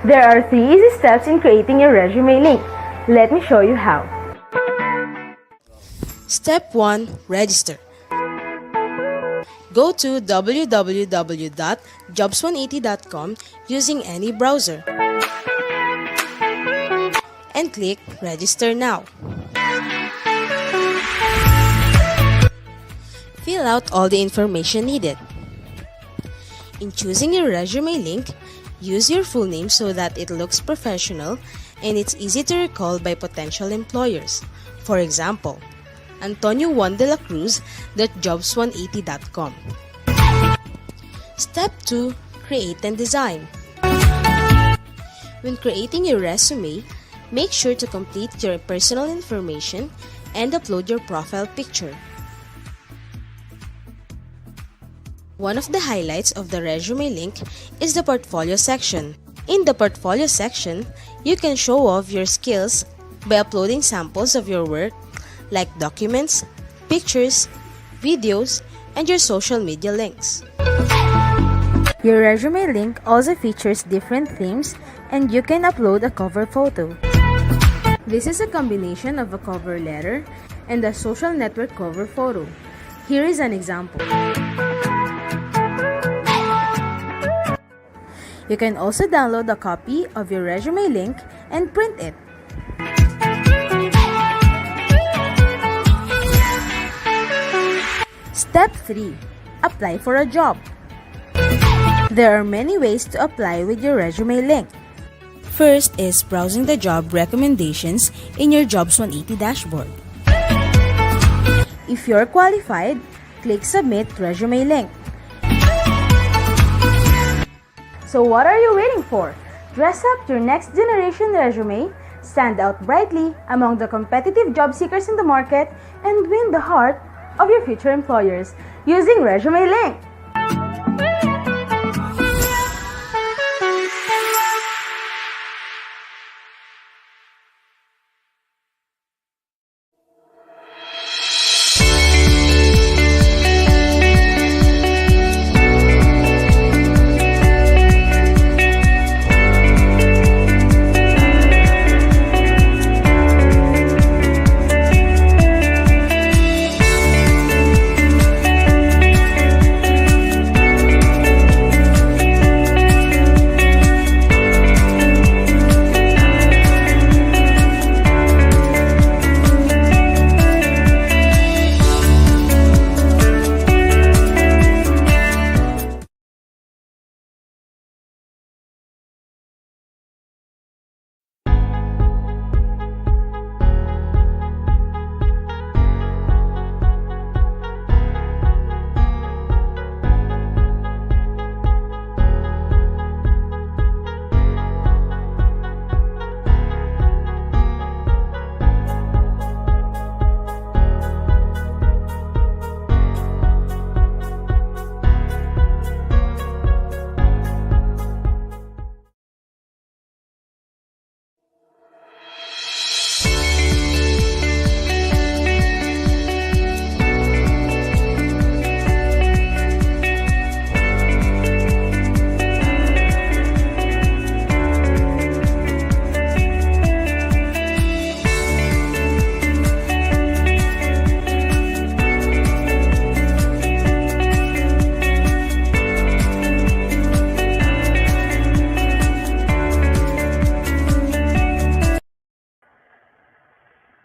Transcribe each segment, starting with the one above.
There are 3 easy steps in creating your resume link. Let me show you how. Step 1. Register. Go to www.jobs180.com using any browser and click Register Now. Fill out all the information needed. In choosing your resume link, use your full name so that it looks professional and it's easy to recall by potential employers. For example, Antonio Juan de la Cruz.jobs180.com. Step 2. Create and design. When creating your resume, make sure to complete your personal information and upload your profile picture. One of the highlights of the resume link is the portfolio section. In the portfolio section, you can show off your skills by uploading samples of your work like documents, pictures, videos, and your social media links. Your resume link also features different themes and you can upload a cover photo. This is a combination of a cover letter and a social network cover photo. Here is an example. You can also download a copy of your resume link and print it. Step 3. Apply for a job. There are many ways to apply with your resume link. First is browsing the job recommendations in your Jobs 180 dashboard. If you're qualified, click Submit Resume Link. So what are you waiting for? Dress up your next generation resume, stand out brightly among the competitive job seekers in the market, and win the heart of your future employers using Resume Link.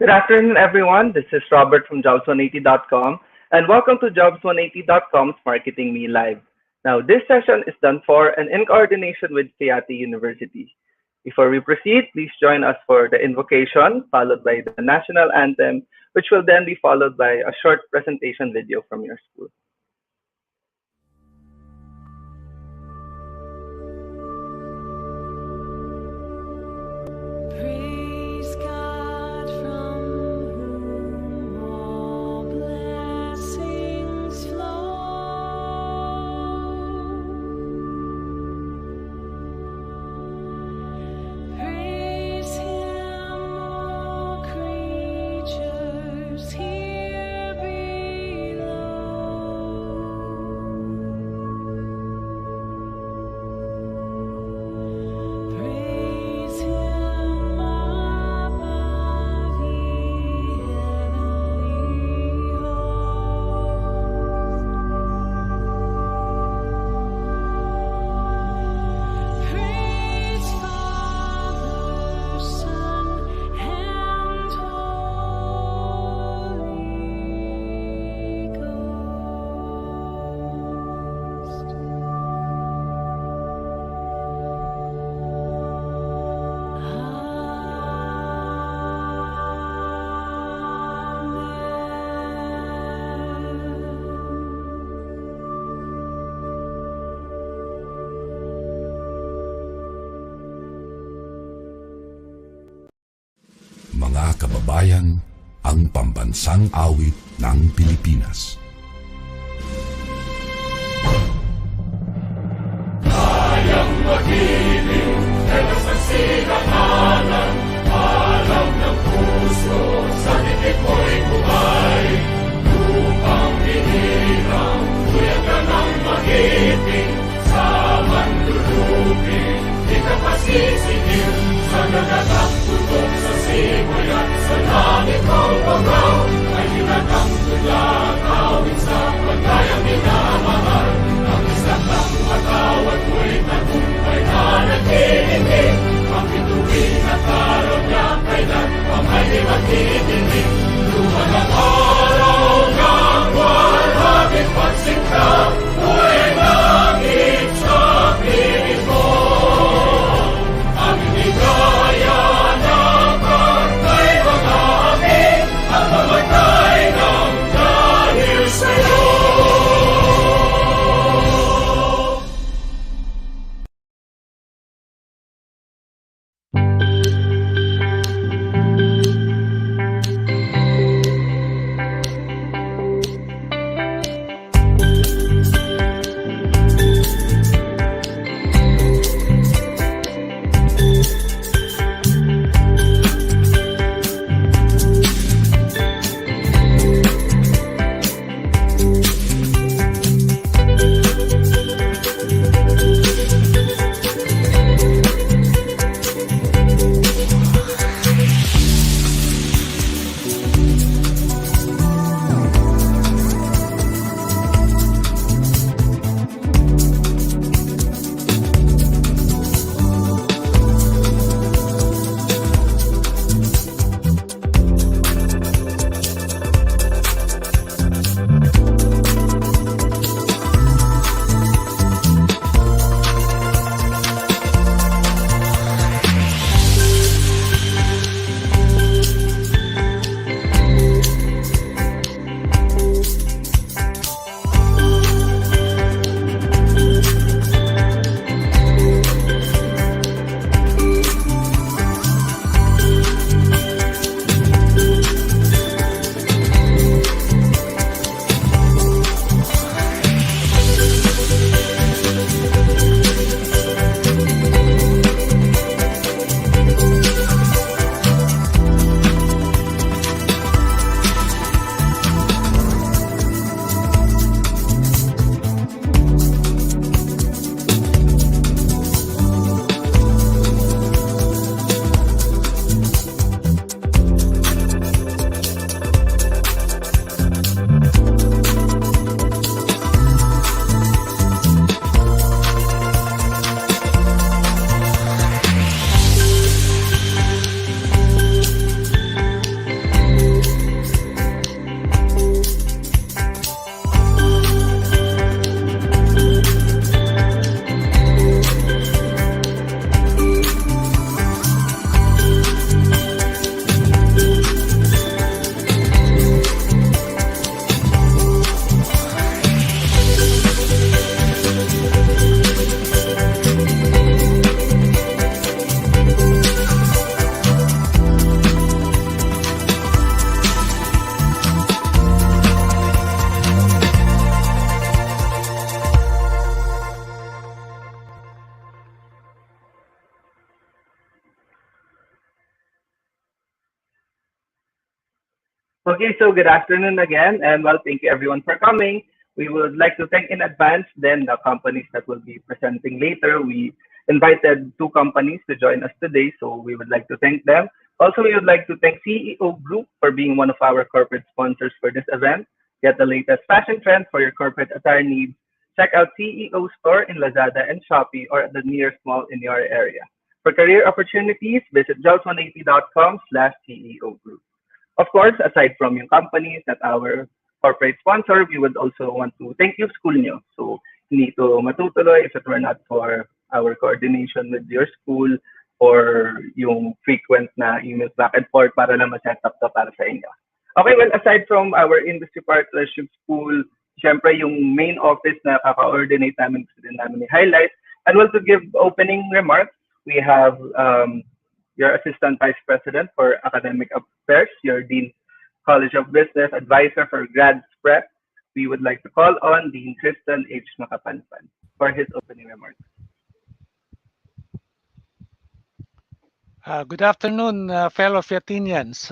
Good afternoon, everyone. This is Robert from Jobs180.com, and welcome to Jobs180.com's Marketing Me Live. Now, this session is done for and in coordination with FEATI University. Before we proceed, please join us for the invocation, followed by the national anthem, which will then be followed by a short presentation video from your school. mga kababayan, ang pambansang awit ng Pilipinas. Kayang magiliw, elas ang silanganan, alam ng puso, sa titik mo'y buhay. Lupang binirang, kuya ka ng magiting, sa manlulupin, di ka pasisigil, sa nagagang tutok sa simoy at sa langit ang bangaw, ay hinatang tulad, awit sa pagkayang minamahal, ang isang ng matawad mo'y tagumpay na nag-iindig, ang bituin at araw niya kailan pang ay di magtitingin. Luman ang araw ng walhagit pagsinta, mo'y langit sa piling mo. Ang inigaya na pagkay mga amin, at mamatay ng dahil sa'yo. Okay, so good afternoon again, and well, thank you everyone for coming. We would like to thank in advance then the companies that will be presenting later. We invited two companies to join us today, so we would like to thank them. Also, we would like to thank CEO Group for being one of our corporate sponsors for this event. Get the latest fashion trends for your corporate attire needs. Check out CEO Store in Lazada and Shopee or at the nearest mall in your area. For career opportunities, visit jobs180.com/CEO Group. Of course, aside from yung companies that our corporate sponsor, we would also want to thank you school nyo. So, hindi to matutuloy if it were not for our coordination with your school or yung frequent na emails back and forth para lang ma-set up to para sa inyo. Okay, well, aside from our industry partnership school, syempre yung main office na kaka-coordinate namin, gusto din namin i-highlight. And well, to give opening remarks, we have your Assistant Vice President for Academic Affairs, your Dean College of Business Advisor for Grads Prep. We would like to call on Dean Tristan H. Makapanpan for his opening remarks. Good afternoon, fellow Fiatinians.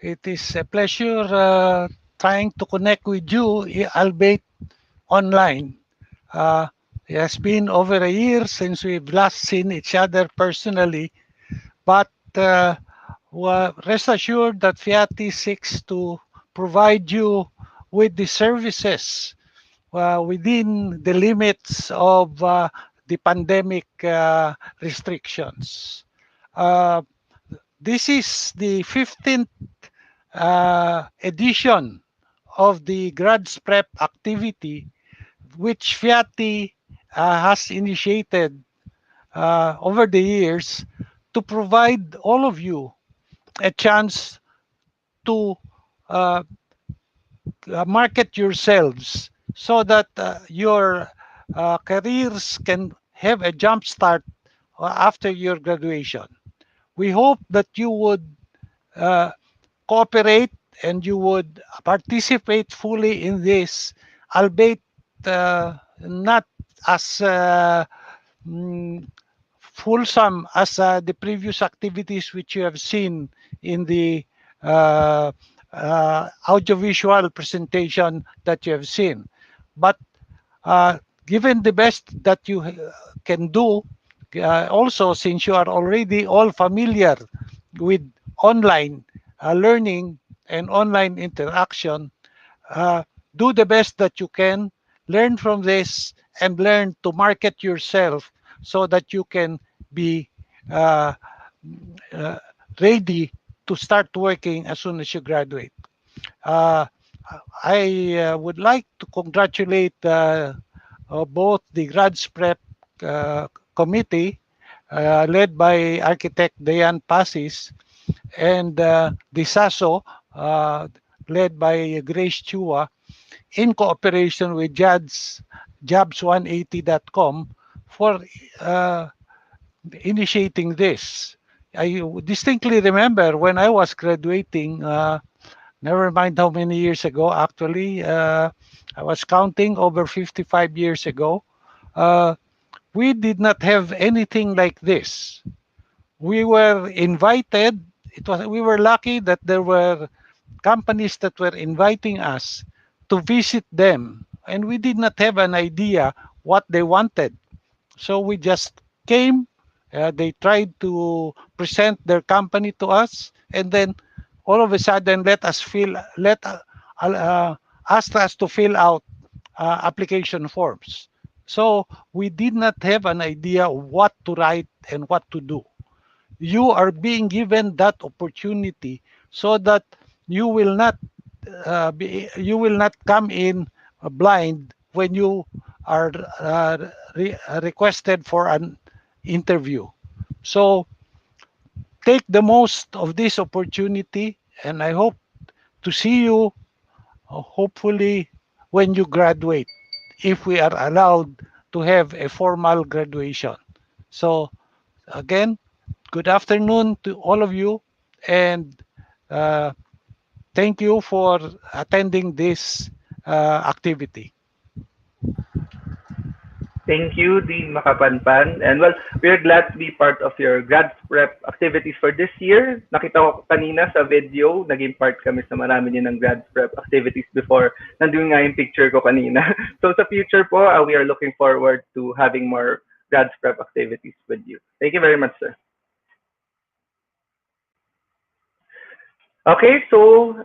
It is a pleasure trying to connect with you, albeit online. It has been over a year since we've last seen each other personally, but rest assured that FEATI seeks to provide you with the services within the limits of the pandemic restrictions. Uh, this is the 15th edition of the Grads Prep activity, which FEATI has initiated over the years to provide all of you a chance to uh, market yourselves so that your careers can have a jump start after your graduation. We hope that you would uh, cooperate and you would participate fully in this, albeit not as mm, fulsome as the previous activities which you have seen in the uh, audiovisual presentation that you have seen. But given the best that you can do, also since you are already all familiar with online learning and online interaction, uh, do the best that you can, learn from this, and learn to market yourself so that you can be uh, uh, ready to start working as soon as you graduate. Uh, I would like to congratulate both the Grads Prep Committee led by Architect Dayan Pasis and the SASO led by Grace Chua in cooperation with jobs180.com for initiating this. I distinctly remember when I was graduating, never mind how many years ago, actually, I was counting over 55 years ago. Uh, we did not have anything like this. We were invited. We were lucky that there were companies that were inviting us to visit them, and we did not have an idea what they wanted. So we just came. They tried to present their company to us, and then all of a sudden asked us to fill out application forms. So we did not have an idea what to write and what to do. You are being given that opportunity so that you will not you will not come in blind when you are requested for an interview. So take the most of this opportunity, and I hope to see you hopefully when you graduate, if we are allowed to have a formal graduation. So again, good afternoon to all of you, and uh, thank you for attending this activity. Thank you, Dean Makapanpan. And well, we're glad to be part of your grads prep activities for this year. Nakita ko kanina sa video, naging part kami sa marami din ng grads prep activities before. Nandun nga yung picture ko kanina. So sa future po, we are looking forward to having more grads prep activities with you. Thank you very much, sir. Okay, so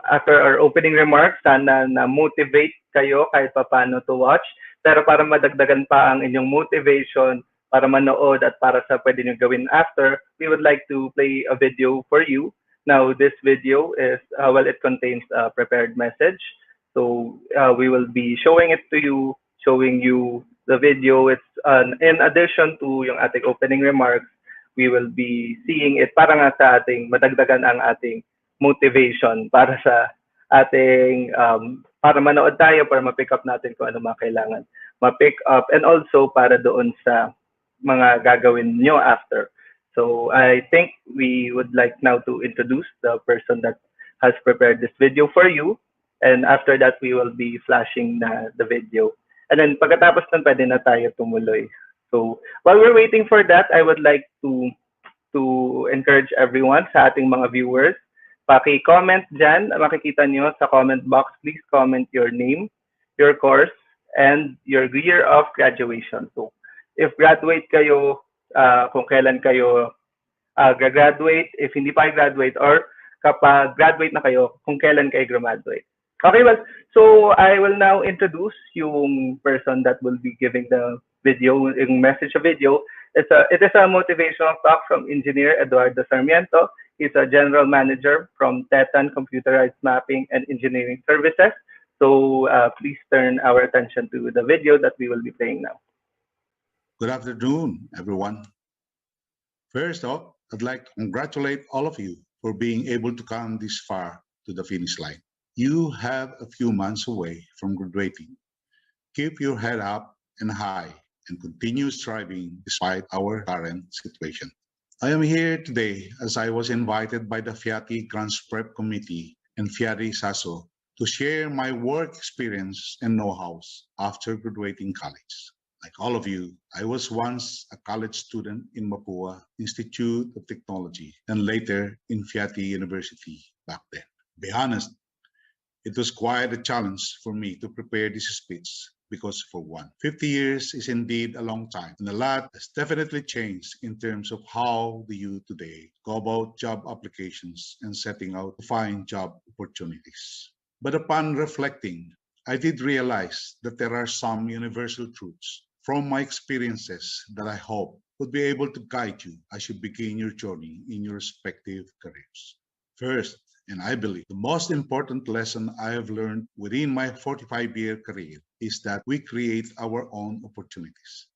after our opening remarks, sana na-motivate kayo kahit paano to watch. Pero para madagdagan pa ang inyong motivation para manood at para sa pwede nyo gawin after, we would like to play a video for you. Now, this video is, well, it contains a prepared message. So we will be showing it to you, showing you the video. It's in addition to yung ating opening remarks, we will be seeing it para nga sa ating madagdagan ang ating motivation para sa ating para manood tayo, para ma-pick up natin kung ano mga kailangan ma-pick up, and also para doon sa mga gagawin nyo after. So I think we would like now to introduce the person that has prepared this video for you. And after that, we will be flashing the video. And then pagkatapos nun, pwede na tayo tumuloy. So while we're waiting for that, I would like to encourage everyone sa ating mga viewers. Paki-comment dyan. Makikita nyo sa comment box. Please comment your name, your course, and your year of graduation. So if graduate kayo, kung kailan kayo graduate, if hindi pa kayo graduate, or kapag graduate na kayo, kung kailan kayo graduate. Okay, well, so I will now introduce yung person that will be giving the video, yung message of video. It is a motivational talk from Engineer Eduardo Sarmiento. He's a general manager from Tetan Computerized Mapping and Engineering Services. So please turn our attention to the video that we will be playing now. Good afternoon, everyone. First off, I'd like to congratulate all of you for being able to come this far to the finish line. You have a few months away from graduating. Keep your head up and high and continue striving despite our current situation. I am here today as I was invited by the FEATI Grants Prep Committee and FEATI SASO to share my work experience and know-hows after graduating college. Like all of you, I was once a college student in Mapua Institute of Technology and later in FEATI University back then. To be honest, it was quite a challenge for me to prepare this speech because for one, 50 years is indeed a long time and a lot has definitely changed in terms of how the youth today go about job applications and setting out to find job opportunities. But upon reflecting, I did realize that there are some universal truths from my experiences that I hope would be able to guide you as you begin your journey in your respective careers. First, and I believe the most important lesson I have learned within my 45-year career is that we create our own opportunities.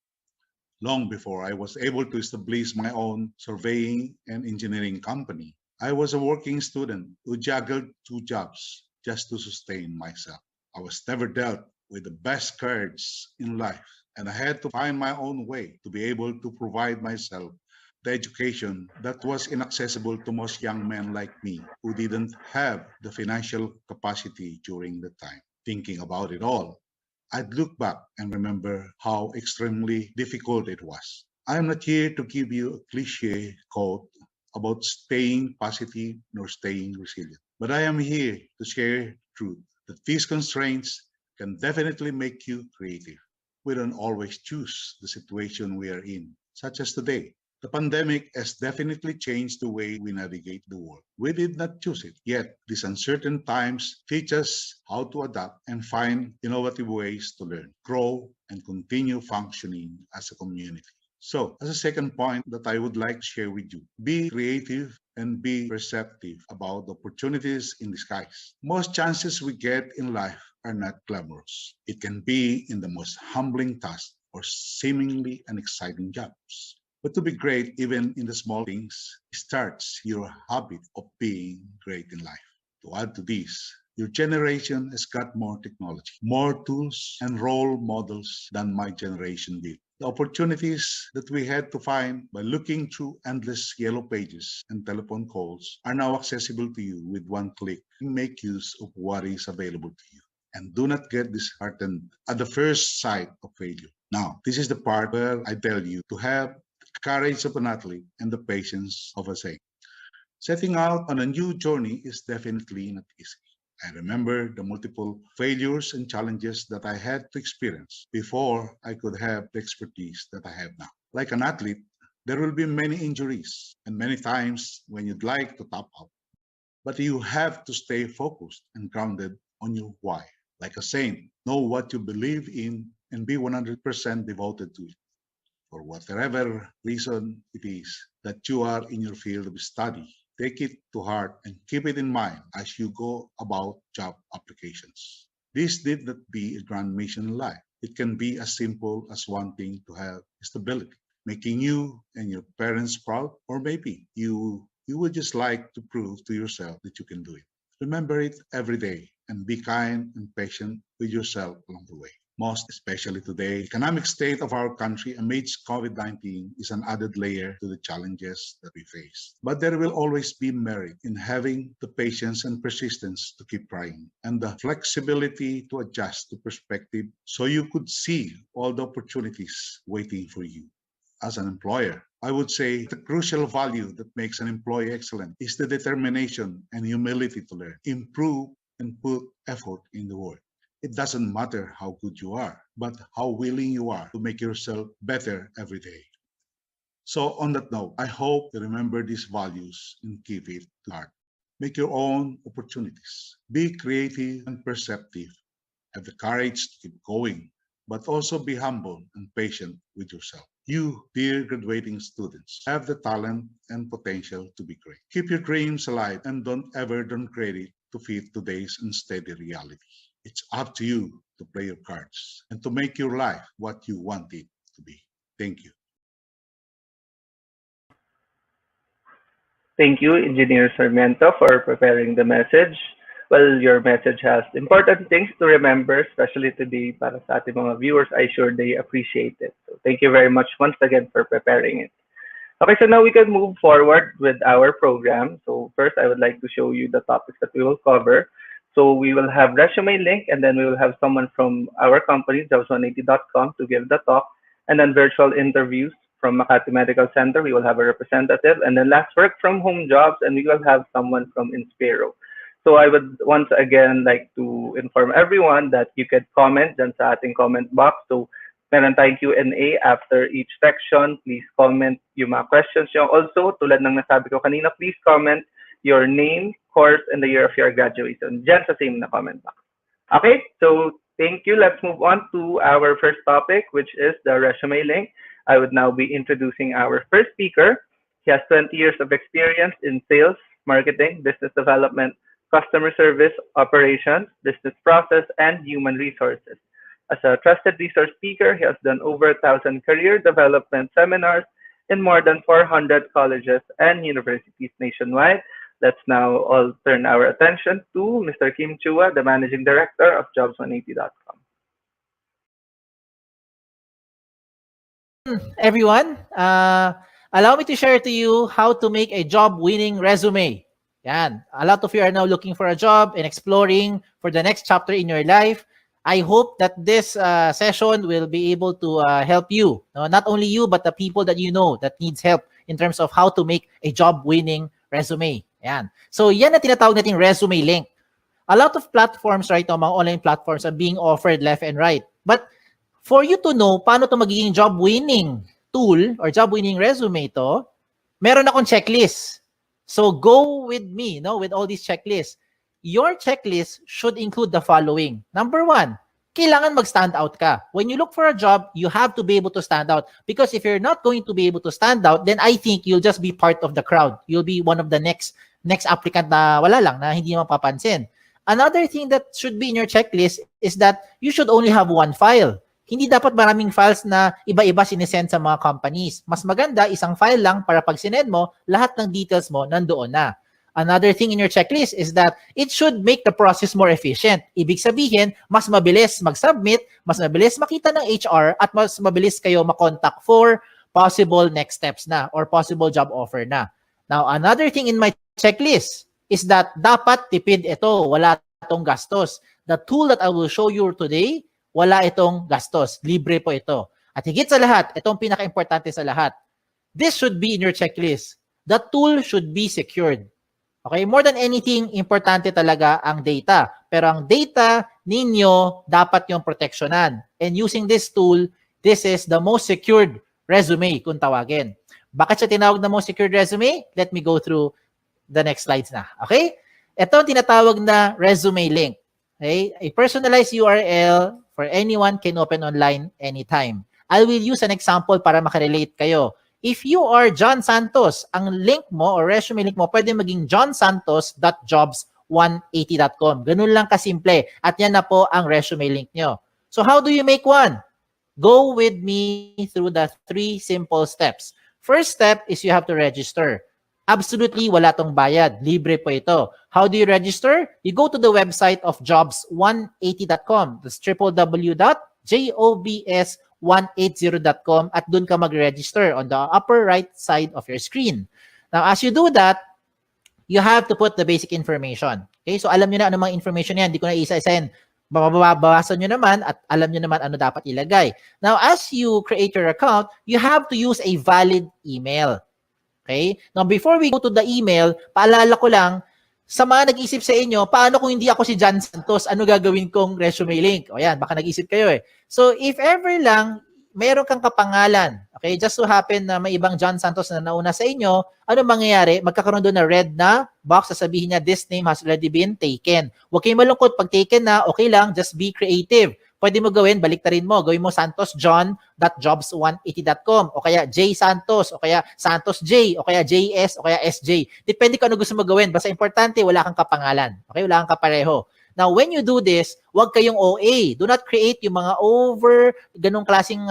Long before I was able to establish my own surveying and engineering company, I was a working student who juggled two jobs just to sustain myself. I was never dealt with the best cards in life, and I had to find my own way to be able to provide myself the education that was inaccessible to most young men like me who didn't have the financial capacity during the time. Thinking about it all, I'd look back and remember how extremely difficult it was. I am not here to give you a cliche quote about staying positive nor staying resilient, but I am here to share truth that these constraints can definitely make you creative. We don't always choose the situation we are in, such as today. The pandemic has definitely changed the way we navigate the world. We did not choose it, yet these uncertain times teach us how to adapt and find innovative ways to learn, grow, and continue functioning as a community. So, as a second point that I would like to share with you, be creative and be perceptive about the opportunities in disguise. Most chances we get in life are not glamorous. It can be in the most humbling tasks or seemingly unexciting jobs. But to be great, even in the small things, starts your habit of being great in life. To add to this, your generation has got more technology, more tools, and role models than my generation did. The opportunities that we had to find by looking through endless yellow pages and telephone calls are now accessible to you with one click. Make use of what is available to you. And do not get disheartened at the first sight of failure. Now, this is the part where I tell you to have the courage of an athlete and the patience of a saint. Setting out on a new journey is definitely not easy. I remember the multiple failures and challenges that I had to experience before I could have the expertise that I have now. Like an athlete, there will be many injuries and many times when you'd like to top out. But you have to stay focused and grounded on your why. Like a saint, know what you believe in and be 100% devoted to it. For whatever reason it is that you are in your field of study, take it to heart and keep it in mind as you go about job applications. This need not be a grand mission in life. It can be as simple as wanting to have stability, making you and your parents proud, or maybe you would just like to prove to yourself that you can do it. Remember it every day and be kind and patient with yourself along the way. Most especially today, the economic state of our country amidst COVID-19 is an added layer to the challenges that we face. But there will always be merit in having the patience and persistence to keep trying, and the flexibility to adjust to perspective so you could see all the opportunities waiting for you. As an employer, I would say the crucial value that makes an employee excellent is the determination and humility to learn, improve, and put effort in the work. It doesn't matter how good you are, but how willing you are to make yourself better every day. So on that note, I hope you remember these values and keep it to heart. Make your own opportunities. Be creative and perceptive. Have the courage to keep going, but also be humble and patient with yourself. You, dear graduating students, have the talent and potential to be great. Keep your dreams alive and don't ever downgrade it to fit today's unsteady reality. It's up to you to play your cards and to make your life what you want it to be. Thank you. Thank you, Engineer Sarmiento, for preparing the message. Well, your message has important things to remember, especially today para sa ating mga viewers. I sure they appreciate it. So thank you very much once again for preparing it. Okay, so now we can move forward with our program. So first, I would like to show you the topics that we will cover. So we will have ResumeLink, and then we will have someone from our company, jobs180.com, to give the talk, and then virtual interviews from Makati Medical Center. We will have a representative, and then last work from home jobs, and we will have someone from Inspiro. So I would once again like to inform everyone that you can comment dyan sa ating comment box. So meron tayong Q&A after each section. Please comment yung mga questions nyo. Also, tulad ng nasabi ko kanina, please comment your name, course, and the year of your graduation dyan sa same na comment box. Okay, so thank you. Let's move on to our first topic, which is the ResumeLink. I would now be introducing our first speaker. He has 20 years of experience in sales, marketing, business development, customer service, operations, business process, and human resources. As a trusted resource speaker, he has done over 1,000 career development seminars in more than 400 colleges and universities nationwide. Let's now all turn our attention to Mr. Kim Chua, the Managing Director of Jobs180.com. Everyone, allow me to share to you how to make a job-winning resume. Yan. A lot of you are now looking for a job and exploring for the next chapter in your life. I hope that this session will be able to help you. Not only you, but the people that you know that needs help in terms of how to make a job-winning resume. Yan. So yan na tinatawag natin ResumeLink. A lot of platforms right now, mga online platforms are being offered left and right. But for you to know paano to magiging job-winning tool or job-winning resume to, meron akong checklist. So go with me, with all these checklists. Your checklist should include the following. Number 1, kailangan mag-stand out ka. When you look for a job, you have to be able to stand out. Because if you're not going to be able to stand out, then I think you'll just be part of the crowd. You'll be one of the next applicant na wala lang, na hindi mapapansin. Another thing that should be in your checklist is that you should only have one file. Hindi dapat maraming files na iba-iba sinesend sa mga companies. Mas maganda, isang file lang para pag sinend mo, lahat ng details mo nandoon na. Another thing in your checklist is that it should make the process more efficient. Ibig sabihin, mas mabilis mag-submit, mas mabilis makita ng HR, at mas mabilis kayo makontak for possible next steps na or possible job offer na. Now, another thing in my checklist is that dapat tipid ito, wala itong gastos. The tool that I will show you today, wala itong gastos. Libre po ito. At higit sa lahat, itong pinaka-importante sa lahat, this should be in your checklist. The tool should be secured. Okay? More than anything, importante talaga ang data. Pero ang data ninyo, dapat yung proteksyonan. And using this tool, this is the most secured resume kung tawagin. Bakit siya tinawag na most secured resume? Let me go through the next slides na. Okay? Ito ang tinatawag na ResumeLink. Okay? A personalized URL for anyone can open online anytime. I will use an example para makarelate kayo. If you are John Santos, ang link mo or resume link mo pwede maging johnsantos.jobs180.com. Ganun lang kasimple. At yan na po ang resume link nyo. So how do you make one? Go with me through the 3 simple steps. First step is you have to register. Absolutely, wala tong bayad. Libre po ito. How do you register? You go to the website of jobs180.com. That's www.jobs180.com. jobs180.com at dun ka mag-register on the upper right side of your screen. Now, as you do that, you have to put the basic information. Okay? So, alam nyo na ano mga information yan. Hindi ko na isa-isahin. Babawasan nyo naman at alam nyo naman ano dapat ilagay. Now, as you create your account, you have to use a valid email. Okay? Now, before we go to the email, paalala ko lang, sa mga nag-isip sa inyo, paano kung hindi ako si John Santos, ano gagawin kong resume link? O yan, baka nag-isip kayo eh. So, if ever lang, meron kang kapangalan, okay, just so happen na may ibang John Santos na nauna sa inyo, ano mangyayari? Magkakaroon doon na red na box, sasabihin niya, this name has already been taken. Huwag kayong malungkot, pag taken na, okay lang, just be creative. Pwede mo gawin, baliktarin mo. Gawin mo santosjohn.jobs180.com o kaya J Santos o kaya Santos J o kaya JS o kaya SJ. Depende kung ano gusto mo gawin. Basta importante, wala kang kapangalan. Okay? Wala kang kapareho. Now, when you do this, huwag kayong OA. Do not create yung mga ganong klaseng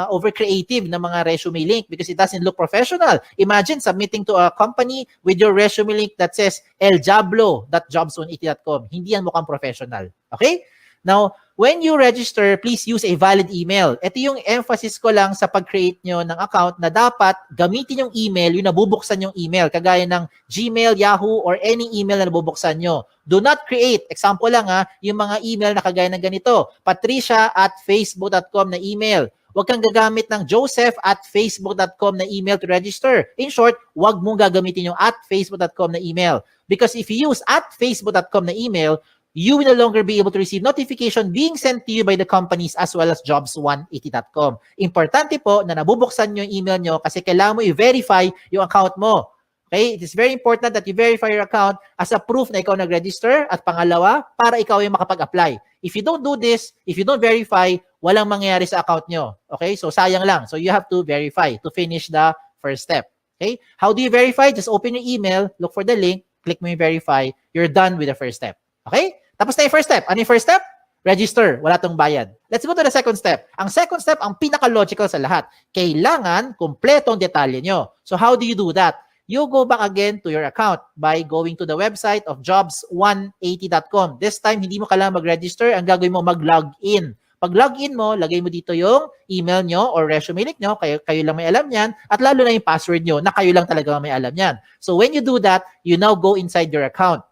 over creative na mga resume link because it doesn't look professional. Imagine submitting to a company with your resume link that says eljablo.jobs180.com. Hindi yan mukhang professional. Okay? Now, when you register, please use a valid email. Ito yung emphasis ko lang sa pag-create nyo ng account na dapat gamitin yung email, yung nabubuksan yung email, kagaya ng Gmail, Yahoo, or any email na nabubuksan nyo. Do not create, example lang yung mga email na kagaya ng ganito, patricia@facebook.com na email. Huwag kang gagamit ng joseph@facebook.com na email to register. In short, huwag mong gagamitin yung @facebook.com na email. Because if you use @facebook.com na email, you will no longer be able to receive notification being sent to you by the companies as well as jobs180.com. Importante po na nabubuksan nyo yung email nyo kasi kailangan mo i-verify yung account mo. Okay? It is very important that you verify your account as a proof na ikaw nag-register at pangalawa, para ikaw yung makapag-apply. If you don't do this, if you don't verify, walang mangyayari sa account nyo. Okay? So sayang lang. So you have to verify to finish the first step. Okay? How do you verify? Just open your email, look for the link, click mo yung verify, you're done with the first step. Okay? Tapos na yung first step. Ano yung first step? Register. Wala tong bayad. Let's go to the second step. Ang second step, ang pinaka-logical sa lahat. Kailangan kumpletong detalye nyo. So how do you do that? You go back again to your account by going to the website of jobs180.com. This time, hindi mo kailangan mag-register. Ang gagawin mo, mag-login. Pag login mo, lagay mo dito yung email nyo or resume link nyo. Kayo lang may alam yan. At lalo na yung password nyo na kayo lang talaga may alam yan. So when you do that, you now go inside your account.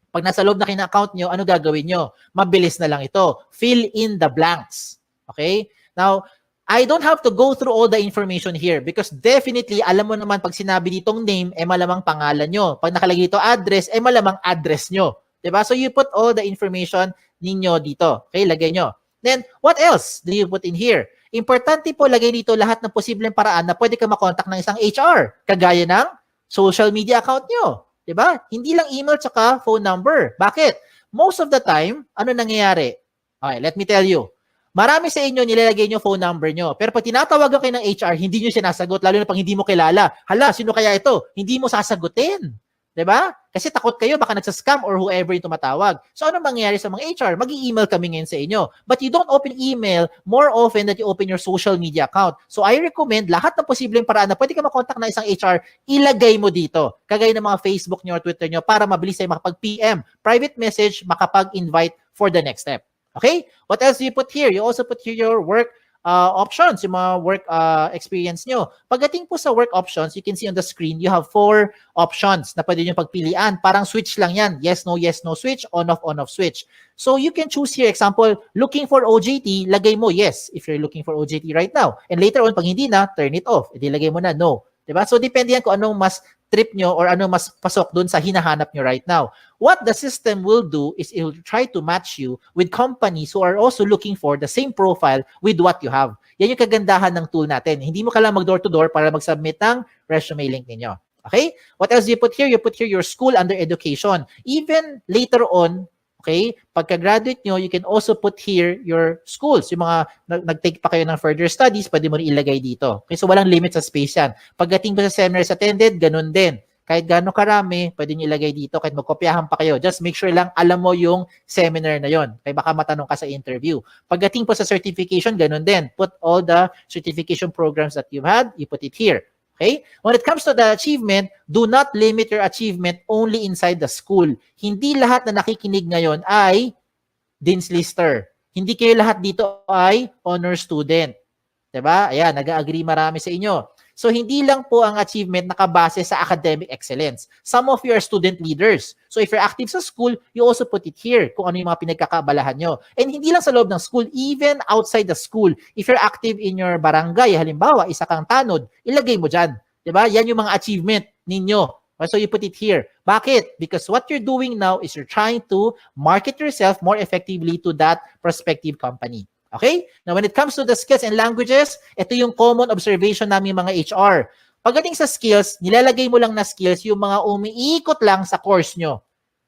Pag nasa loob na kayo ng account nyo, ano gagawin nyo? Mabilis na lang ito. Fill in the blanks. Okay? Now, I don't have to go through all the information here because definitely, alam mo naman pag sinabi ditong name, malamang pangalan nyo. Pag nakalagay dito address, malamang address nyo. Diba? So, you put all the information ninyo dito. Okay? Lagay nyo. Then, what else do you put in here? Importante po, lagay dito lahat ng posibleng paraan na pwede ka makontak ng isang HR. Kagaya ng social media account nyo. Diba? Hindi lang email tsaka phone number. Bakit? Most of the time, ano nangyayari? Okay, let me tell you. Marami sa inyo nilalagay nyo phone number nyo. Pero pag tinatawagan kayo ng HR, hindi nyo sinasagot. Lalo na pag hindi mo kilala. Hala, sino kaya ito? Hindi mo sasagutin. Diba? Kasi takot kayo, baka nagsascam or whoever yung tumatawag. So ano mangyayari sa mga HR? Mag-i-email kami ngayon sa inyo. But you don't open email more often than you open your social media account. So I recommend lahat ng posibleng paraan na pwede ka makontak na isang HR, ilagay mo dito. Kagaya ng mga Facebook nyo or Twitter nyo para mabilis tayo makapag-PM. Private message, makapag-invite for the next step. Okay? What else do you put here? You also put here your work options, yung mga work experience nyo. Pagdating po sa work options, you can see on the screen, you have 4 options na pwede nyo pagpilian. Parang switch lang yan. Yes, no switch, on, off switch. So you can choose here, example, looking for OJT, lagay mo yes, if you're looking for OJT right now. And later on, pag hindi na, turn it off. Edi lagay mo na no. Diba? So depende yan kung anong mas trip nyo or ano mas pasok dun sa hinahanap nyo right now. What the system will do is it will try to match you with companies who are also looking for the same profile with what you have. Yan yung kagandahan ng tool natin. Hindi mo kailangan mag door-to-door para mag-submit ng resume link ninyo. Okay? What else do you put here? You put here your school under education. Even later on, okay, pagka-graduate nyo, you can also put here your schools. Yung mga nag-take pa kayo ng further studies, pwede mo rin ilagay dito. Okay, so walang limit sa space yan. Pagdating mo sa seminars attended, ganun din. Kahit gaano karami, pwede nyo ilagay dito. Kahit magkopyahan pa kayo. Just make sure lang alam mo yung seminar na yon. Kaya baka matanong ka sa interview. Pagdating po sa certification, ganun din. Put all the certification programs that you've had, you put it here. Okay? When it comes to the achievement, do not limit your achievement only inside the school. Hindi lahat na nakikinig ngayon ay Dean's Lister. Hindi kayo lahat dito ay honor student. Diba? Ayan, nag-agree marami sa inyo. So, hindi lang po ang achievement nakabase sa academic excellence. Some of you are student leaders. So, if you're active sa school, you also put it here kung ano yung mga pinagkakaabalahan nyo. And hindi lang sa loob ng school, even outside the school. If you're active in your barangay, halimbawa, isa kang tanod, ilagay mo dyan. Diba? Yan yung mga achievement ninyo. So, you put it here. Bakit? Because what you're doing now is you're trying to market yourself more effectively to that prospective company. Okay? Now, when it comes to the skills and languages, ito yung common observation namin mga HR. Pagdating sa skills, nilalagay mo lang na skills yung mga umiikot lang sa course nyo.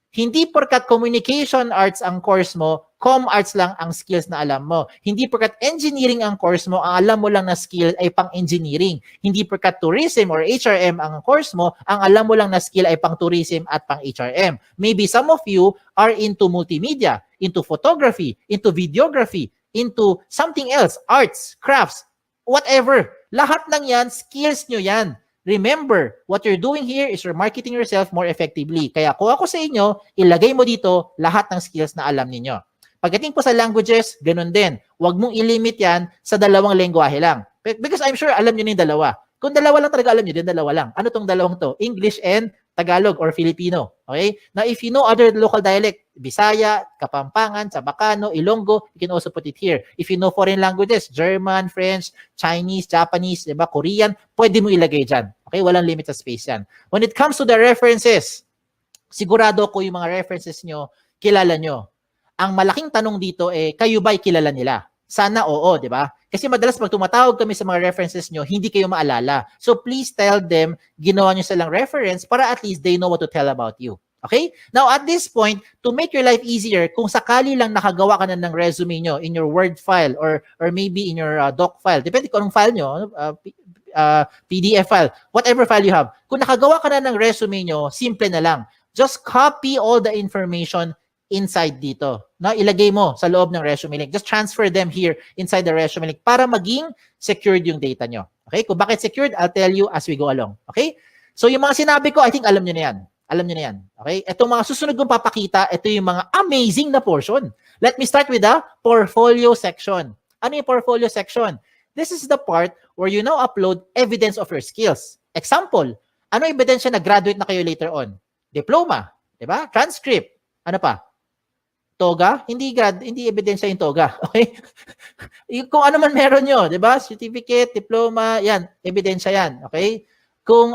Hindi porkat communication arts ang course mo, com arts lang ang skills na alam mo. Hindi porkat engineering ang course mo, ang alam mo lang na skill ay pang-engineering. Hindi porkat tourism or HRM ang course mo, ang alam mo lang na skill ay pang-tourism at pang-HRM. Maybe some of you are into multimedia, into photography, into videography, into something else, arts, crafts, whatever. Lahat ng yan, skills nyo yan. Remember, what you're doing here is you're marketing yourself more effectively. Kaya kung ako sa inyo, ilagay mo dito lahat ng skills na alam ninyo. Pagdating po sa languages, ganun din. Huwag mong ilimit yan sa dalawang lengguwahe lang. Because I'm sure alam nyo na yung dalawa. Kung dalawa lang talaga alam nyo, din dalawa lang. Ano tong dalawang to? English and Tagalog or Filipino. Okay? Now, if you know other local dialect, Bisaya, Kapampangan, Sabacano, Ilonggo, you can also put it here. If you know foreign languages, German, French, Chinese, Japanese, diba, Korean, pwede mo ilagay dyan. Okay? Walang limit sa space yan. When it comes to the references, sigurado ko yung mga references nyo, kilala nyo. Ang malaking tanong dito kayo ba'y kilala nila? Sana oo, di ba? Kasi madalas pag tumatawag kami sa mga references nyo, hindi kayo maalala. So please tell them, ginawa nyo silang reference para at least they know what to tell about you. Okay? Now at this point, to make your life easier, kung sakali lang nakagawa ka na ng resume nyo in your Word file or maybe in your doc file, depende kung anong file nyo, PDF file, whatever file you have. Kung nakagawa ka na ng resume nyo, simple na lang. Just copy all the information inside dito. No, ilagay mo sa loob ng ResumeLink. Just transfer them here inside the ResumeLink para maging secured yung data nyo. Okay? Kung bakit secured, I'll tell you as we go along. Okay? So yung mga sinabi ko, I think alam nyo na yan. Alam nyo na yan. Okay? Itong mga susunod kong papakita, ito yung mga amazing na portion. Let me start with the portfolio section. Ano yung portfolio section? This is the part where you now upload evidence of your skills. Example, ano ebidensya na graduate na kayo later on? Diploma, di ba? Transcript. Ano pa? Toga, hindi ebidensya yung toga. Okay? Kung ano man meron nyo, 'di ba? Certificate, diploma, 'yan, ebidensya 'yan, okay? Kung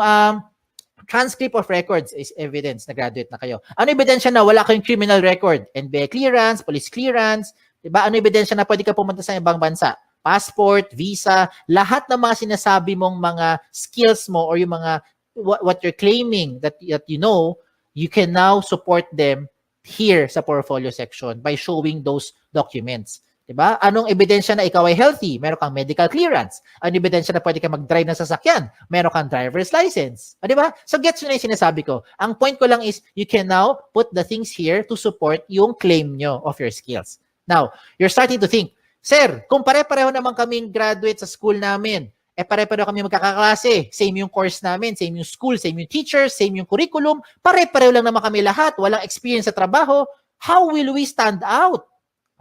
transcript of records is evidence na graduate na kayo. Ano ebidensya na wala kayong criminal record? NBA clearance, police clearance, 'di ba? Ano ebidensya na pwede ka pumunta sa ibang bansa? Passport, visa, lahat ng mga sinasabi mong mga skills mo or yung mga what you're claiming that you know, you can now support them here sa portfolio section by showing those documents. Diba? Anong ebidensya na ikaw ay healthy? Meron kang medical clearance. Anong ebidensya na pwede ka mag-drive ng sasakyan? Meron kang driver's license. Diba? So gets nyo na yung sinasabi ko. Ang point ko lang is you can now put the things here to support yung claim nyo of your skills. Now, you're starting to think, Sir, kung pare-pareho naman kaming graduate sa school namin, pare-pareho kami magkakaklase, same yung course namin, same yung school, same yung teachers, same yung curriculum, pare-pareho lang naman kami lahat, walang experience sa trabaho, how will we stand out?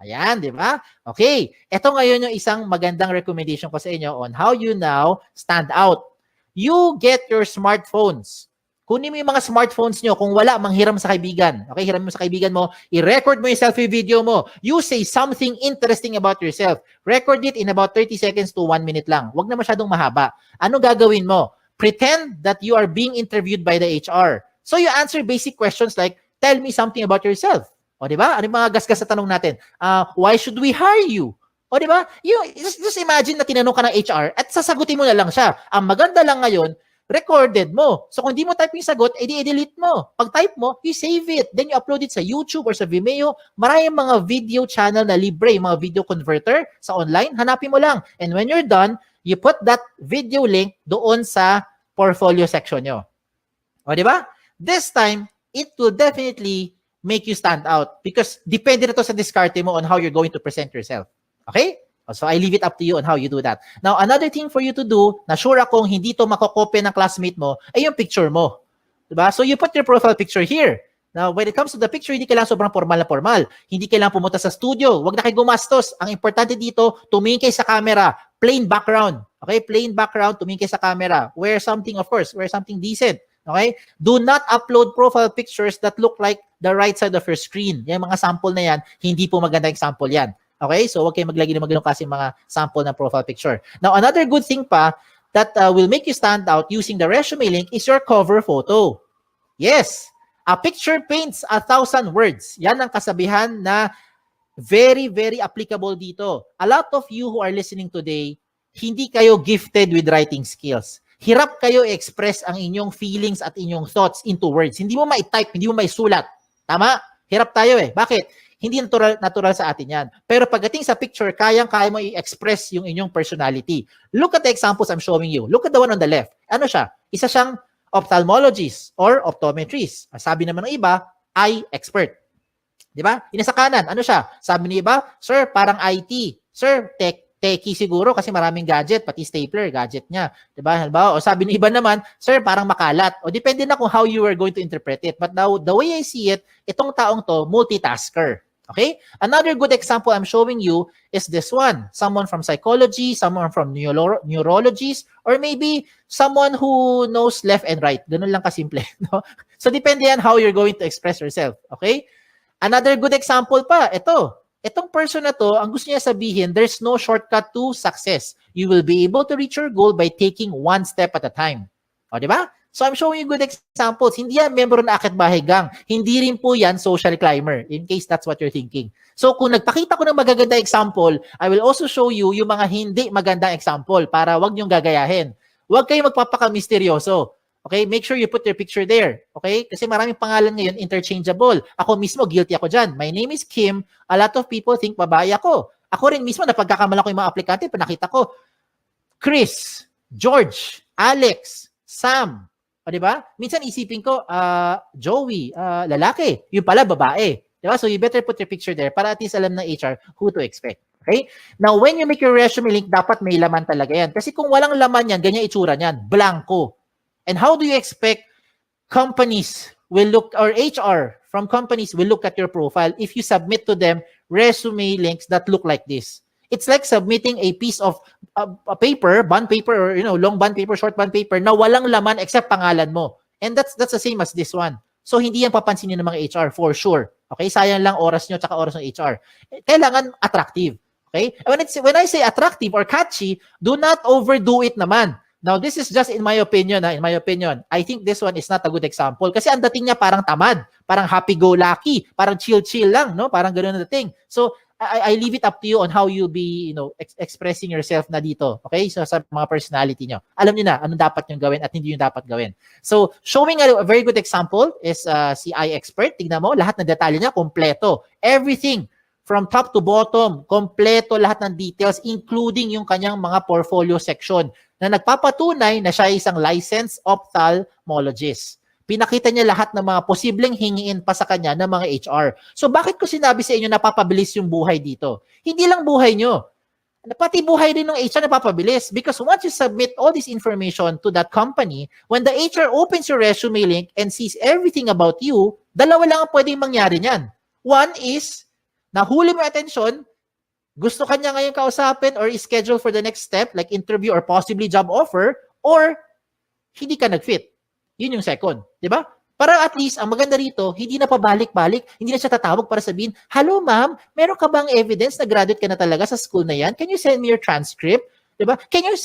Ayan, di ba? Okay, ito ngayon yung isang magandang recommendation ko sa inyo on how you now stand out. You get your smartphones. Kunin mo yung mga smartphones nyo. Kung wala, manghiram sa kaibigan. Okay, hiram mo sa kaibigan mo. I-record mo yung selfie video mo. You say something interesting about yourself. Record it in about 30 seconds to 1 minute lang. Huwag na masyadong mahaba. Ano gagawin mo? Pretend that you are being interviewed by the HR. So you answer basic questions like, tell me something about yourself. O, di ba? Ano yung mga gasgas sa tanong natin? Why should we hire you? O, di ba? Just imagine na tinanong ka ng HR at sasagutin mo na lang siya. Ang maganda lang ngayon, recorded mo. So kung di mo type yung sagot, i-delete mo. Pag type mo, you save it. Then you upload it sa YouTube or sa Vimeo. Maraming mga video channel na libre, yung mga video converter sa online. Hanapin mo lang. And when you're done, you put that video link doon sa portfolio section nyo. O, di ba? This time, it will definitely make you stand out because depende na to sa diskarte mo on how you're going to present yourself. Okay? So I leave it up to you on how you do that. Now, another thing for you to do, na sure akong hindi to makokopya ng classmate mo, ay yung picture mo. Diba? So you put your profile picture here. Now, when it comes to the picture, hindi kailangan sobrang formal na formal. Hindi kailangan pumunta sa studio. Huwag na kayo gumastos. Ang importante dito, tumingin kayo sa camera. Plain background. Okay? Plain background, tumingin kayo sa camera. Wear something, of course. Wear something decent. Okay? Do not upload profile pictures that look like the right side of your screen. Yung mga sample na yan, hindi po maganda example yan. Okay? So, huwag kayo maglagay ng magandang kasi mga sample na profile picture. Now, another good thing pa that will make you stand out using the resume link is your cover photo. Yes! A picture paints 1,000 words. Yan ang kasabihan na very, very applicable dito. A lot of you who are listening today, hindi kayo gifted with writing skills. Hirap kayo i-express ang inyong feelings at inyong thoughts into words. Hindi mo ma-type, hindi mo ma-sulat. Tama? Hirap tayo eh. Bakit? Hindi natural sa atin yan. Pero pagdating sa picture, kaya mo i-express yung inyong personality. Look at the examples I'm showing you. Look at the one on the left. Ano siya? Isa siyang ophthalmologist or optometrist. Sabi naman ng iba, eye expert. Di ba? Yung sa kanan, ano siya? Sabi ng iba, sir, parang IT. Sir, techie siguro kasi maraming gadget, pati stapler, gadget niya. Di ba? O sabi ng iba naman, sir, parang makalat. O depende na kung how you are going to interpret it. But now, the way I see it, itong taong to, multitasker. Okay? Another good example I'm showing you is this one. Someone from psychology, someone from neurologist, or maybe someone who knows left and right. Ganun lang kasimple. No? So, depende yan how you're going to express yourself. Okay? Another good example pa, ito. Itong person na to, ang gusto niya sabihin, there's no shortcut to success. You will be able to reach your goal by taking one step at a time. O, di ba? So, I'm showing you good examples. Hindi yan member na Akit Bahay Gang. Hindi rin po yan social climber, in case that's what you're thinking. So, kung nagpakita ko ng magaganda example, I will also show you yung mga hindi magandang example para wag niyong gagayahin. Huwag kayo magpapaka-misteryoso. Okay? Make sure you put your picture there. Okay? Kasi maraming pangalan ngayon interchangeable. Ako mismo, guilty ako dyan. My name is Kim. A lot of people think babae ako. Ako rin mismo, napagkakamala ko yung mga aplikante, panakita ko, Chris, George, Alex, Sam. O, diba? Minsan isipin ko, Joey, lalaki. Yung pala, babae. Diba? So, you better put your picture there para at least alam ng HR who to expect. Okay? Now, when you make your resume link, dapat may laman talaga yan. Kasi kung walang laman yan, ganyan itsura niyan. Blanco. And how do you expect companies will look, or HR from companies will look at your profile if you submit to them resume links that look like this? It's like submitting a piece of a paper, bond paper, or long bond paper, short bond paper na walang laman except pangalan mo. And that's the same as this one. So hindi yan papansinin ng mga HR for sure. Okay? Sayang lang oras nyo tsaka oras ng HR. Kailangan attractive. Okay? When I say attractive or catchy, do not overdo it naman. Now, this is just in my opinion. In my opinion, I think this one is not a good example. Kasi ang dating niya parang tamad, parang happy-go-lucky, parang chill-chill lang, no? Parang gano'n na dating. So, I leave it up to you on how you'll be, expressing yourself na dito. Okay? So, sa mga personality nyo. Alam niyo na anong dapat nyo gawin at hindi nyo dapat gawin. So, showing a very good example is si iExpert. Tignan mo, lahat ng detalye niya, kompleto. Everything from top to bottom, kompleto lahat ng details, including yung kanyang mga portfolio section na nagpapatunay na siya ay isang licensed ophthalmologist. Pinakita niya lahat ng mga posibleng hingiin pa sa kanya ng mga HR. So bakit ko sinabi sa inyo napapabilis yung buhay dito? Hindi lang buhay nyo. Pati buhay din ng HR napapabilis. Because once you submit all this information to that company, when the HR opens your resume link and sees everything about you, dalawa lang ang pwedeng mangyari niyan. One is, nahuli mo attention, gusto kanya ngayon kausapin or schedule for the next step, like interview or possibly job offer, or hindi ka nag-fit. Yun yung second. Di ba? Para at least, ang maganda rito, hindi na pabalik-balik, hindi na siya tatawag para sabihin, hello ma'am, meron ka bang evidence na graduate ka na talaga sa school na yan? Can you send me your transcript? Diba? Can you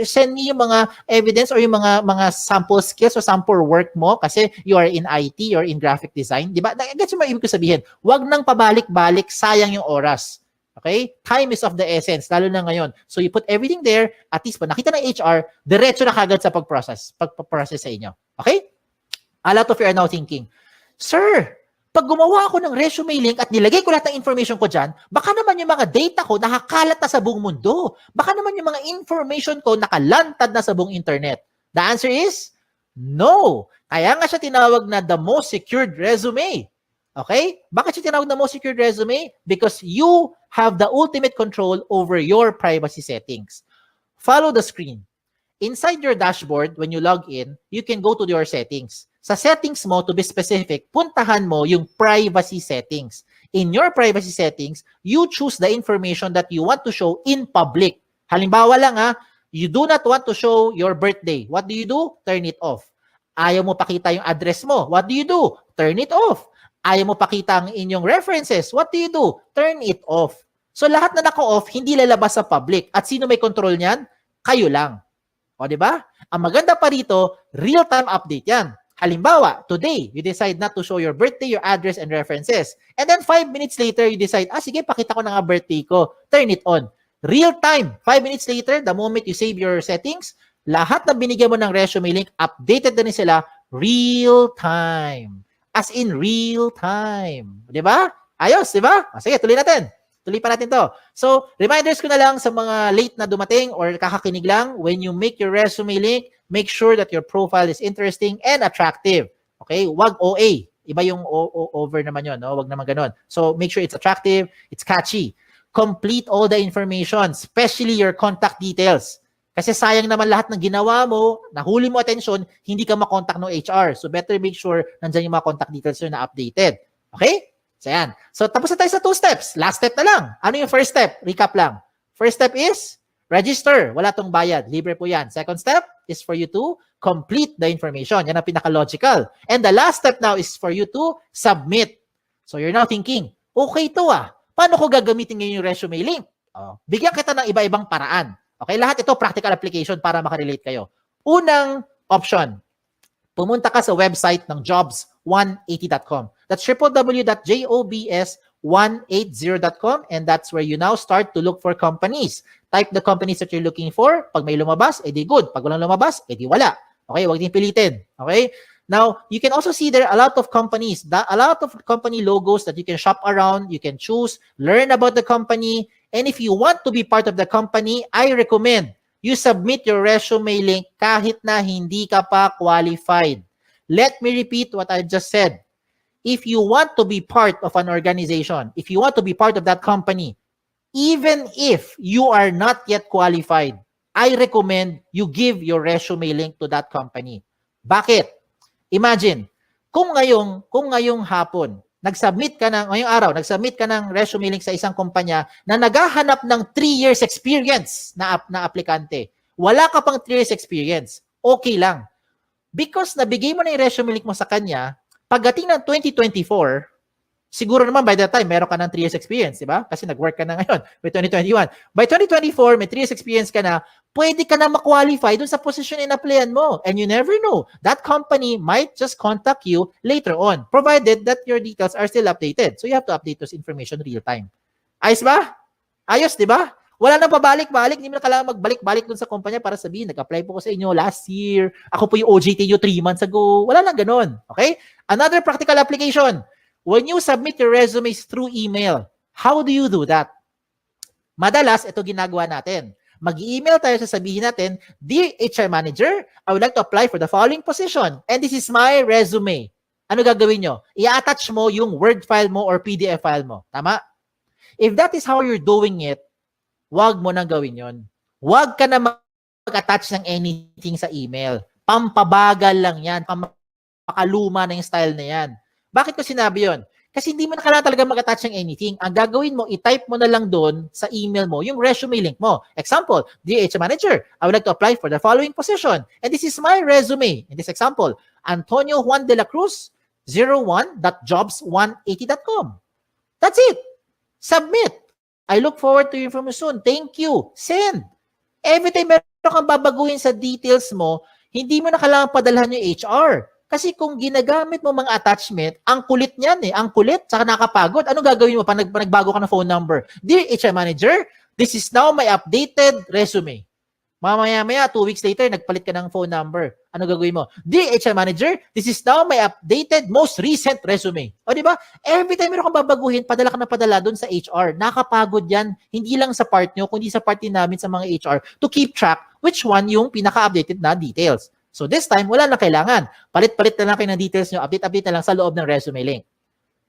send me yung mga evidence or yung mga sample skills or sample work mo kasi you are in IT or in graphic design, diba? Gets mo ibig ko sabihin, wag nang pabalik-balik, sayang yung oras. Okay? Time is of the essence, lalo na ngayon. So you put everything there, at least pag nakita ng HR, diretso na kagad sa pagprocess sa inyo. Okay? A lot of you are now thinking, sir, pag gumawa ako ng resume link at nilagay ko lahat ng information ko dyan, baka naman yung mga data ko nakakalat na sa buong mundo. Baka naman yung mga information ko nakalantad na sa buong internet. The answer is, no. Kaya nga siya tinawag na the most secured resume. Okay? Bakit siya tinawag na most secured resume? Because you have the ultimate control over your privacy settings. Follow the screen. Inside your dashboard, when you log in, you can go to your settings. Sa settings mo, to be specific, puntahan mo yung privacy settings. In your privacy settings, you choose the information that you want to show in public. Halimbawa lang you do not want to show your birthday. What do? Turn it off. Ayaw mo pakita yung address mo. What do? Turn it off. Ayaw mo pakita ang inyong references. What do? Turn it off. So lahat na naka-off, hindi lalabas sa public. At sino may control niyan? Kayo lang. O, di ba? Ang maganda pa rito, real-time update yan. Halimbawa, today, you decide not to show your birthday, your address, and references. And then 5 minutes later, you decide, sige, pakita ko na nga birthday ko. Turn it on. Real time. 5 minutes later, the moment you save your settings, lahat na binigyan mo ng resume link, updated na rin sila real time. As in real time. Di ba? Ayos, di ba? Sige, tuloy natin. Tuloy pa natin to. So, reminders ko na lang sa mga late na dumating or kakakinig lang, when you make your resume link, make sure that your profile is interesting and attractive. Okay? Wag OA. Iba yung over naman yun. No? Wag naman ganun. So, make sure it's attractive, it's catchy. Complete all the information, especially your contact details. Kasi sayang naman lahat ng ginawa mo, nahuli mo attention, hindi ka makontak ng HR. So, better make sure nandyan yung mga contact details yun na updated. Okay? So, yan. So, tapos na tayo sa 2 steps. Last step na lang. Ano yung first step? Recap lang. First step is register. Wala tong bayad. Libre po yan. Second step is for you to complete the information. Yan ang pinaka-logical. And the last step now is for you to submit. So, you're now thinking, okay to paano ko gagamitin ngayon yung resume link? Bigyan kita ng iba-ibang paraan. Okay, lahat ito practical application para makarelate kayo. Unang option, pumunta ka sa website ng jobs180.com. That's www.jobs180.com, and that's where you now start to look for companies. Type the companies that you're looking for. Pag may lumabas, edi good. Pag walang lumabas, edi wala. Okay, wag din pilitin. Okay? Now, you can also see there a lot of companies, a lot of company logos that you can shop around, you can choose, learn about the company, and if you want to be part of the company, I recommend you submit your resume link kahit na hindi ka pa qualified. Let me repeat what I just said. If you want to be part of an organization, if you want to be part of that company, even if you are not yet qualified, I recommend you give your resume link to that company. Bakit? Imagine, kung ngayong hapon, ngayong araw, nag-submit ka ng resume link sa isang kumpanya na naghahanap ng 3 years experience na aplikante. Wala ka pang 3 years experience. Okay lang. Because nabigay mo na yung resume link mo sa kanya, pagdating ng 2024, siguro naman by that time, meron ka ng 3 years experience, di ba? Kasi nag-work ka na ngayon by 2021. By 2024, may 3 years experience ka na, pwede ka na ma-qualify dun sa position in-applyan mo. And you never know. That company might just contact you later on, provided that your details are still updated. So you have to update those information real time. Ayos ba? Ayos, di ba? Wala nang pabalik-balik. Hindi mo na kailangan magbalik-balik dun sa kumpanya para sabihin, nag-apply po ko sa inyo last year. Ako po yung OJT nyo 3 months ago. Wala lang ganun. Okay? Another practical application. When you submit your resumes through email, how do you do that? Madalas, ito ginagawa natin. Mag-email tayo, sasabihin natin, Dear HR Manager, I would like to apply for the following position, and this is my resume. Ano gagawin nyo? I-attach mo yung Word file mo or PDF file mo. Tama? If that is how you're doing it, wag mo nang gawin yon. Wag ka na mag-attach ng anything sa email. Pampabagal lang yan. Pampakaluma na yung style na yan. Bakit ko sinabi yon? Kasi hindi mo na kailangan talaga mag-attach ng anything. Ang gagawin mo, i-type mo na lang doon sa email mo yung resume link mo. Example, Dear HR Manager, I would like to apply for the following position. And this is my resume. In this example, Antonio Juan de la Cruz, 01.jobs180.com. That's it. Submit. I look forward to hearing from you soon. Thank you. Send. Every time meron kang babaguhin sa details mo, hindi mo na kailangan padalhan yung HR. Kasi kung ginagamit mo mga attachment, ang kulit niyan ang kulit, saka nakapagod. Ano gagawin mo pag nagbago ka ng phone number? Dear HR Manager, this is now my updated resume. Mamaya-maya, 2 weeks later, nagpalit ka ng phone number. Ano gagawin mo? Dear HR Manager, this is now my updated, most recent resume. O di ba? Every time meron kang babaguhin, padala ka na padala doon sa HR. Nakapagod yan, hindi lang sa part nyo, kundi sa part din namin sa mga HR to keep track which one yung pinaka-updated na details. So this time, wala na kailangan. Palit-palit na lang kayo ng details nyo, update na lang sa loob ng resume link.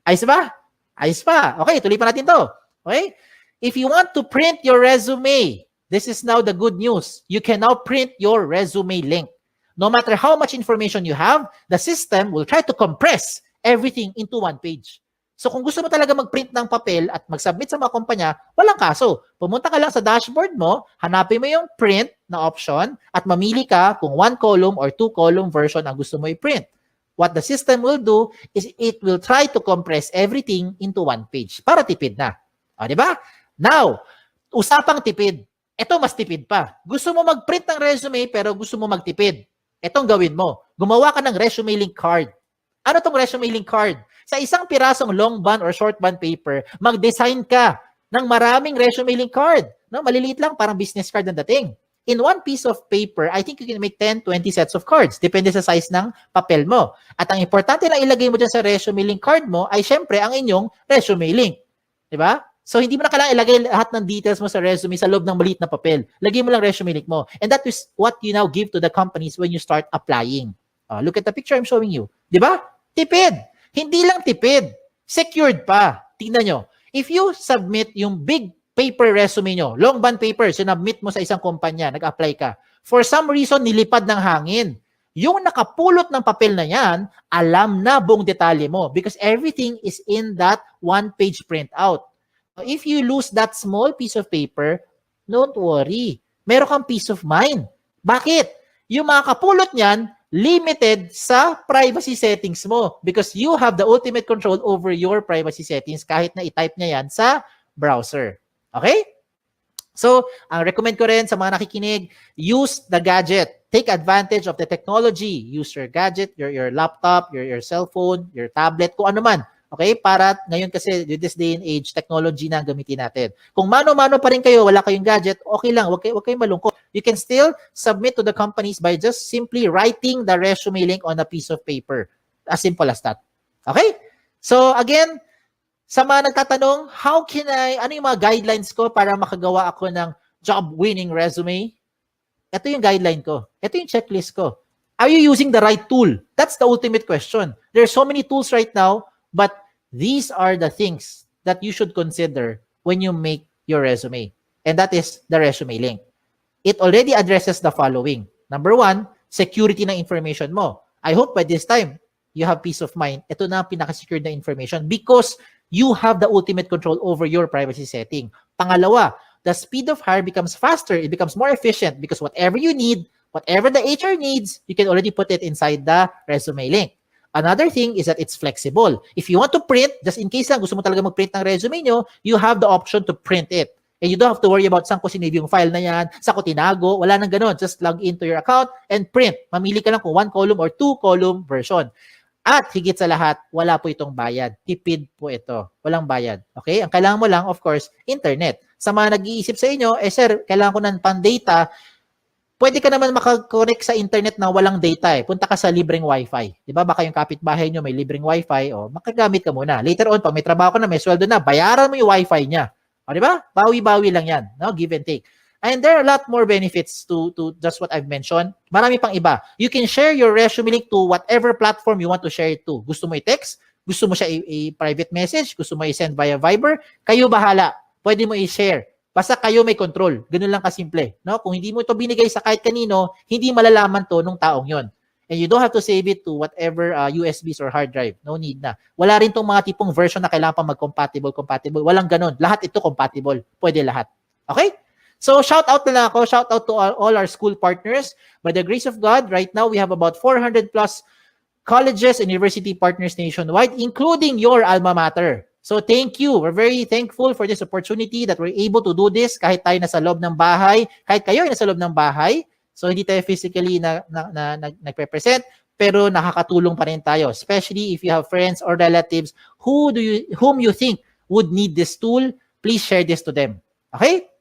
Ayos ba? Ayos pa. Okay, tuloy pa natin to. Okay? If you want to print your resume, this is now the good news. You can now print your resume link. No matter how much information you have, the system will try to compress everything into one page. So kung gusto mo talaga mag-print ng papel at mag-submit sa mga kumpanya, walang kaso. Pumunta ka lang sa dashboard mo, hanapin mo yung print na option at mamili ka kung 1 column or 2 column version ang gusto mo i-print. What the system will do is it will try to compress everything into one page para tipid na. O, di ba? Now, usapang tipid. Ito mas tipid pa. Gusto mo mag-print ng resume pero gusto mo magtipid. Itong gawin mo. Gumawa ka ng ResumeLink card. Ano tong ResumeLink card? Sa isang pirasong long bond or short bond paper, mag-design ka ng maraming ResumeLink card. No, maliliit lang, parang business card ang dating. In one piece of paper, I think you can make 10, 20 sets of cards. Depende sa size ng papel mo. At ang importante lang ilagay mo dyan sa ResumeLink card mo ay syempre ang inyong ResumeLink. Diba? So, hindi mo na kailangan ilagay lahat ng details mo sa resume sa loob ng maliit na papel. Lagay mo lang ResumeLink mo. And that is what you now give to the companies when you start applying. Look at the picture I'm showing you. Diba? Tipid. Hindi lang tipid. Secured pa. Tingnan nyo. If you submit yung big paper resume nyo, long bond paper, sinubmit mo sa isang kumpanya, nag-apply ka. For some reason, nilipad ng hangin. Yung nakapulot ng papel na yan, alam na buong detalye mo because everything is in that one-page printout. If you lose that small piece of paper, don't worry. Meron kang peace of mind. Bakit? Yung mga kapulot niyan, limited sa privacy settings mo because you have the ultimate control over your privacy settings kahit na i-type niya yan sa browser. Okay? So, ang recommend ko rin sa mga nakikinig, use the gadget. Take advantage of the technology. Use your gadget, your laptop, your cell phone, your tablet, kung ano man. Okay? Para ngayon kasi, with this day and age, technology na ang gamitin natin. Kung mano-mano pa rin kayo, wala kayong gadget, okay lang. Huwag kayong malungkot. You can still submit to the companies by just simply writing the resume link on a piece of paper. As simple as that. Okay? So, again, sa mga nagtatanong, ano yung mga guidelines ko para makagawa ako ng job-winning resume? Ito yung guideline ko. Ito yung checklist ko. Are you using the right tool? That's the ultimate question. There are so many tools right now, but these are the things that you should consider when you make your resume. And that is the resume link. It already addresses the following. Number 1, security ng information mo. I hope by this time, you have peace of mind. Ito na ang pinaka-secured na information because you have the ultimate control over your privacy setting. Pangalawa, the speed of hire becomes faster. It becomes more efficient because whatever you need, whatever the HR needs, you can already put it inside the resume link. Another thing is that it's flexible. If you want to print, just in case lang gusto mo talaga mag-print ng resume nyo, you have the option to print it. And you don't have to worry about saan ko sinave yung file na yan, saan ko tinago, wala nang ganun. Just log into your account and print. Mamili ka lang kung 1 column or 2 column version. At higit sa lahat, wala po itong bayad. Tipid po ito. Walang bayad. Okay? Ang kailangan mo lang, of course, internet. Sa mga nag-iisip sa inyo, sir, kailangan ko ng pan-data. Pwede ka naman makakonect sa internet na walang data. Punta ka sa libreng wifi. Di ba? Baka yung kapitbahay nyo may libreng wifi. Makagamit ka muna. Later on, pag may trabaho ka na, may sweldo na, bayaran mo yung wifi niya. Di ba? Bawi-bawi lang yan. No? Give and take. And there are a lot more benefits to just what I've mentioned. Marami pang iba. You can share your resume link to whatever platform you want to share it to. Gusto mo i-text? Gusto mo siya i-private message? Gusto mo i-send via Viber? Kayo bahala. Pwede mo i-share. Basta kayo may control. Ganun lang kasimple. No? Kung hindi mo ito binigay sa kahit kanino, hindi malalaman to nung taong yon. And you don't have to save it to whatever USBs or hard drive. No need na. Wala rin tong mga tipong version na kailangan pa mag-compatible. Walang ganun. Lahat ito compatible. Pwede lahat. Okay? So, shout out na lang ako. Shout out to all our school partners. By the grace of God, right now, we have about 400 plus colleges and university partners nationwide, including your alma mater. So, thank you. We're very thankful for this opportunity that we're able to do this kahit tayo nasa loob ng bahay, kahit kayo ay nasa loob ng bahay. So, hindi tayo physically nagpe-present, pero nakakatulong pa rin tayo, especially if you have friends or relatives whom you think would need this tool. Please share this to them. Okay?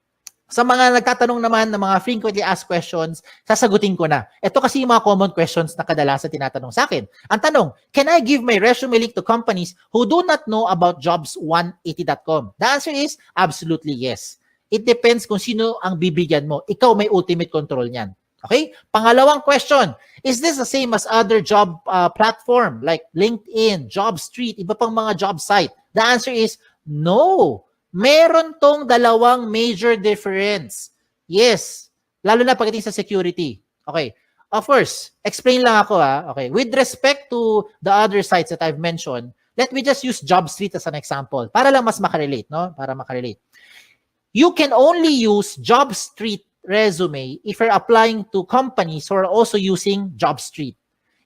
Sa mga nagtatanong naman ng mga frequently asked questions, sasagutin ko na. Ito kasi yung mga common questions na kadalasan tinatanong sa akin. Ang tanong, can I give my resume link to companies who do not know about jobs180.com? The answer is absolutely yes. It depends kung sino ang bibigyan mo. Ikaw may ultimate control niyan. Okay? Pangalawang question, is this the same as other job platform like LinkedIn, JobStreet, iba pang mga job site? The answer is no. Meron tong dalawang major difference. Yes. Lalo na pagdating sa security. Okay. Of course, explain lang ako Okay, with respect to the other sites that I've mentioned, let me just use JobStreet as an example para lang mas makarelate, no? Para makarelate. You can only use JobStreet resume if you're applying to companies who are also using JobStreet.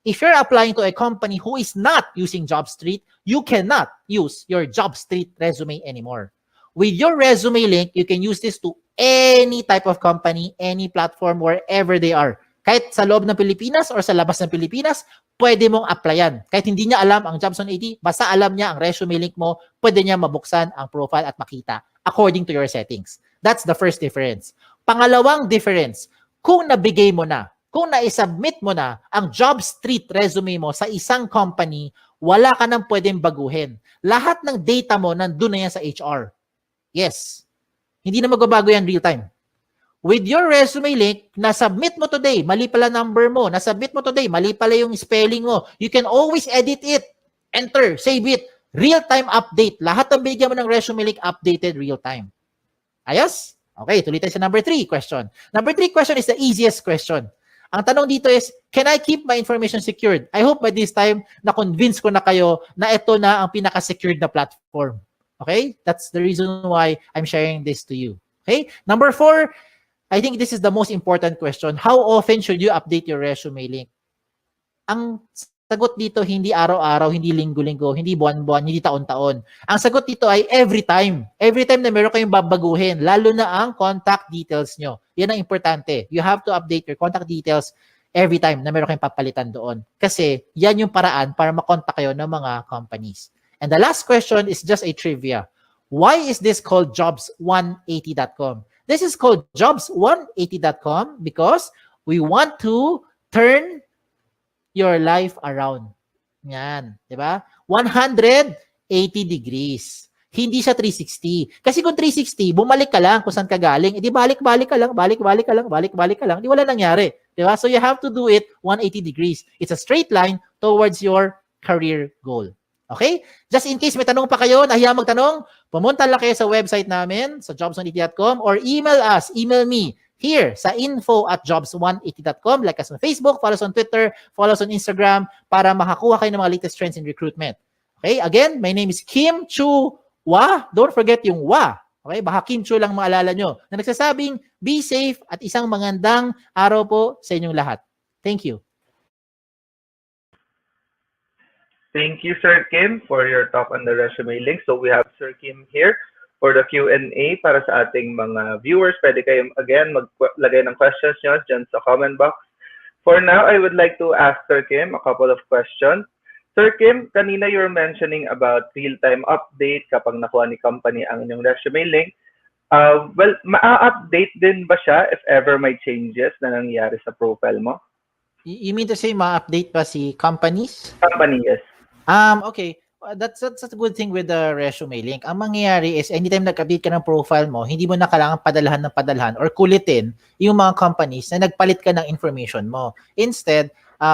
If you're applying to a company who is not using JobStreet, you cannot use your JobStreet resume anymore. With your resume link, you can use this to any type of company, any platform, wherever they are. Kahit sa loob ng Pilipinas or sa labas ng Pilipinas, pwede mong applyan. Kahit hindi niya alam ang Jobs 180, basta alam niya ang resume link mo, pwede niya mabuksan ang profile at makita according to your settings. That's the first difference. Pangalawang difference, kung nabigay mo na, kung na-submit mo na ang JobStreet resume mo sa isang company, wala ka nang pwedeng baguhin. Lahat ng data mo nandun na yan sa HR. Yes. Hindi na magbabago yan real time. With your resume link, na-submit mo today, mali pala number mo, na-submit mo today, mali pala yung spelling mo, you can always edit it, enter, save it, real-time update. Lahat ng bigyan mo ng resume link, updated real-time. Ayos? Okay, tuloy tayo sa number 3 question. Number 3 question is the easiest question. Ang tanong dito is, can I keep my information secured? I hope by this time, na-convince ko na kayo na ito na ang pinaka-secured na platform. Okay? That's the reason why I'm sharing this to you. Okay? Number 4, I think this is the most important question. How often should you update your resume link? Ang sagot dito, hindi araw-araw, hindi linggo-linggo, hindi buwan-buwan, hindi taon-taon. Ang sagot dito ay every time. Every time na meron kayong babaguhin, lalo na ang contact details nyo. Yan ang importante. You have to update your contact details every time na meron kayong papalitan doon. Kasi yan yung paraan para makontak kayo ng mga companies. And the last question is just a trivia. Why is this called jobs180.com? This is called jobs180.com because we want to turn your life around. Yan, di ba? 180 degrees. Hindi siya 360. Kasi kung 360, bumalik ka lang kung saan ka galing. Di balik-balik ka lang, balik-balik ka lang, balik-balik ka lang. Di wala nangyari. Di ba? So you have to do it 180 degrees. It's a straight line towards your career goal. Okay? Just in case may tanong pa kayo, nahiya magtanong, pumunta lang kayo sa website namin, sa jobs180.com, or email me here sa info@jobs180.com. Like us on Facebook, follow us on Twitter, follow us on Instagram para makakuha kayo ng mga latest trends in recruitment. Okay? Again, my name is Kim Chu Wa. Don't forget yung Wa. Okay? Baka Kim Chu lang maalala nyo. Na nagsasabing, be safe at isang magandang araw po sa inyong lahat. Thank you. Thank you, Sir Kim, for your talk on the resume link. So we have Sir Kim here for the Q&A para sa ating mga viewers. Pwede kayong, again, maglagay ng questions nyo dyan sa comment box. For now, I would like to ask Sir Kim a couple of questions. Sir Kim, kanina you were mentioning about real-time update kapag nakuha ni company ang inyong resume link. Well, ma-update din ba siya if ever may changes na nangyayari sa profile mo? You mean to say ma-update pa si companies? Company, yes. Okay. That's a good thing with the resume link. Ang mangyayari is anytime nag-update ka ng profile mo, hindi mo na kailangan padalhan or kulitin yung mga companies na nagpalit ka ng information mo. Instead,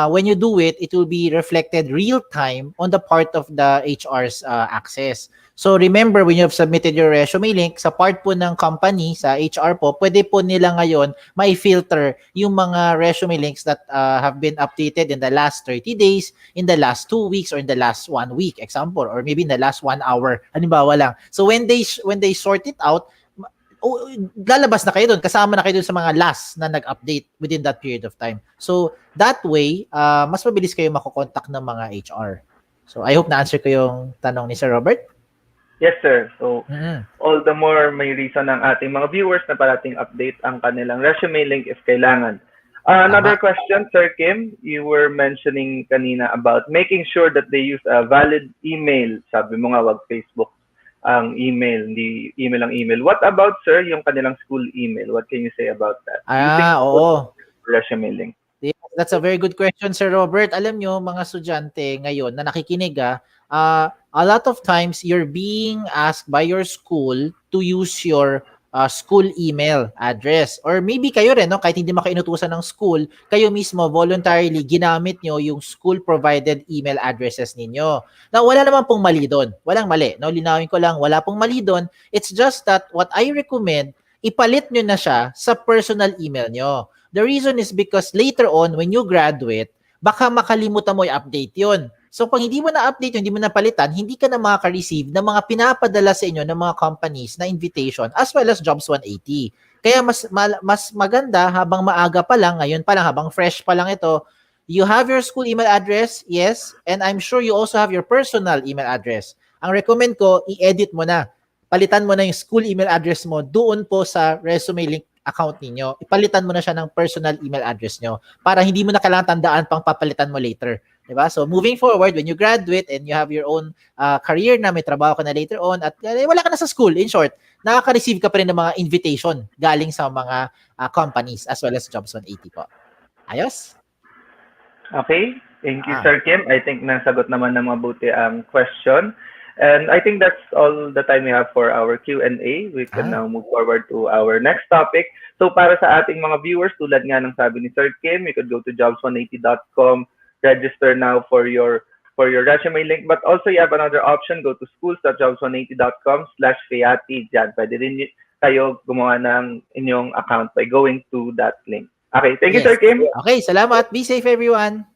when you do it, it will be reflected real time on the part of the HR's access. So remember, when you have submitted your resume link, sa part po ng company, sa HR po, pwede po nila ngayon may filter yung mga resume links that have been updated in the last 30 days, in the last 2 weeks, or in the last 1 week, example, or maybe in the last 1 hour. Halimbawa lang. So when they sort it out, lalabas na kayo doon, kasama na kayo doon sa mga last na nag-update within that period of time. So that way, mas mabilis kayo makokontak ng mga HR. So I hope na-answer ko yung tanong ni Sir Robert. Yes, sir. So, all the more may reason ng ating mga viewers na parating update ang kanilang resume link if kailangan. Another question, Sir Kim, you were mentioning kanina about making sure that they use a valid email. Sabi mo nga, wag Facebook ang email, hindi email ang email. What about, sir, yung kanilang school email? What can you say about that? Oo. Resume link. Yeah, that's a very good question, Sir Robert. Alam nyo, mga estudyante ngayon na nakikinig, a lot of times you're being asked by your school to use your school email address. Or maybe kayo rin, no? Kahit hindi makainutusan ng school, kayo mismo voluntarily ginamit nyo yung school-provided email addresses ninyo. Now, wala naman pong mali doon. Walang mali. No? Linawin ko lang, wala pong mali doon. It's just that what I recommend, ipalit nyo na siya sa personal email nyo. The reason is because later on, when you graduate, baka makalimutan mo i-update yun. So pag hindi mo na-update yun, hindi mo napalitan, hindi ka na makaka-receive ng mga pinapadala sa inyo ng mga companies na invitation as well as Jobs 180. Kaya mas maganda habang maaga pa lang, ngayon pa lang, habang fresh pa lang ito, you have your school email address, yes, and I'm sure you also have your personal email address. Ang recommend ko, i-edit mo na. Palitan mo na yung school email address mo doon po sa ResumeLink account ninyo. Ipalitan mo na siya ng personal email address nyo para hindi mo na kailangan tandaan pang papalitan mo later. Diba? So moving forward, when you graduate and you have your own career na, may trabaho ka na later on at wala ka na sa school, in short, nakaka-receive ka pa rin ng mga invitation galing sa mga companies as well as Jobs 180 po. Ayos? Okay, thank you, Sir Kim. I think nasagot naman ng mabuti ang question. And I think that's all the time we have for our Q&A. We can now move forward to our next topic. So para sa ating mga viewers, tulad nga ng sabi ni Sir Kim, you could go to jobs180.com, register now for your resume link. But also you have another option, go to schools.jobs180.com/FEATI. Diyan, pwede rin kayo gumawa ng inyong account by going to that link. Okay, thank you, Sir Kim. Okay, salamat. Be safe, everyone.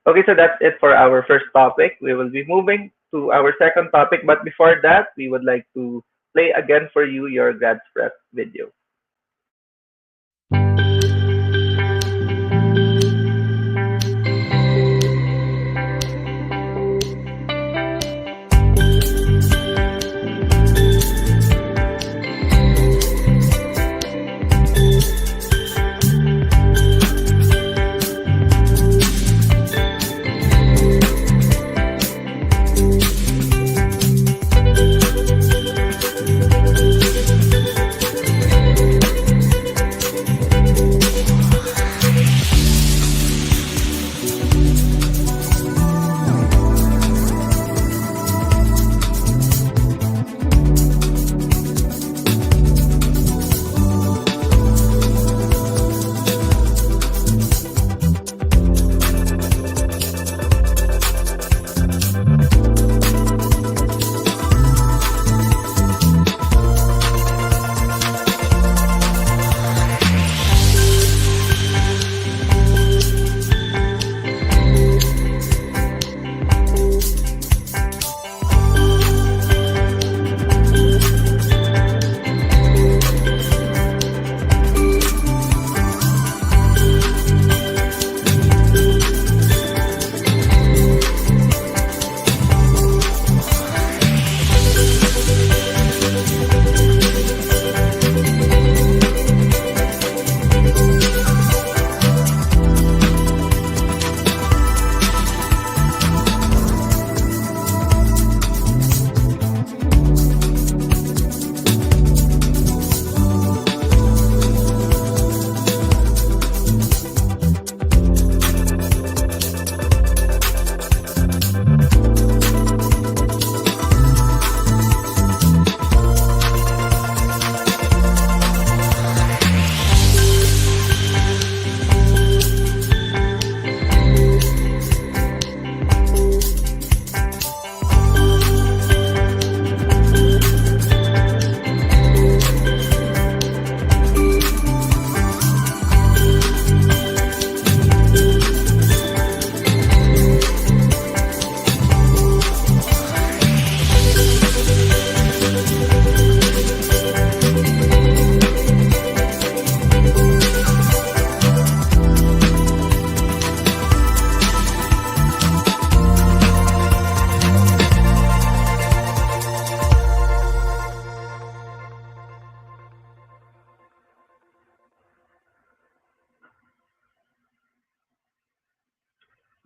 Okay, so that's it for our first topic. We will be moving to our second topic, but before that, we would like to play again for you your Grads Prep video.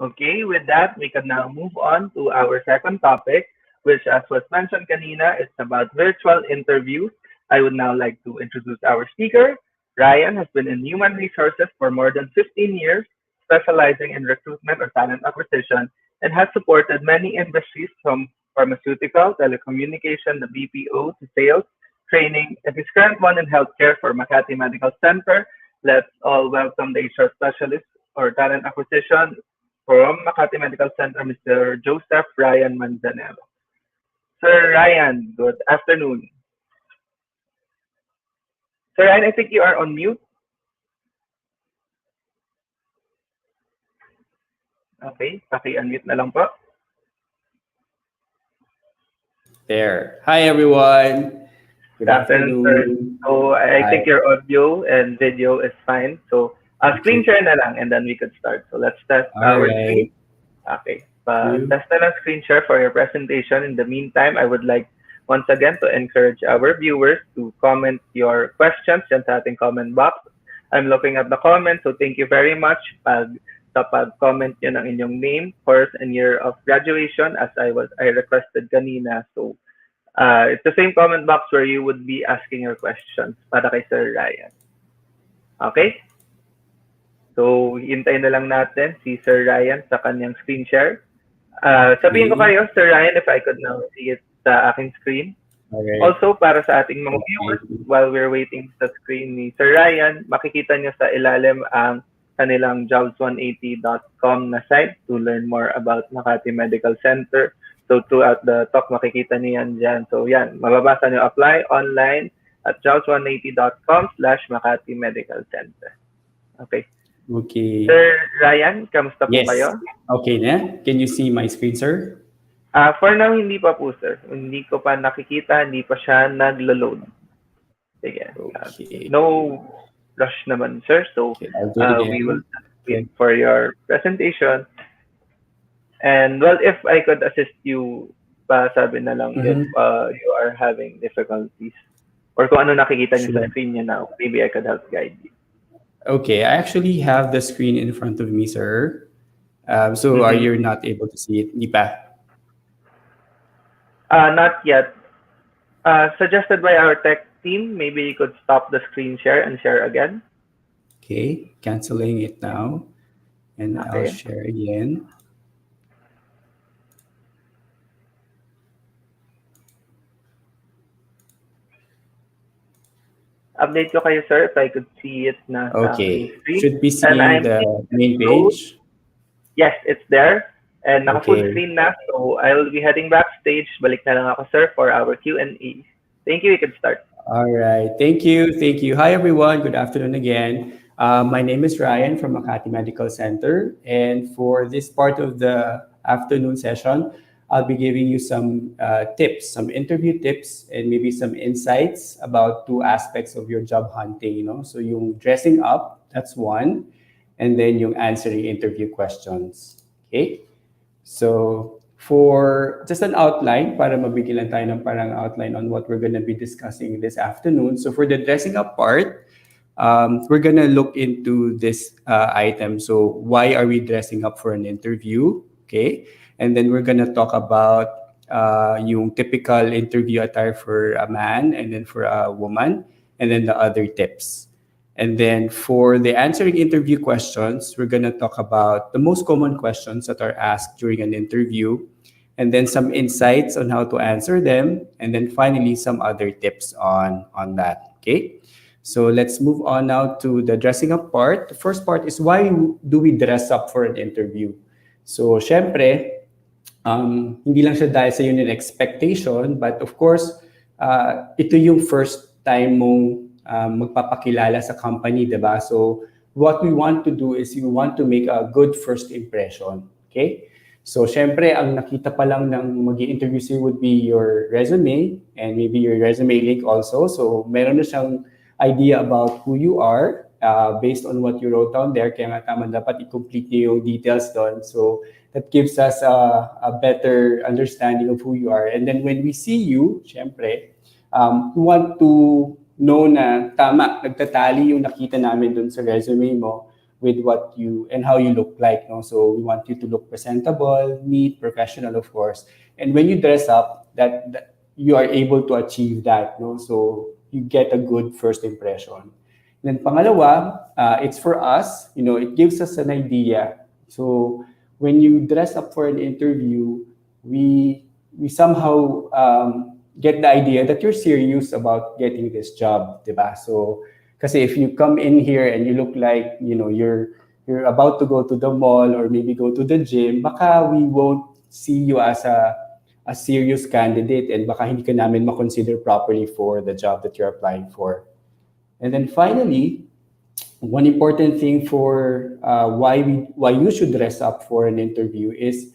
Okay, with that, we can now move on to our second topic, which, as was mentioned kanina, is about virtual interviews. I would now like to introduce our speaker. Ryan has been in human resources for more than 15 years, specializing in recruitment or talent acquisition, and has supported many industries from pharmaceutical, telecommunication, the BPO, to sales, training, and his current one in healthcare for Makati Medical Center. Let's all welcome the HR specialist or talent acquisition from Makati Medical Center, Mr. Joseph Ryan Manzanero. Sir Ryan, good afternoon. Sir Ryan, I think you are on mute. Okay, paki-unmute na lang po. There. Hi, everyone. Good Afternoon, sir. afternoon. So I think Hi. your audio and video is fine. So screen Okay. share na lang and then we could start. So let's test All our right. screen. Okay. You. Test na lang screen share for your presentation. In the meantime, I would like once again to encourage our viewers to comment your questions dyan sa ating comment box. I'm looking at the comments, so thank you very much sa pag-comment nyo ng inyong name, course, and year of graduation as I requested kanina. So it's the same comment box where you would be asking your questions para kay Sir Ryan. Okay? So, hintayin na lang natin si Sir Ryan sa kanyang screen share. Sabihin ko kayo, Sir Ryan, if I could now see it sa aking screen. All right. Also, para sa ating mga viewers, while we're waiting sa screen ni Sir Ryan, makikita niyo sa ilalim ang kanilang jobs180.com na site to learn more about Makati Medical Center. So, throughout the talk, makikita niyo yan dyan. So, yan, mababasa niyo apply online at jobs180.com/Makati Medical Center. Okay. Okay. Sir Ryan, kamusta po Yes. kayo? Okay na. Can you see my screen, sir? For now, hindi pa po, sir. Hindi ko pa nakikita, hindi pa siya naglo-load. Sige. Okay. No rush naman, sir. So, Okay, I'll do it again. we will wait for your presentation. And, well, if I could assist you, sabi na lang if you are having difficulties or kung ano nakikita niyo sa Sure. screen niyo now, maybe I could help guide you. Okay, I actually have the screen in front of me, sir. So are you not able to see it? Hindi pa. Not yet. Suggested by our tech team, maybe you could stop the screen share and share again. Okay, canceling it now. And I'll Okay. share again. Update ko kayo, sir, if I could see it na sa Okay, aking screen. should be And seeing the main page. Yes, it's there. And naka-full Okay. screen na. So I'll be heading backstage. Balik na lang ako, sir, for our Q&A. Thank you. We can start. All right. Thank you. Thank you. Hi, everyone. Good afternoon again. My name is Ryan from Makati Medical Center. And for this part of the afternoon session, I'll be giving you some tips, some interview tips, and maybe some insights about two aspects of your job hunting. So yung dressing up, that's one. And then yung answering interview questions. Okay? So for just an outline, para mabigyan lang tayo ng parang outline on what we're going to be discussing this afternoon. So for the dressing up part, we're going to look into this item. So why are we dressing up for an interview? Okay. And then we're going to talk about yung typical interview attire for a man and then for a woman, and then the other tips. And then for the answering interview questions, we're going to talk about the most common questions that are asked during an interview, and then some insights on how to answer them, and then finally some other tips on that. Okay, so let's move on now to the dressing up part. The first part is, why do we dress up for an interview? So syempre, hindi lang siya dahil sa yun yung expectation, but of course, ito yung first time mong magpapakilala sa company, diba? So what we want to do is we want to make a good first impression. Okay? So syempre, ang nakita pa lang ng mag-i-interview sa'yo would be your resume and maybe your resume link also. So meron na siyang idea about who you are based on what you wrote down there. Kaya nga tama, dapat i-complete niyo yung details doon. So that gives us a better understanding of who you are. And then when we see you, syempre, we want to know na tama, nagtatali yung nakita namin dun sa resume mo with what you and how you look like. No? So we want you to look presentable, neat, professional, of course. And when you dress up, that you are able to achieve that. No? So you get a good first impression. And then pangalawa, it's for us, it gives us an idea. So when you dress up for an interview, we somehow get the idea that you're serious about getting this job, diba? So, kasi if you come in here and you look like, you're about to go to the mall or maybe go to the gym, baka we won't see you as a serious candidate and baka hindi ka namin ma-consider properly for the job that you're applying for. And then finally, one important thing for why you should dress up for an interview is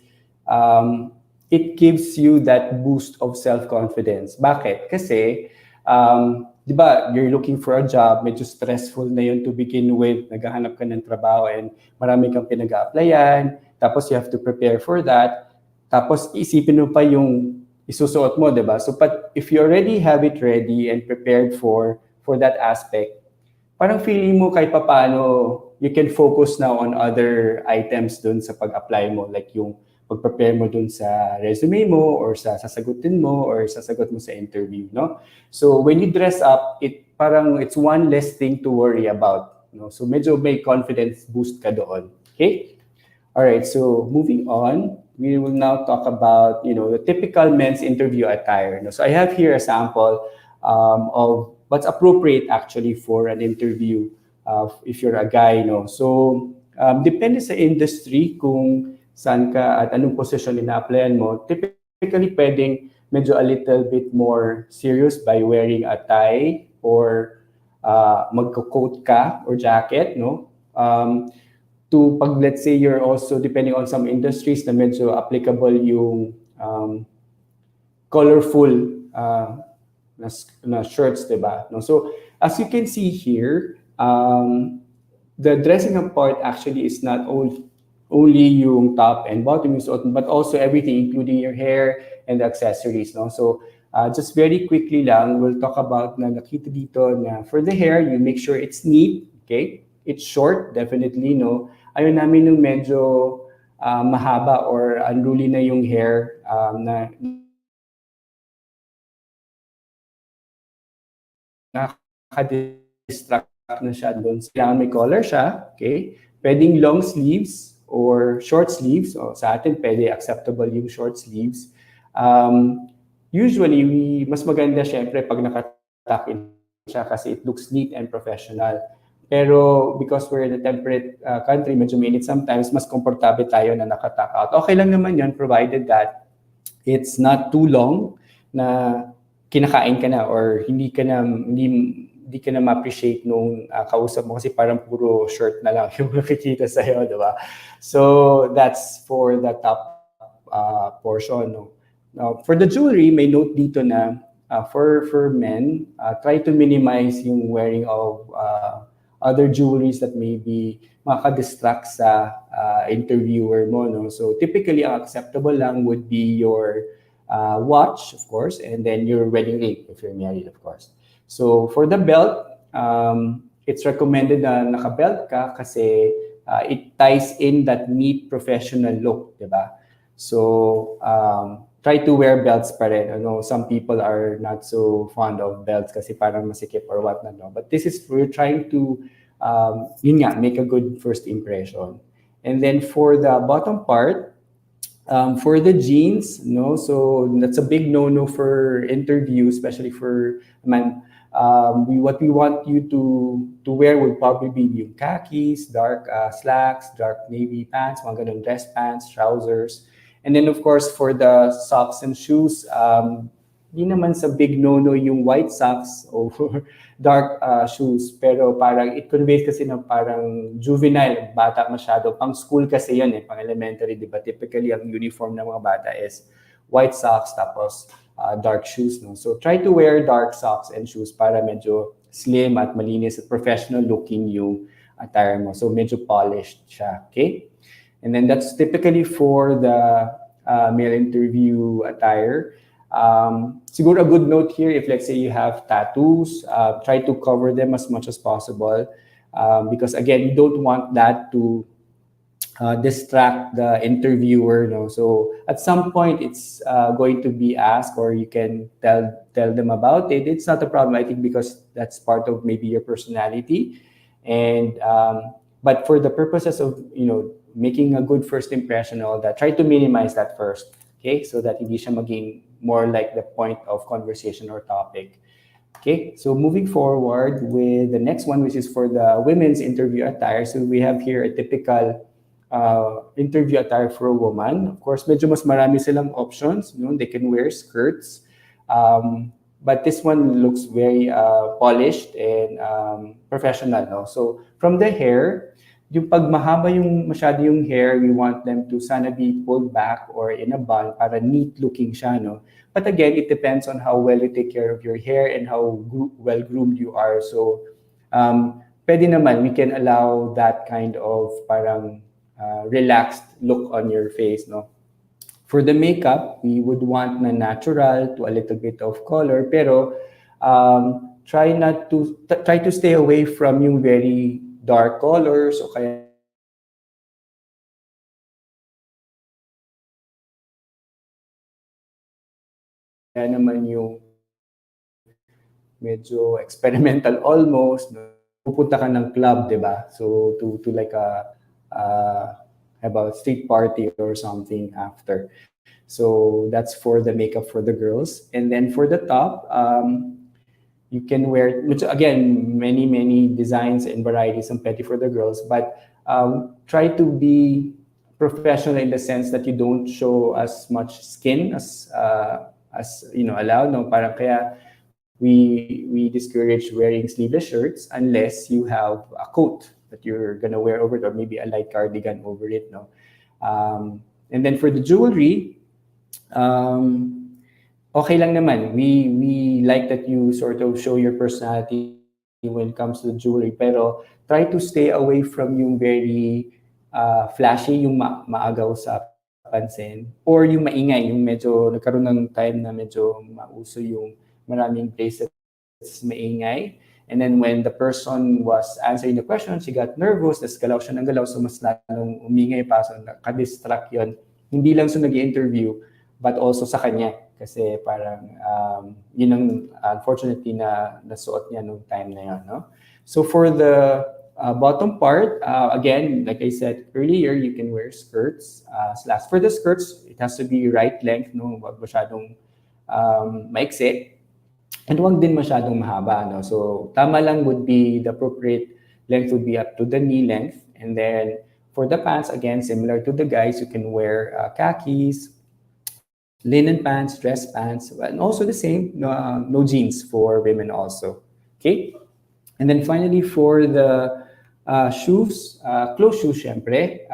it gives you that boost of self-confidence. Bakit? Kasi, di ba, you're looking for a job, medyo stressful na yun to begin with, naghahanap ka ng trabaho and marami kang pinag-a-applyan, tapos you have to prepare for that, tapos isipin mo pa yung isusuot mo, di ba? So, but if you already have it ready and prepared for that aspect, parang feeling mo kahit papaano, you can focus now on other items dun sa pag-apply mo, like yung pag-prepare mo dun sa resume mo or sa sasagutin mo or sasagot mo sa interview, no? So when you dress up, it's one less thing to worry about, no? So medyo may confidence boost ka doon, okay? All right, so moving on, we will now talk about, the typical men's interview attire. No? So I have here a sample of what's appropriate actually for an interview if you're a guy, no? So depende sa industry kung saan ka at anong position ina-applyan mo. Typically, pwedeng medyo a little bit more serious by wearing a tie or magko-coat ka or jacket, no? To pag, let's say, you're also, depending on some industries na medyo applicable yung colorful na shirts, diba? No? So, as you can see here, the dressing up part actually is not only yung top and bottom yung suot, but also everything, including your hair and the accessories. No? So, just very quickly lang, we'll talk about na nakita dito na for the hair, you make sure it's neat, okay? It's short, definitely, no? Ayaw namin nung medyo mahaba or unruly na yung hair na nakaka-distract na siya doon. Kailangan may collar siya, okay? Pwedeng long sleeves or short sleeves. O, sa atin, pwede acceptable yung short sleeves. Usually, mas maganda syempre pag nakatuck in siya kasi it looks neat and professional. Pero because we're in a temperate country, medyo mainit sometimes, mas komportable tayo na nakatuck out. Okay lang naman yun, provided that it's not too long na kinakain ka na or hindi ka na ma-appreciate nung kausap mo kasi parang puro shirt na lang yung nakikita sa'yo, di ba? So, that's for the top portion. No? Now, for the jewelry, may note dito na for men, try to minimize yung wearing of other jewelries that may be makaka-distract sa interviewer mo. No? So, typically, ang acceptable lang would be your watch, of course, and then your wedding ring if you're married, of course. So for the belt, it's recommended na naka-belt ka kasi it ties in that neat professional look, diba? So try to wear belts pa rin. I know some people are not so fond of belts kasi parang masikip or whatnot, no? But we're trying to yun nga, make a good first impression. And then for the bottom part, for the jeans, no, so that's a big no-no for interview, especially for man. What we want you to wear would probably be yung khakis, dark slacks, dark navy pants, mga ganun, dress pants, trousers, and then of course for the socks and shoes, di naman sa big no-no yung white socks or dark shoes, pero parang it conveys kasi na parang juvenile, bata masyado. Pang school kasi yun pang elementary, di ba? Typically, ang uniform ng mga bata is white socks tapos dark shoes. No? So try to wear dark socks and shoes para medyo slim at malinis at professional looking yung attire mo. So medyo polished siya, okay? And then that's typically for the male interview attire. Siguro a good note here, if let's say you have tattoos, try to cover them as much as possible because again, you don't want that to distract the interviewer. No? So at some point, it's going to be asked, or you can tell them about it. It's not a problem, I think, because that's part of maybe your personality. And but for the purposes of making a good first impression, all that, try to minimize that first, okay? So that hindi siya maging more like the point of conversation or topic. Okay, so moving forward with the next one, which is for the women's interview attire. So we have here a typical interview attire for a woman. Of course, medyo mas marami silang options. They can wear skirts. but this one looks very polished and professional, no? So from the hair, yung pag mahaba yung masyado yung hair, we want them to sana be pulled back or in a bun para neat looking siya, no? But again, it depends on how well you take care of your hair and how well groomed you are. So pwede naman, we can allow that kind of parang relaxed look on your face, no? For the makeup, we would want na natural to a little bit of color, pero try to stay away from yung very dark colors o kaya naman yung medyo experimental almost, no? Pupunta ka ng club, 'di ba? So to like about street party or something after. So that's for the makeup for the girls. And then for the top, you can wear, which again, many designs and varieties and petty for the girls, but try to be professional in the sense that you don't show as much skin as allowed. No, parang kaya we discourage wearing sleeveless shirts unless you have a coat that you're gonna wear over it, or maybe a light cardigan over it. No, and then for the jewelry, okay lang naman. We like that you sort of show your personality when it comes to the jewelry, pero try to stay away from yung very flashy, yung maagaw sa pansin, or yung maingay, yung medyo nagkaroon ng time na medyo mauso yung maraming bracelets, maingay. And then when the person was answering the question, she got nervous, tas galaw siya ng galaw, so mas lalong umingay pa, so nakadistract yun. Hindi lang sa nag-interview, but also sa kanya. Kasi parang yun ang unfortunately na nasuot niya nung time na yun. No? So for the bottom part, again, like I said earlier, you can wear skirts. Slacks. For the skirts, it has to be right length, no? Wag masyadong maiksi. And wag din masyadong mahaba. No? So tama lang would be, the appropriate length would be up to the knee length. And then for the pants, again, similar to the guys, you can wear khakis, linen pants, dress pants, and also the same, no jeans for women also. Okay? And then finally, for the shoes, closed shoes, syempre.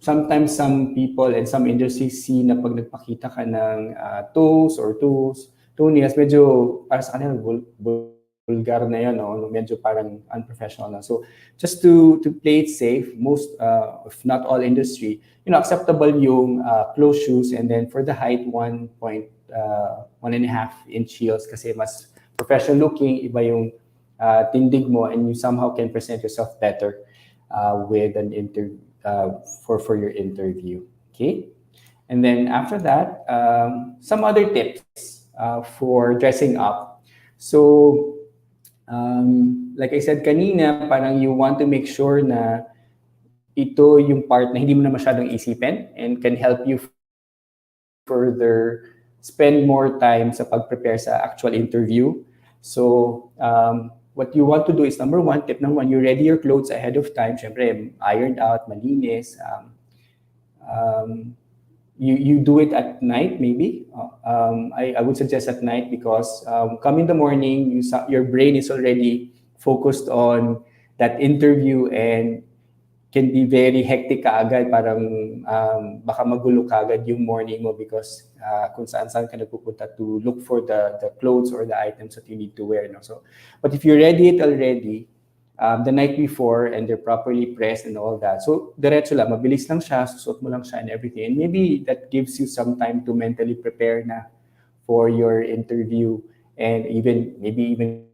Sometimes some people and some industries see na pag nagpakita ka ng toes or toenails, medyo para sa kanila vulgar na yun, no? Medyo parang unprofessional na. So just to play it safe, most, if not all industry, acceptable yung closed shoes, and then for the height, 1.5 inch heels kasi mas professional looking, iba yung tindig mo, and you somehow can present yourself better with an interview, for your interview. Okay? And then after that, some other tips for dressing up. So like I said kanina, parang you want to make sure na ito yung part na hindi mo na masyadong isipin and can help you further spend more time sa pag-prepare sa actual interview. So what you want to do is, tip number one, you ready your clothes ahead of time. Syempre, ironed out, malinis. You do it at night, maybe. I would suggest at night because come in the morning, your brain is already focused on that interview and can be very hectic kaagad. Parang baka magulo kaagad yung morning mo because kung saan-saan ka nagpupunta to look for the clothes or the items that you need to wear. No? So, but if you ready it already, the night before and they're properly pressed and all that. So, diretso lang, mabilis lang siya, susot mo lang siya and everything. And maybe that gives you some time to mentally prepare na for your interview and maybe even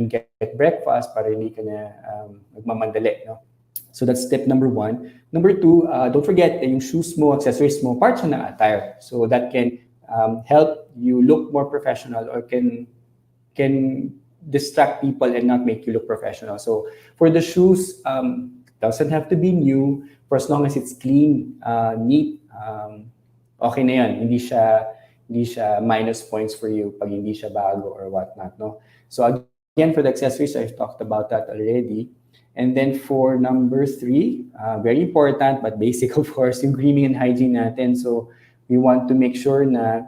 get breakfast para hindi ka na magmamandali. No? So that's step number one. Number two, don't forget yung shoes mo, accessories mo, parts ng attire. So that can help you look more professional or can distract people and not make you look professional. So for the shoes, doesn't have to be new. For as long as it's clean, neat, okay na yan. Hindi siya minus points for you pag hindi siya bago or whatnot. No? So again, for the accessories, I've talked about that already. And then for number three, very important but basic, of course, yung grooming and hygiene natin. So We want to make sure na,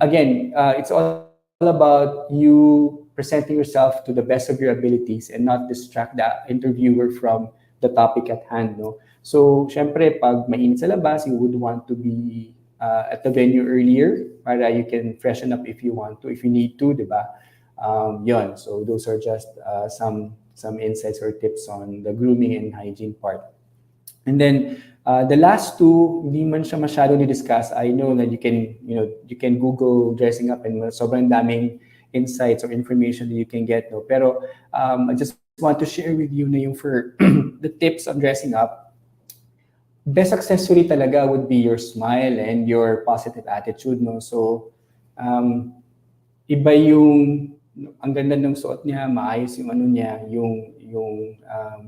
again, it's all about you presenting yourself to the best of your abilities and not distract the interviewer from the topic at hand, no? So, syempre, pag mainit sa labas, you would want to be at the venue earlier para you can freshen up if you want to, if you need to, di ba? Yun. So, those are just some insights or tips on the grooming and hygiene part. And then the last two, hindi man siya masyado ni-discuss. I know that you can Google dressing up and sobrang daming insights or information that you can get. No? Pero I just want to share with you na yung for the tips on dressing up. Best accessory talaga would be your smile and your positive attitude. No? So, iba yung ang ganda ng suot niya, maayos yung ano niya, yung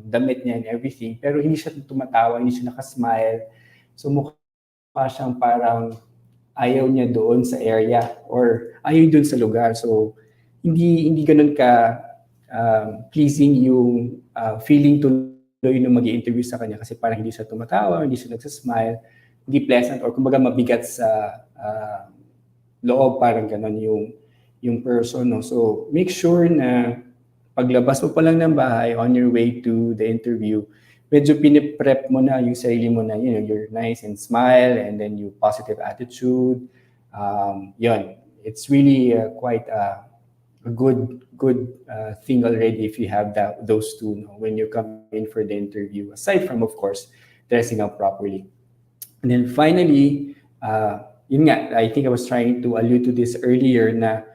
damit niya and everything, pero hindi siya tumatawa, hindi siya nakasmile. So mukha siyang parang ayaw niya doon sa area or ayaw doon sa lugar. So hindi ganoon ka pleasing yung feeling tuloy nung mag-i-interview sa kanya kasi parang hindi siya tumatawa, hindi siya nagsasmile, hindi pleasant or kumbaga mabigat sa loob, parang ganon yung person, no? So make sure na paglabas mo pa lang ng bahay on your way to the interview, medyo piniprep mo na yung sarili mo na, you're nice and smile and then you positive attitude. Yun, it's really quite a good thing already if you have those two, no, when you come in for the interview, aside from, of course, dressing up properly. And then finally, yun nga, I think I was trying to allude to this earlier na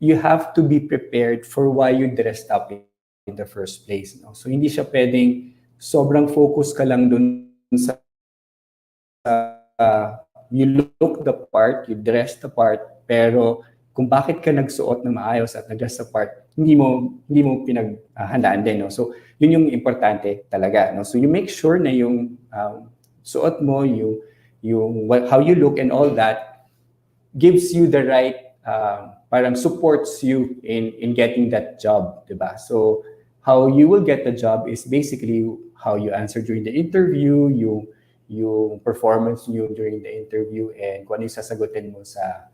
you have to be prepared for why you dressed up in the first place. No? So hindi siya pwedeng sobrang focus ka lang dun sa you look the part, you dress the part, pero kung bakit ka nagsuot na maayos at nag-dress the part, hindi mo pinaghandaan din. No? So yun yung importante talaga. No? So you make sure na yung suot mo, how you look and all that gives you the right parang supports you in getting that job, diba? So how you will get the job is basically how you answer during the interview, yung performance nyo during the interview, and kung ano yung sasagutin mo sa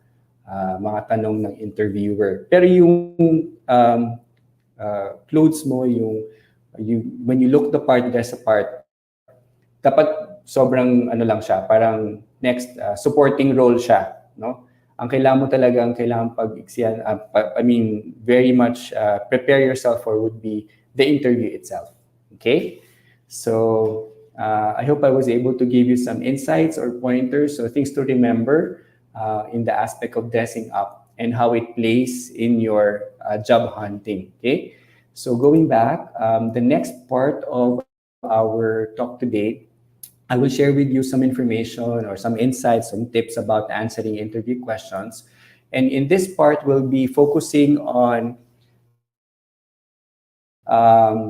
mga tanong ng interviewer. Pero yung clothes mo, when you look the part, dress the part, dapat sobrang ano lang siya, parang next supporting role siya, no? Ang kailangan pag-iksiyan, very much prepare yourself for would be the interview itself. Okay? So, I hope I was able to give you some insights or pointers or things to remember in the aspect of dressing up and how it plays in your job hunting. Okay? So, going back, the next part of our talk today, I will share with you some information or some insights, some tips about answering interview questions. And in this part, we'll be focusing on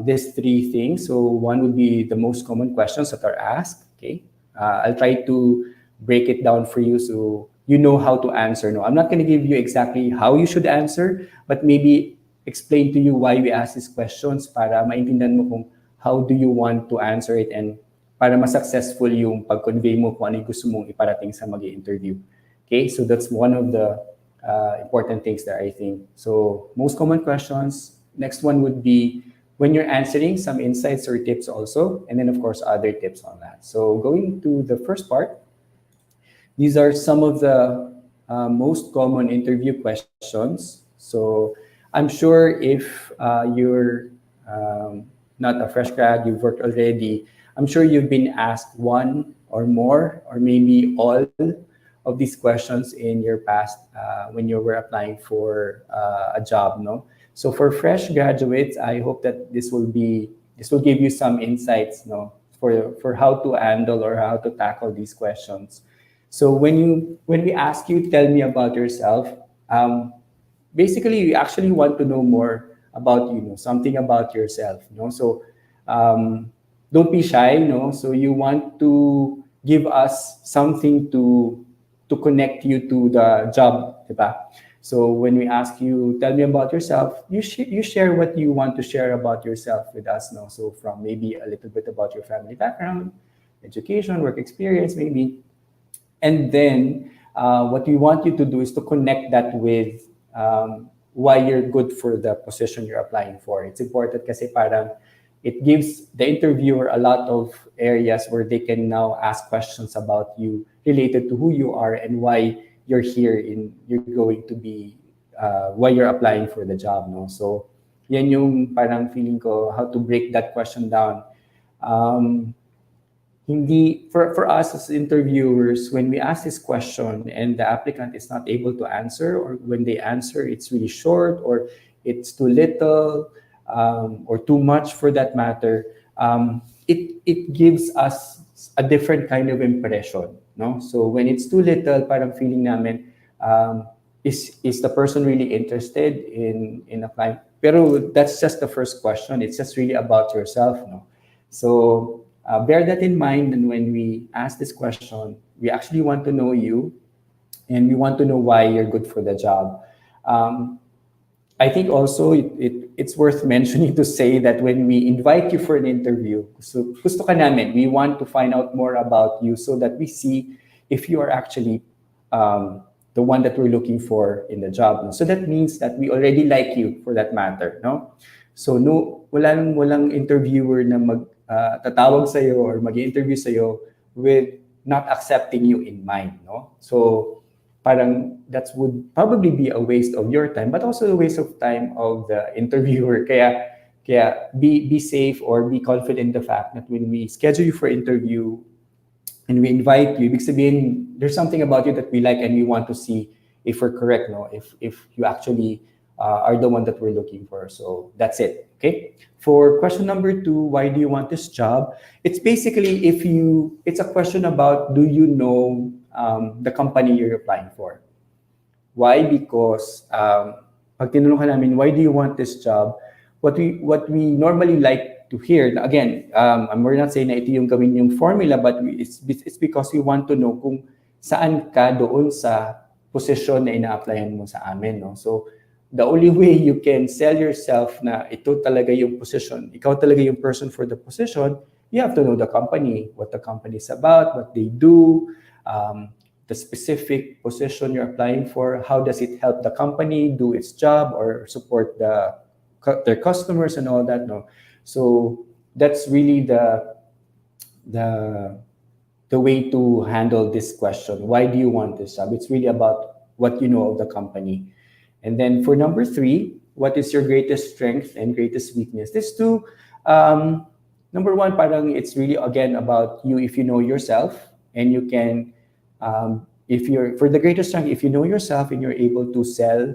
these three things. So one would be the most common questions that are asked. Okay, I'll try to break it down for you so you know how to answer. No, I'm not going to give you exactly how you should answer, but maybe explain to you why we ask these questions para maintindihan mo kung how do you want to answer it and para mas successful yung pag-convey mo kung ano yung gusto mong iparating sa mag-i-interview. Okay, so that's one of the important things there, I think. So most common questions. Next one would be when you're answering, some insights or tips also, and then of course other tips on that. So going to the first part, these are some of the most common interview questions. So I'm sure if you're not a fresh grad, you've worked already, I'm sure you've been asked one or more, or maybe all of these questions in your past when you were applying for a job, no? So for fresh graduates, I hope that this will give you some insights, no, for how to handle or how to tackle these questions. So when we ask you, tell me about yourself, basically we actually want to know more about you, know, something about yourself, you know. So don't be shy, no? So you want to give us something to connect you to the job, diba? So when we ask you, tell me about yourself, you share what you want to share about yourself with us, no? So from maybe a little bit about your family background, education, work experience, maybe. And then what we want you to do is to connect that with why you're good for the position you're applying for. It's important kasi parang it gives the interviewer a lot of areas where they can now ask questions about you related to who you are and why you're here you're going to be why you're applying for the job, no? So yan yung parang feeling ko how to break that question down. Hindi for us as interviewers, when we ask this question and the applicant is not able to answer, or when they answer it's really short or it's too little, or too much for that matter, it gives us a different kind of impression, no? So when it's too little, parang feeling namin, is the person really interested in applying? Pero that's just the first question. It's just really about yourself, no? So bear that in mind, and when we ask this question, we actually want to know you, and we want to know why you're good for the job. I think also it's worth mentioning to say that when we invite you for an interview, so gusto ka namin, we want to find out more about you so that we see if you are actually the one that we're looking for in the job. No? So that means that we already like you for that matter, no? So no, walang interviewer na tatawag sa'yo or mag-interview sa'yo with not accepting you in mind, no? So parang that would probably be a waste of your time, but also a waste of time of the interviewer. Kaya be safe or be confident in the fact that when we schedule you for interview and we invite you, ibig sabihin, there's something about you that we like and we want to see if we're correct, no? If you actually are the one that we're looking for. So that's it, okay? For question number 2, why do you want this job? It's basically it's a question about, do you know the company you're applying for? Why? Because pag tinanong ka namin, why do you want this job? What we normally like to hear, again, we're not saying na ito yung gawin yung formula, but it's because we want to know kung saan ka doon sa position na ina-applyan mo sa amin, no? So the only way you can sell yourself na ito talaga yung position, ikaw talaga yung person for the position, you have to know the company, what the company is about, what they do, the specific position you're applying for, how does it help the company do its job or support their customers and all that, no? So that's really the way to handle this question. Why do you want this job? It's really about what you know of the company. And then for number 3, what is your greatest strength and greatest weakness? These two, number 1, parang it's really again about you if you know yourself, and you can, for the greatest strength, if you know yourself and you're able to sell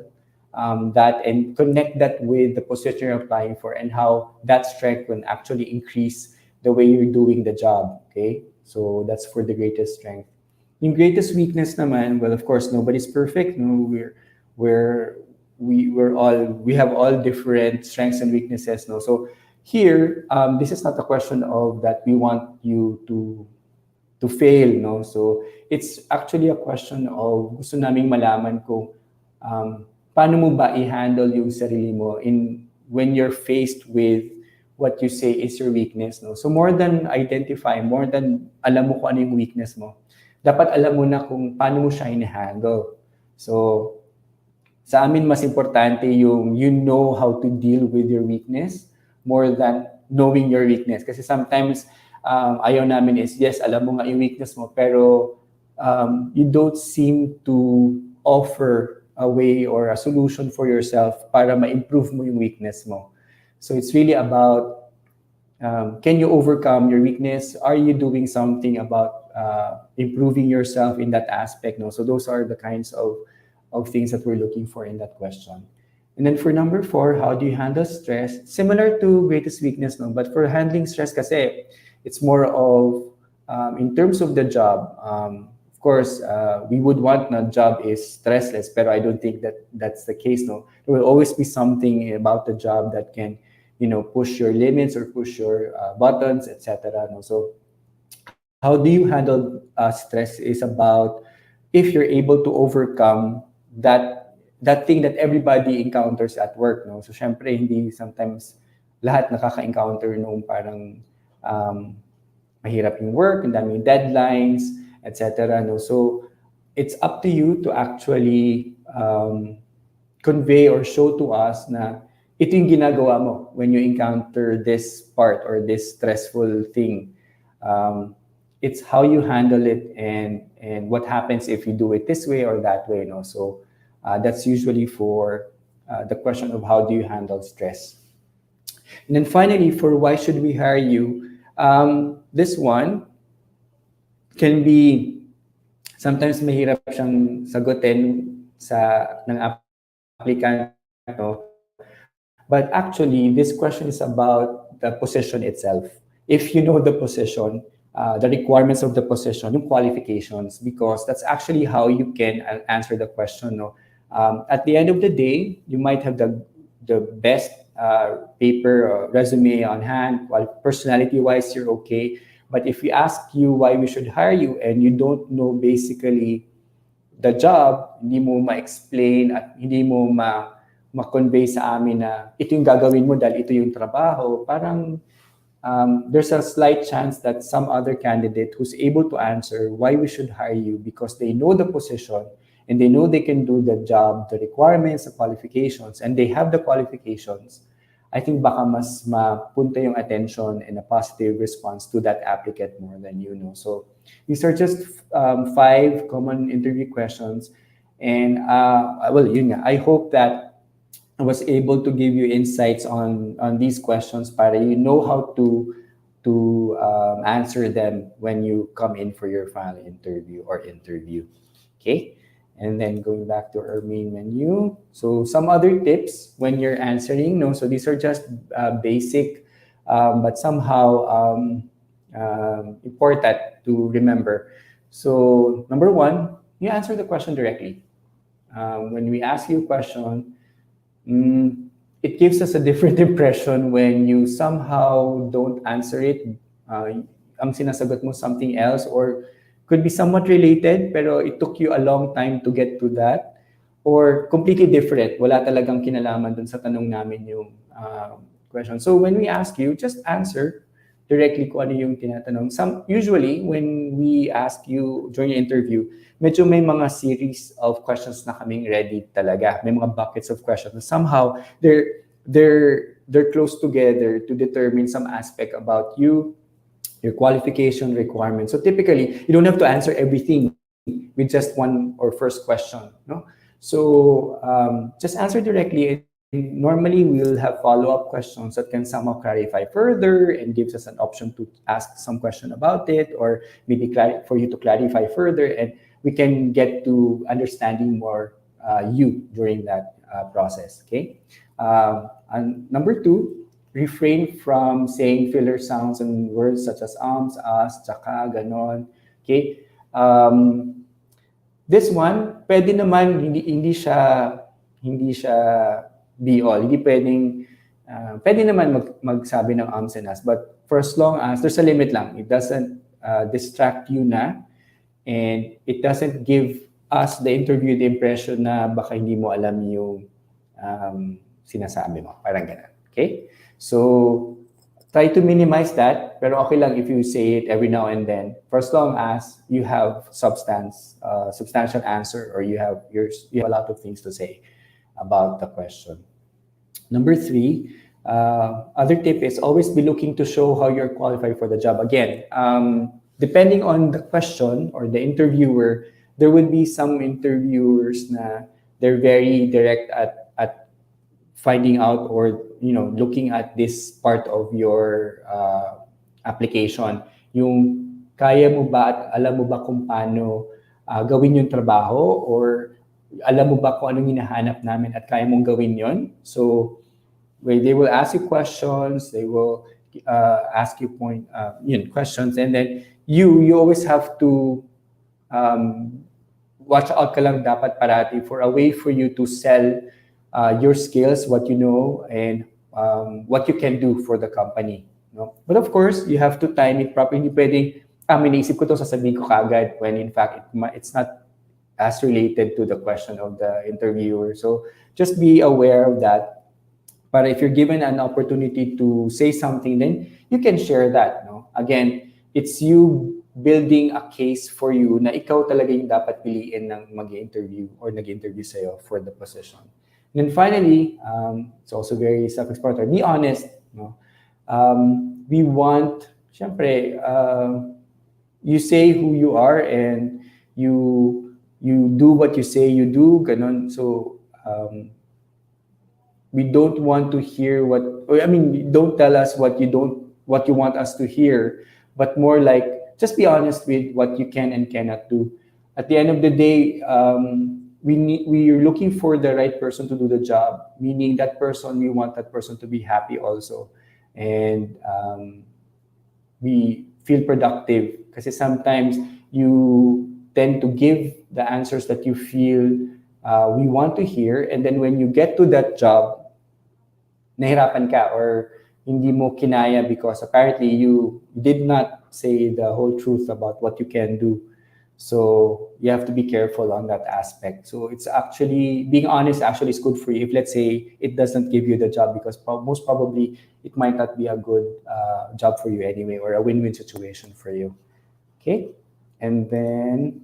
that and connect that with the position you're applying for and how that strength will actually increase the way you're doing the job, okay? So that's for the greatest strength. In greatest weakness naman, well, of course, nobody's perfect. No, we have all different strengths and weaknesses, no? So here, this is not a question of that we want you to fail, no? So it's actually a question of gusto naming malaman kung paano mo ba i-handle yung sarili mo when you're faced with what you say is your weakness, no? So more than identify, more than alam mo kung ano yung weakness mo, dapat alam mo na kung paano mo siya i-handle. So sa amin, mas importante yung you know how to deal with your weakness more than knowing your weakness. Kasi sometimes, ayaw namin is, yes, alam mo nga yung weakness mo, pero you don't seem to offer a way or a solution for yourself para ma-improve mo yung weakness mo. So it's really about, can you overcome your weakness? Are you doing something about improving yourself in that aspect? No? So those are the kinds of things that we're looking for in that question. And then for number 4, how do you handle stress? Similar to greatest weakness, no? But for handling stress kasi, it's more of, in terms of the job, of course, we would want na job is stressless, pero I don't think that that's the case, no? There will always be something about the job that can, push your limits or push your buttons, etc. No? So how do you handle stress is about if you're able to overcome that thing that everybody encounters at work, no? So syempre hindi sometimes lahat nakaka-encounter nung parang mahirap yung work, ang daming deadlines, etc. No? So it's up to you to actually convey or show to us na ito yung ginagawa mo when you encounter this part or this stressful thing. It's how you handle it and what happens if you do it this way or that way. No? So that's usually for the question of how do you handle stress. And then finally, for why should we hire you? This one can be sometimes mahirap siyang sagutin ng applicant, no? But actually, this question is about the position itself. If you know the position, the requirements of the position, yung qualifications, because that's actually how you can answer the question. No? At the end of the day, you might have the best paper or resume on hand, personality-wise, you're okay. But if we ask you why we should hire you and you don't know basically the job, hindi mo ma-explain at hindi mo ma-convey sa amin na ito yung gagawin mo dahil ito yung trabaho, parang there's a slight chance that some other candidate who's able to answer why we should hire you because they know the position and they know they can do the job, the requirements, the qualifications, and they have the qualifications, I think baka mas mapunta yung attention and a positive response to that applicant more than you know. So these are just 5 common interview questions. And well, yun nga, I hope that I was able to give you insights on these questions para you know how to answer them when you come in for your final interview or interview. Okay? And then going back to our main menu. So some other tips when you're answering. No, so these are just basic, but somehow important to remember. So number 1, you answer the question directly. When we ask you a question, it gives us a different impression when you somehow don't answer it. Ang sinasagot mo something else or could be somewhat related pero it took you a long time to get to that or completely different. Wala talagang kinalaman dun sa tanong namin yung question. So when we ask you, just answer directly kung ano yung tinatanong. Usually, when we ask you during your interview, medyo may mga series of questions na kaming ready talaga. May mga buckets of questions. Somehow, they're close together to determine some aspect about you, your qualification requirements. So typically, you don't have to answer everything with just one or first question. No? So just answer directly. Normally, we'll have follow-up questions that can somehow clarify further and gives us an option to ask some question about it or maybe for you to clarify further. And we can get to understanding more you during that process. Okay. And number 2, refrain from saying filler sounds and words such as as, tsaka, ganon. Okay? This one, pwede naman hindi siya be all. Hindi pwedeng pwede naman magsabi ng and as, but for as long as there's a limit lang. It doesn't distract you na and it doesn't give us the interview the impression na baka hindi mo alam yung sinasabi mo. Parang ganun. Okay? So, try to minimize that, pero okay lang if you say it every now and then, for as long as you have substantial answer or you have a lot of things to say about the question. Number 3, other tip is always be looking to show how you're qualified for the job. Again, depending on the question or the interviewer, there would be some interviewers na they're very direct at finding out or looking at this part of your application. Yung kaya mo ba at alam mo ba kung paano gawin yung trabaho or alam mo ba kung anong hinahanap namin at kaya mong gawin yon. So they will ask you questions, they will ask you questions, and then you always have to watch out ka lang dapat parati for a way for you to sell your skills, what you know, and what you can do for the company. No? But of course, you have to time it properly. Hindi pwedeng, iniisip ko to, sasabihin ko kagad when in fact it's not as related to the question of the interviewer. So just be aware of that. But if you're given an opportunity to say something, then you can share that. No? Again, it's you building a case for you na ikaw talaga yung dapat piliin ng mag-interview or nag-interview sa'yo for the position. And then finally, it's also very self-explanatory. Be honest. No? We want, syempre, you say who you are and you do what you say you do, ganon. So we don't want to hear don't tell us what you want us to hear, but more like just be honest with what you can and cannot do. At the end of the day, we are looking for the right person to do the job, meaning that person, we want that person to be happy also, and we feel productive. Because sometimes you tend to give the answers that you feel we want to hear, and then when you get to that job, nahirapan ka or hindi mo kinaya because apparently you did not say the whole truth about what you can do. So you have to be careful on that aspect. So it's actually, being honest actually is good for you if, let's say, it doesn't give you the job, because most probably it might not be a good job for you anyway, or a win-win situation for you. Okay? And then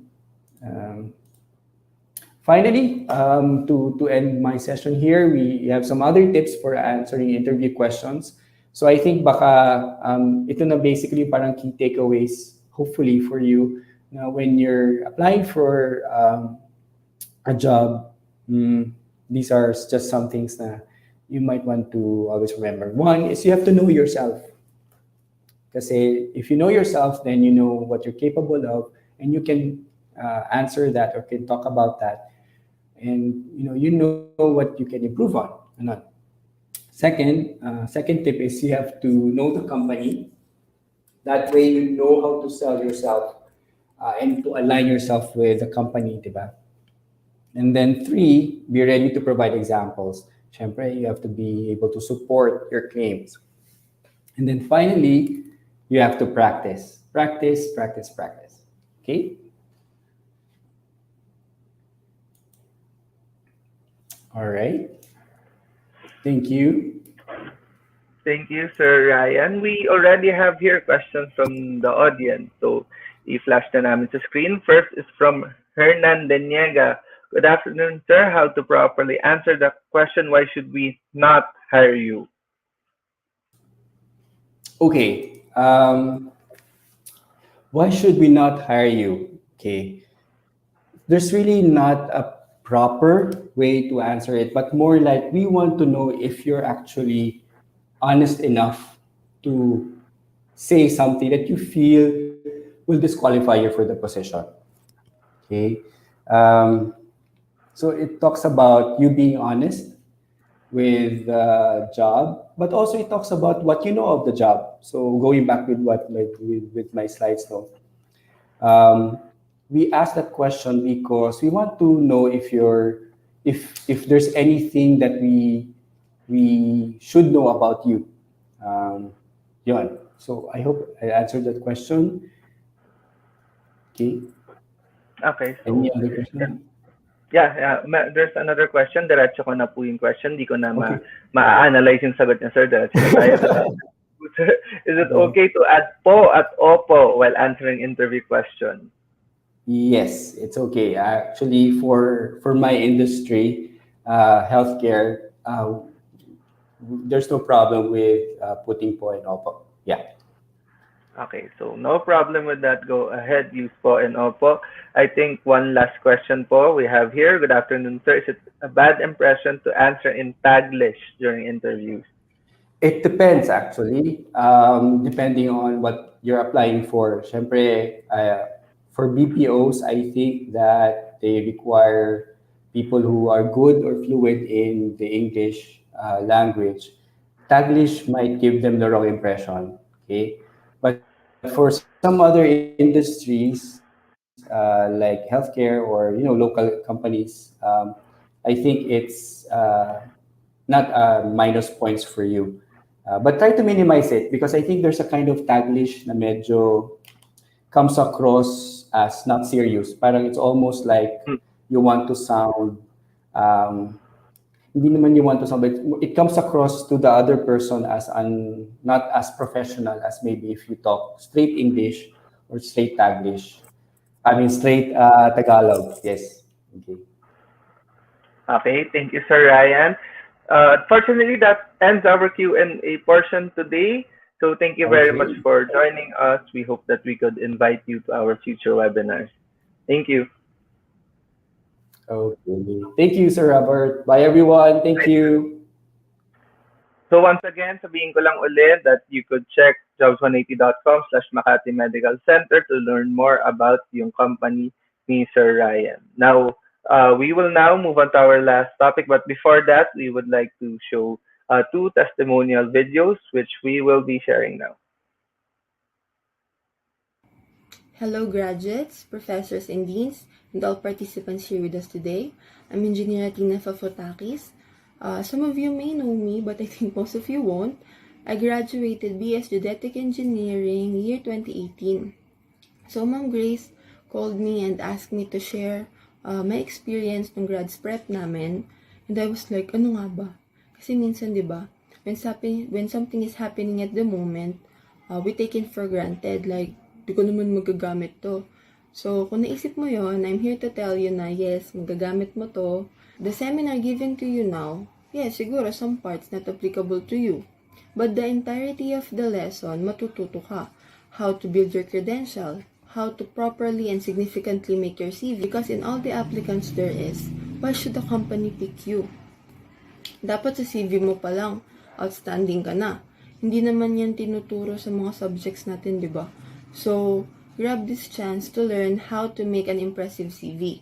finally, to end my session here, we have some other tips for answering interview questions. So I think baka ito na basically parang key takeaways, hopefully, for you. Now, when you're applying for a job, these are just some things that you might want to always remember. One is you have to know yourself. Because if you know yourself, then you know what you're capable of, and you can answer that or can talk about that. And you know what you can improve on. Second tip is you have to know the company. That way you know how to sell yourself and to align yourself with the company, diba? And then 3, be ready to provide examples. Syempre, you have to be able to support your claims. And then finally, you have to practice. Practice. Okay? All right. Thank you. Thank you, Sir Ryan. We already have here questions from the audience. So, i-flash na namin sa screen. First is from Hernan Deniega. Good afternoon, sir. How to properly answer the question, why should we not hire you? Okay. Why should we not hire you? Okay. There's really not a proper way to answer it, but more like we want to know if you're actually honest enough to say something that you feel will disqualify you for the position. Okay. So it talks about you being honest with the job, but also it talks about what you know of the job. So going back with with my slides though, we asked that question because we want to know if there's anything that we should know about you. Yun. So I hope I answered that question. Okay. Okay. So, Any other question? yeah. There's another question. Diretso ko na po yung question. Di ko na ma-analyze yung sagot niya, sir. Diretso na tayo. Is it okay to add po at opo while answering interview questions? Yes, it's okay. Actually, for my industry, healthcare, there's no problem with putting po and opo. Yeah. Okay, so no problem with that. Go ahead, use po and opo. I think one last question po we have here. Good afternoon, sir. Is it a bad impression to answer in Taglish during interviews? It depends actually, depending on what you're applying for. Syempre, for BPOs, I think that they require people who are good or fluent in the English language. Taglish might give them the wrong impression. Okay, but for some other industries like healthcare or local companies, I think it's not minus points for you. But try to minimize it because I think there's a kind of Taglish na medyo comes across as not serious. Parang it's almost like you want to sound, hindi naman you want to sound, but it comes across to the other person as not as professional as maybe if you talk straight English or straight Taglish. I mean, straight Tagalog. Yes. Okay. Okay, thank you, Sir Ryan. Unfortunately, that ends our Q&A portion today. So thank you very much Okay. for joining us. We hope that we could invite you to our future webinars. Thank you. Okay. Thank you, Sir Robert. Bye, everyone. Thank you. So once again, sabihin ko lang ulit that you could check jobs180.com/Makati Medical Center to learn more about yung company ni Sir Ryan. Now, we will now move on to our last topic, but before that, we would like to show two testimonial videos which we will be sharing now. Hello, graduates, professors, and deans, and all participants here with us today. I'm Engineer Athena Fafotakis. Some of you may know me, but I think most of you won't. I graduated BS Geodetic Engineering year 2018. So Ma'am Grace called me and asked me to share my experience ng grads prep namin. And I was like, ano nga ba? Kasi minsan, di ba, when something is happening at the moment, we take it for granted. Like, di ko naman magagamit to. So, kung naisip mo yon, I'm here to tell you na yes, magagamit mo to. The seminar given to you now, yes, siguro some parts not applicable to you. But the entirety of the lesson, matututo ka. How to build your credential, how to properly and significantly make your CV. Because in all the applicants there is, why should the company pick you? Dapat sa CV mo pa lang, outstanding ka na. Hindi naman yan tinuturo sa mga subjects natin, di ba? So, grab this chance to learn how to make an impressive CV.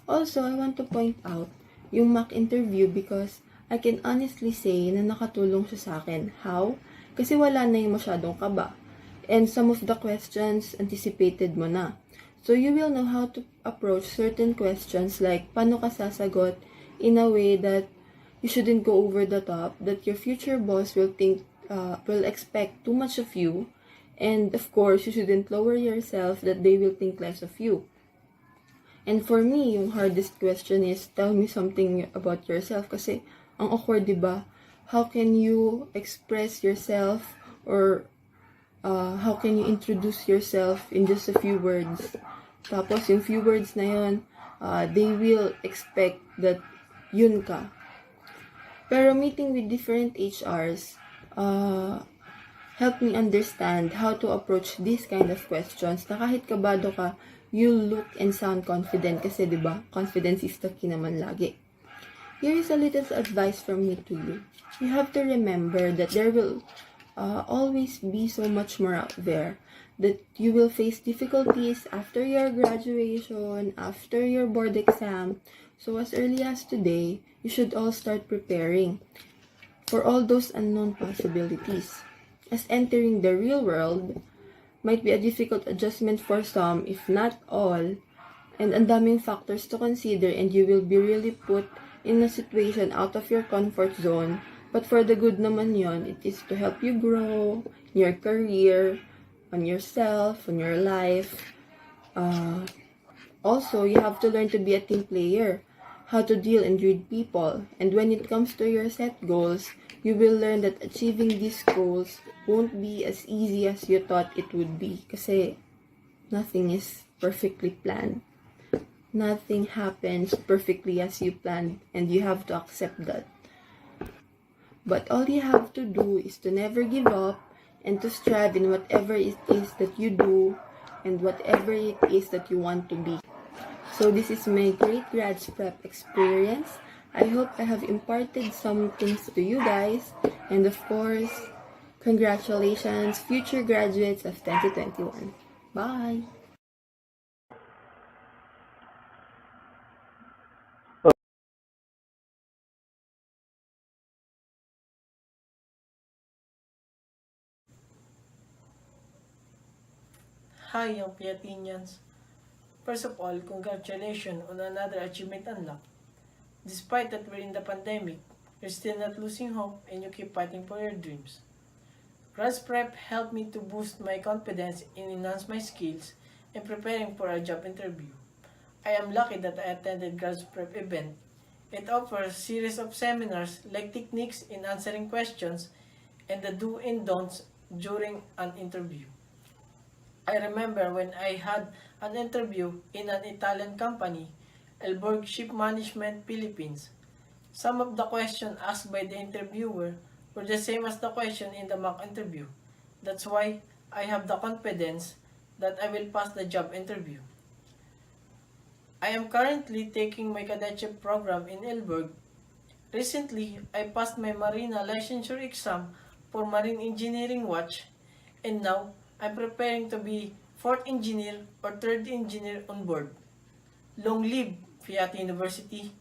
Also, I want to point out yung mock interview because I can honestly say na nakatulong siya sa akin. How? Kasi wala na yung masyadong kaba. And some of the questions anticipated mo na. So, you will know how to approach certain questions like paano ka sasagot in a way that you shouldn't go over the top, that your future boss will expect too much of you. And of course, you shouldn't lower yourself that they will think less of you. And for me, yung hardest question is, tell me something about yourself. Kasi, ang awkward, diba? How can you express yourself or how can you introduce yourself in just a few words? Tapos, yung few words na yun, they will expect that yun ka. Pero meeting with different HRs, help me understand how to approach these kind of questions na kahit kabado ka, you look and sound confident kasi, di ba? Confidence is the key naman lagi. Here is a little advice from me to you. You have to remember that there will always be so much more out there. That you will face difficulties after your graduation, after your board exam. So as early as today, you should all start preparing for all those unknown possibilities. As entering the real world might be a difficult adjustment for some, if not all, and ang daming factors to consider and you will be really put in a situation out of your comfort zone. But for the good naman yon, it is to help you grow in your career, on yourself, on your life. Also, you have to learn to be a team player, how to deal and read people. And when it comes to your set goals, you will learn that achieving these goals won't be as easy as you thought it would be. Kasi nothing is perfectly planned. Nothing happens perfectly as you planned, and you have to accept that. But all you have to do is to never give up and to strive in whatever it is that you do and whatever it is that you want to be. So this is my great grads prep experience. I hope I have imparted some things to you guys. And of course, congratulations, future graduates of 2021. Bye! Hi, young Piatinians. First of all, congratulations on another achievement unlocked. Despite that we're in the pandemic, you're still not losing hope and you keep fighting for your dreams. Grads Prep helped me to boost my confidence and enhance my skills in preparing for a job interview. I am lucky that I attended Grads Prep event. It offers a series of seminars like techniques in answering questions and the do and don'ts during an interview. I remember when I had an interview in an Italian company, Elborg Ship Management Philippines. Some of the questions asked by the interviewer were the same as the question in the mock interview. That's why I have the confidence that I will pass the job interview. I am currently taking my cadetship program in Elborg. Recently, I passed my Marina licensure exam for Marine Engineering Watch, and now I'm preparing to be fourth engineer or third engineer on board. Long live FEATI University!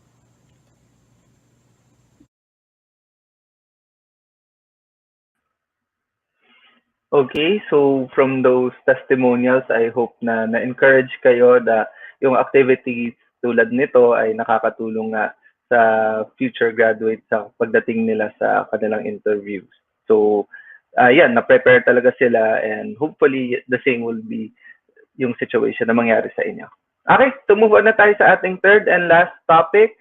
Okay, so from those testimonials, I hope na na-encourage kayo na yung activities tulad nito ay nakakatulong nga sa future graduates sa pagdating nila sa kanilang interviews. So, yan, na-prepare talaga sila and hopefully the same will be yung situation na mangyari sa inyo. Okay, so move on na tayo sa ating third and last topic.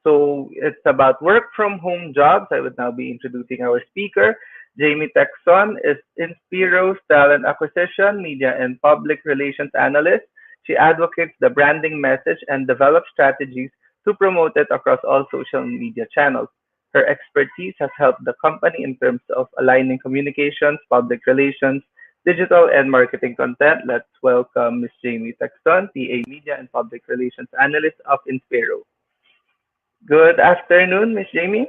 So it's about work from home jobs. I would now be introducing our speaker. Jamie Texon is Inspiro's talent acquisition, media, and public relations analyst. She advocates the branding message and develops strategies to promote it across all social media channels. Her expertise has helped the company in terms of aligning communications, public relations, digital and marketing content. Let's welcome Ms. Jamie Texon, TA Media and Public Relations Analyst of Inspiro. Good afternoon, Miss Jamie.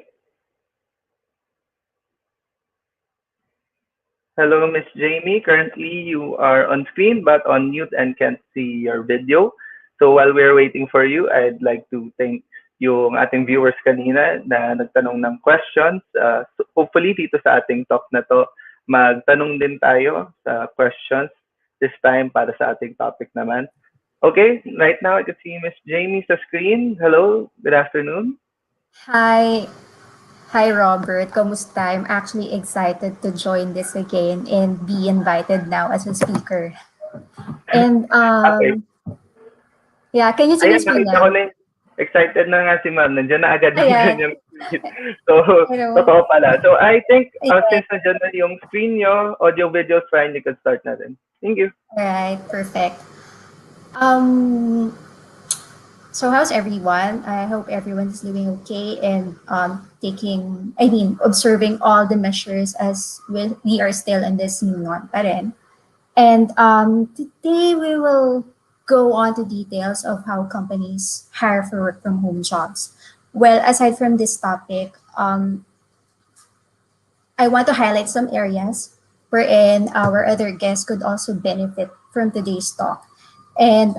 Hello, Miss Jamie. Currently, you are on screen but on mute and can't see your video. So while we're waiting for you, I'd like to thank yung ating viewers kanina na nagtanong ng questions. So hopefully, dito sa ating talk na to, magtanong din tayo sa questions this time para sa ating topic naman. Okay, right now I can see Miss Jamie sa screen. Hello, good afternoon. Hi. Hi, Robert. Kamusta? I'm actually excited to join this again and be invited now as a speaker. And Okay. yeah, can you see my Ayan, screen nakita ko now? na excited na nga si ma'am. Nandiyan na agad yung Ayan. kanyang screen. So, Hello. totoo pala. So, I think Ayan. since nandiyan na yung screen nyo, audio, video is fine, you can start na rin. Thank you. All right, perfect. Um, so how's everyone? I hope everyone's doing okay and observing all the measures as we are still in this new norm pa rin. And today we will go on to details of how companies hire for work from home jobs. Well, aside from this topic, I want to highlight some areas wherein our other guests could also benefit from today's talk. And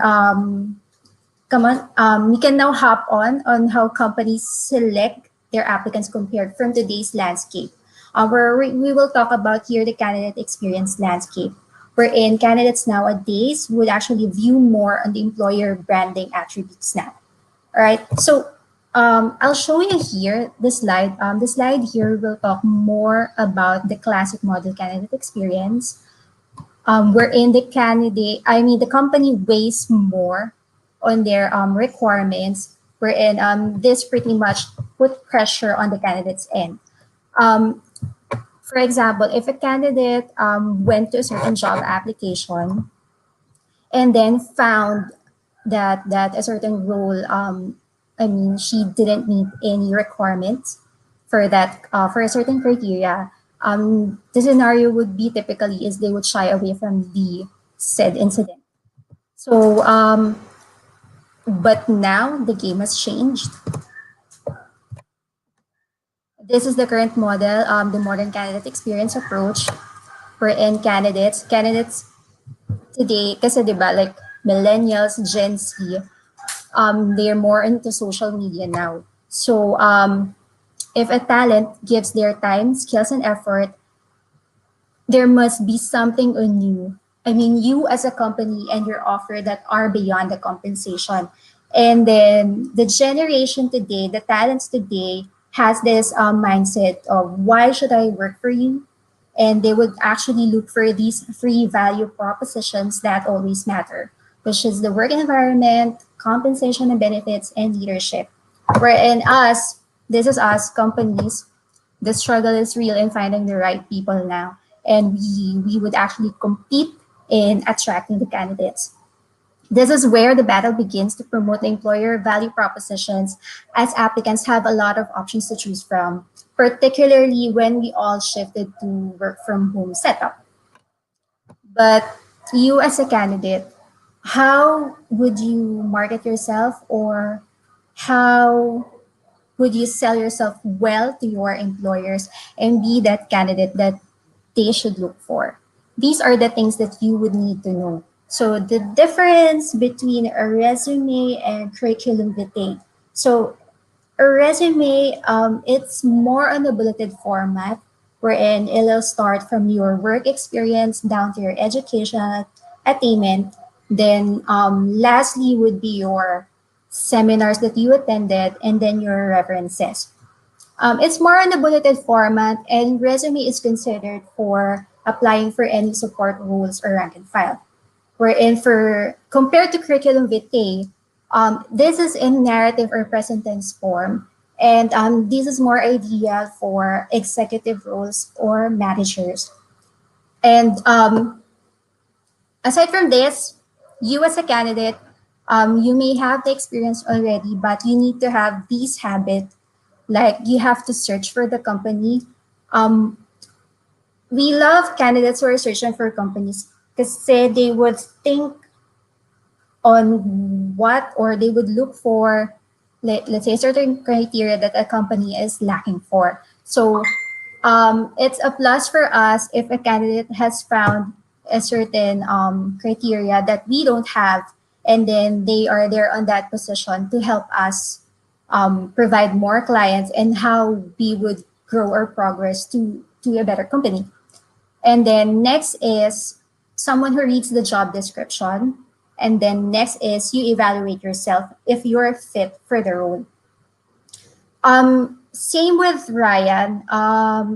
come on, we can now hop on how companies select their applicants compared from today's landscape. Where we will talk about here the candidate experience landscape, wherein candidates nowadays would actually view more on the employer branding attributes now. All right, so I'll show you here the slide. The slide here will talk more about the classic model candidate experience, wherein the company weighs more on their requirements, wherein this pretty much put pressure on the candidate's end. For example, if a candidate went to a certain job application and then found that a certain role, she didn't meet any requirements for that for a certain criteria, the scenario would be typically is they would shy away from the said incident. So, but now the game has changed. This is the current model, the modern candidate experience approach, wherein candidates today, kasi diba, like millennials, Gen Z, they're more into social media now. So if a talent gives their time, skills, and effort, there must be something on you. I mean, you as a company and your offer that are beyond the compensation. And then the generation today, the talents today, has this mindset of why should I work for you? And they would actually look for these three value propositions that always matter, which is the work environment, compensation and benefits, and leadership. Wherein this is us companies, the struggle is real in finding the right people now. And we would actually compete in attracting the candidates. This is where the battle begins to promote the employer value propositions, as applicants have a lot of options to choose from, particularly when we all shifted to work from home setup. But you as a candidate, how would you market yourself, or how would you sell yourself well to your employers and be that candidate that they should look for? These are the things that you would need to know. So the difference between a resume and curriculum vitae. So a resume, it's more on a bulleted format wherein it'll start from your work experience down to your educational attainment. Then lastly would be your seminars that you attended, and then your references. It's more on a bulleted format, and resume is considered for applying for any support roles or rank and file. Wherein for compared to curriculum vitae, this is in narrative or present tense form, and this is more ideal for executive roles or managers. And aside from this, you as a candidate, you may have the experience already, but you need to have these habits. Like you have to search for the company. Um, we love candidates who are searching for companies because say they would think on what, or they would look for, let's say, certain criteria that a company is lacking for. So it's a plus for us if a candidate has found a certain criteria that we don't have, and then they are there on that position to help us provide more clients and how we would grow or progress to a better company. And then next is someone who reads the job description. And then next is you evaluate yourself if you're fit for the role. Same with Ryan.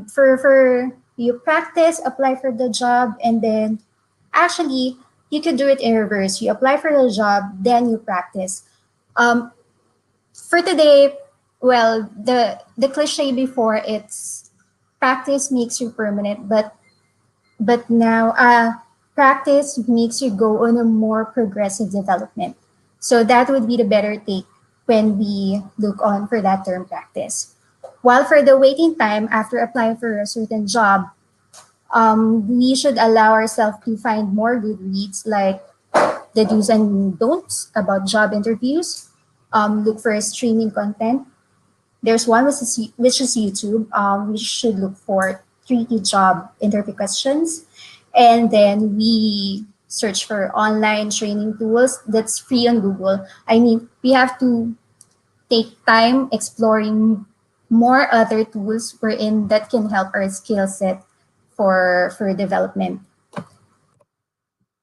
For you practice, apply for the job, and then actually you could do it in reverse. You apply for the job, then you practice. Um, for today, well, the cliche before, it's practice makes you permanent, but now practice makes you go on a more progressive development. So that would be the better take when we look on for that term practice. While for the waiting time after applying for a certain job, we should allow ourselves to find more good reads like the do's and don'ts about job interviews. Look for streaming content. There's one which is YouTube. We should look for tricky job interview questions. And then we search for online training tools that's free on Google. I mean, we have to take time exploring more other tools wherein that can help our skill set for development.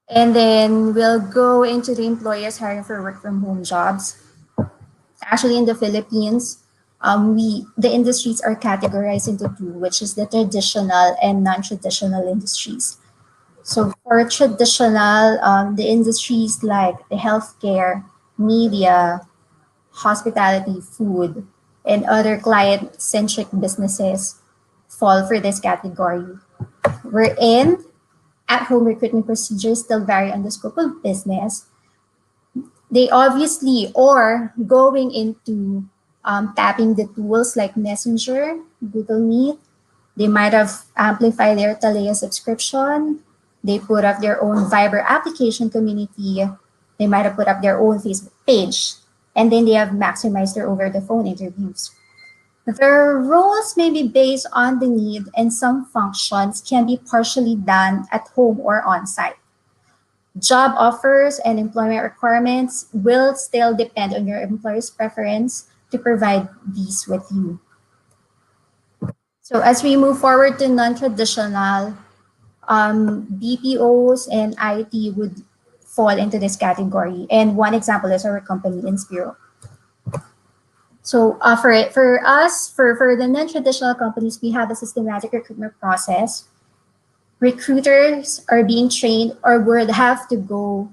And then we'll go into the employers hiring for work from home jobs. Actually, in the Philippines, the industries are categorized into two, which is the traditional and non-traditional industries. So for traditional, the industries like the healthcare, media, hospitality, food, and other client-centric businesses fall for this category. Wherein at-home recruitment procedures still vary on the scope of business. They obviously, or going into tapping the tools like Messenger, Google Meet, they might have amplified their Talea subscription. They put up their own Viber application community. They might have put up their own Facebook page. And then they have maximized their over the phone interviews. Their roles may be based on the need, and some functions can be partially done at home or on site. Job offers and employment requirements will still depend on your employer's preference to provide these with you. So as we move forward to non-traditional, BPOs and IT would fall into this category. And one example is our company, Inspiro. So for the non-traditional companies, we have a systematic recruitment process. Recruiters are being trained or would have to go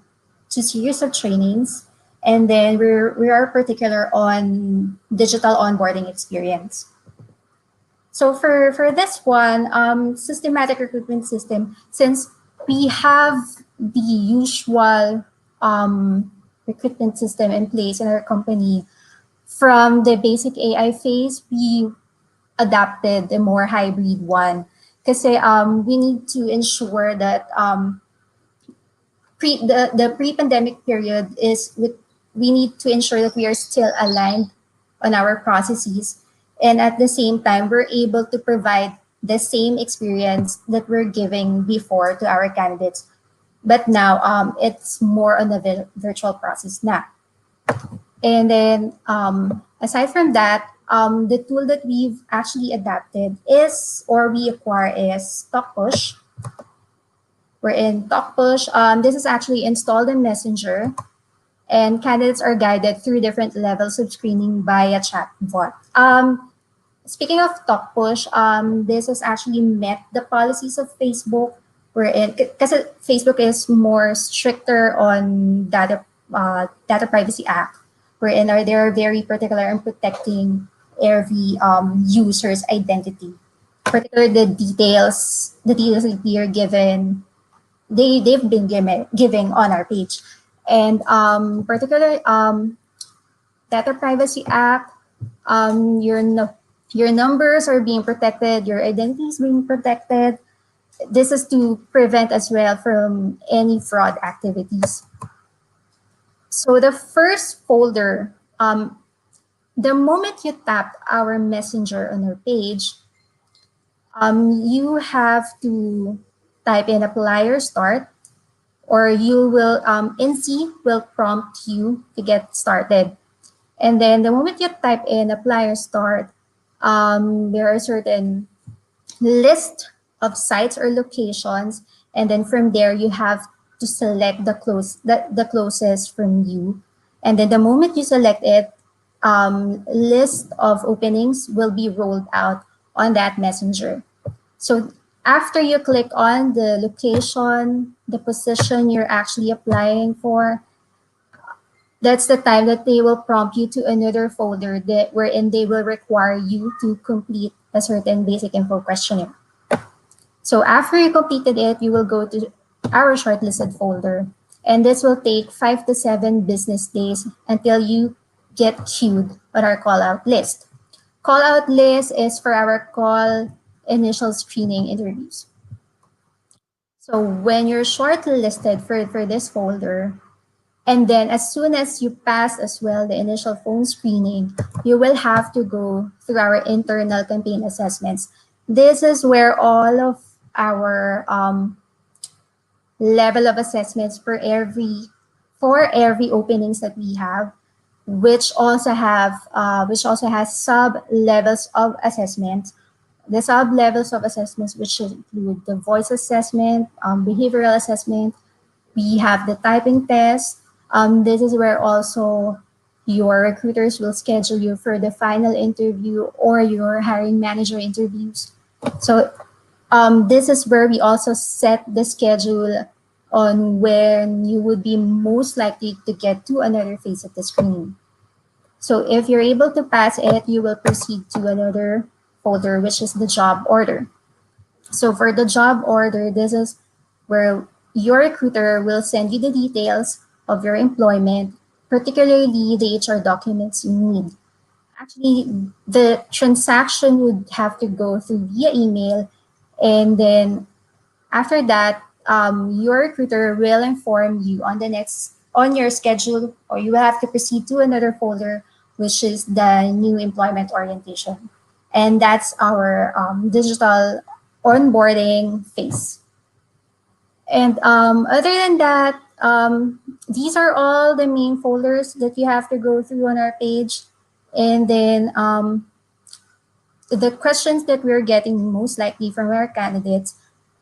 to series of trainings, and then we are particular on digital onboarding experience. So for this one, systematic recruitment system, since we have the usual recruitment system in place in our company. From the basic AI phase, we adapted the more hybrid one. Because we need to ensure that the pre-pandemic period is with, we need to ensure that we are still aligned on our processes, and at the same time we're able to provide the same experience that we're giving before to our candidates, but now it's more on a virtual process now. And then aside from that, the tool that we've actually adapted is, or we acquire, is TalkPush. We're in TalkPush. This is actually installed in Messenger, and candidates are guided through different levels of screening by a chatbot. Speaking of TalkPush, this has actually met the policies of Facebook. Because Facebook is more stricter on data privacy act, wherein they're very particular in protecting every user's identity, particularly the details that we are given, they've been giving on our page. And particular data privacy act, your numbers are being protected, your identity is being protected. This is to prevent as well from any fraud activities. So the first folder, the moment you tap our messenger on our page, you have to type in apply or start, or you will NC will prompt you to get started. And then the moment you type in apply or start, there are certain list of sites or locations, and then from there you have to select the closest from you. And then the moment you select it, list of openings will be rolled out on that messenger. So after you click on the location, the position you're actually applying for, that's the time that they will prompt you to another folder wherein they will require you to complete a certain basic info questionnaire. So after you completed it, you will go to our shortlisted folder, and this will take 5 to 7 business days until you get queued on our call out list. Call out list is for our call initial screening interviews. So when you're shortlisted for this folder, and then as soon as you pass as well the initial phone screening, you will have to go through our internal campaign assessments. This is where all of our level of assessments for every openings that we have, which also has sub levels of assessment. The sub levels of assessments, which should include the voice assessment, behavioral assessment. We have the typing test. This is where also your recruiters will schedule you for the final interview or your hiring manager interviews. So this is where we also set the schedule on when you would be most likely to get to another phase of the screening. So if you're able to pass it, you will proceed to another folder, which is the job order. So for the job order, this is where your recruiter will send you the details of your employment, particularly the HR documents you need. Actually, the transaction would have to go through via email, and then after that, your recruiter will inform you on your schedule, or you will have to proceed to another folder, which is the new employment orientation. And that's our digital onboarding phase. And other than that, these are all the main folders that you have to go through on our page. And then the questions that we're getting most likely from our candidates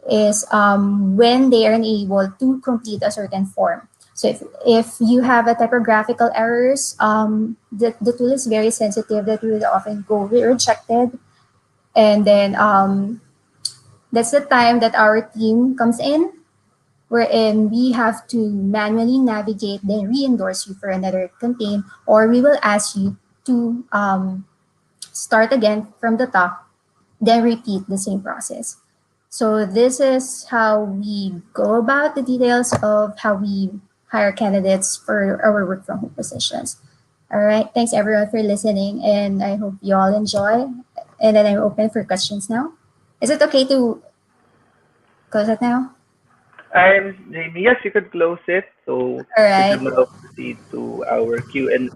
is when they are unable to complete a certain form. So if you have a typographical errors, the tool is very sensitive that will often go rejected. And then that's the time that our team comes in, wherein we have to manually navigate, then re-endorse you for another campaign, or we will ask you to start again from the top, then repeat the same process. So this is how we go about the details of how we hire candidates for our work from home positions. All right. Thanks everyone for listening, and I hope you all enjoy. And then I'm open for questions now. Is it okay to close it now? I'm Jamie. Yes, you could close it. So All we right. can now proceed to our Q&A.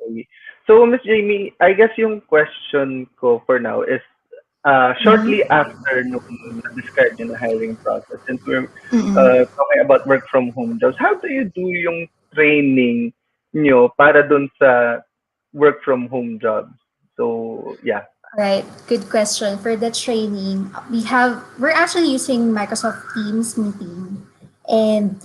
So Miss Jamie, I guess yung question ko for now is Mm-hmm. shortly after nung na-describe niyo na hiring process, since we're Mm-mm. talking about work from home jobs, how do you do yung training nyo para dun sa work from home jobs? So, yeah. Right, good question. For the training, we're actually using Microsoft Teams meeting, and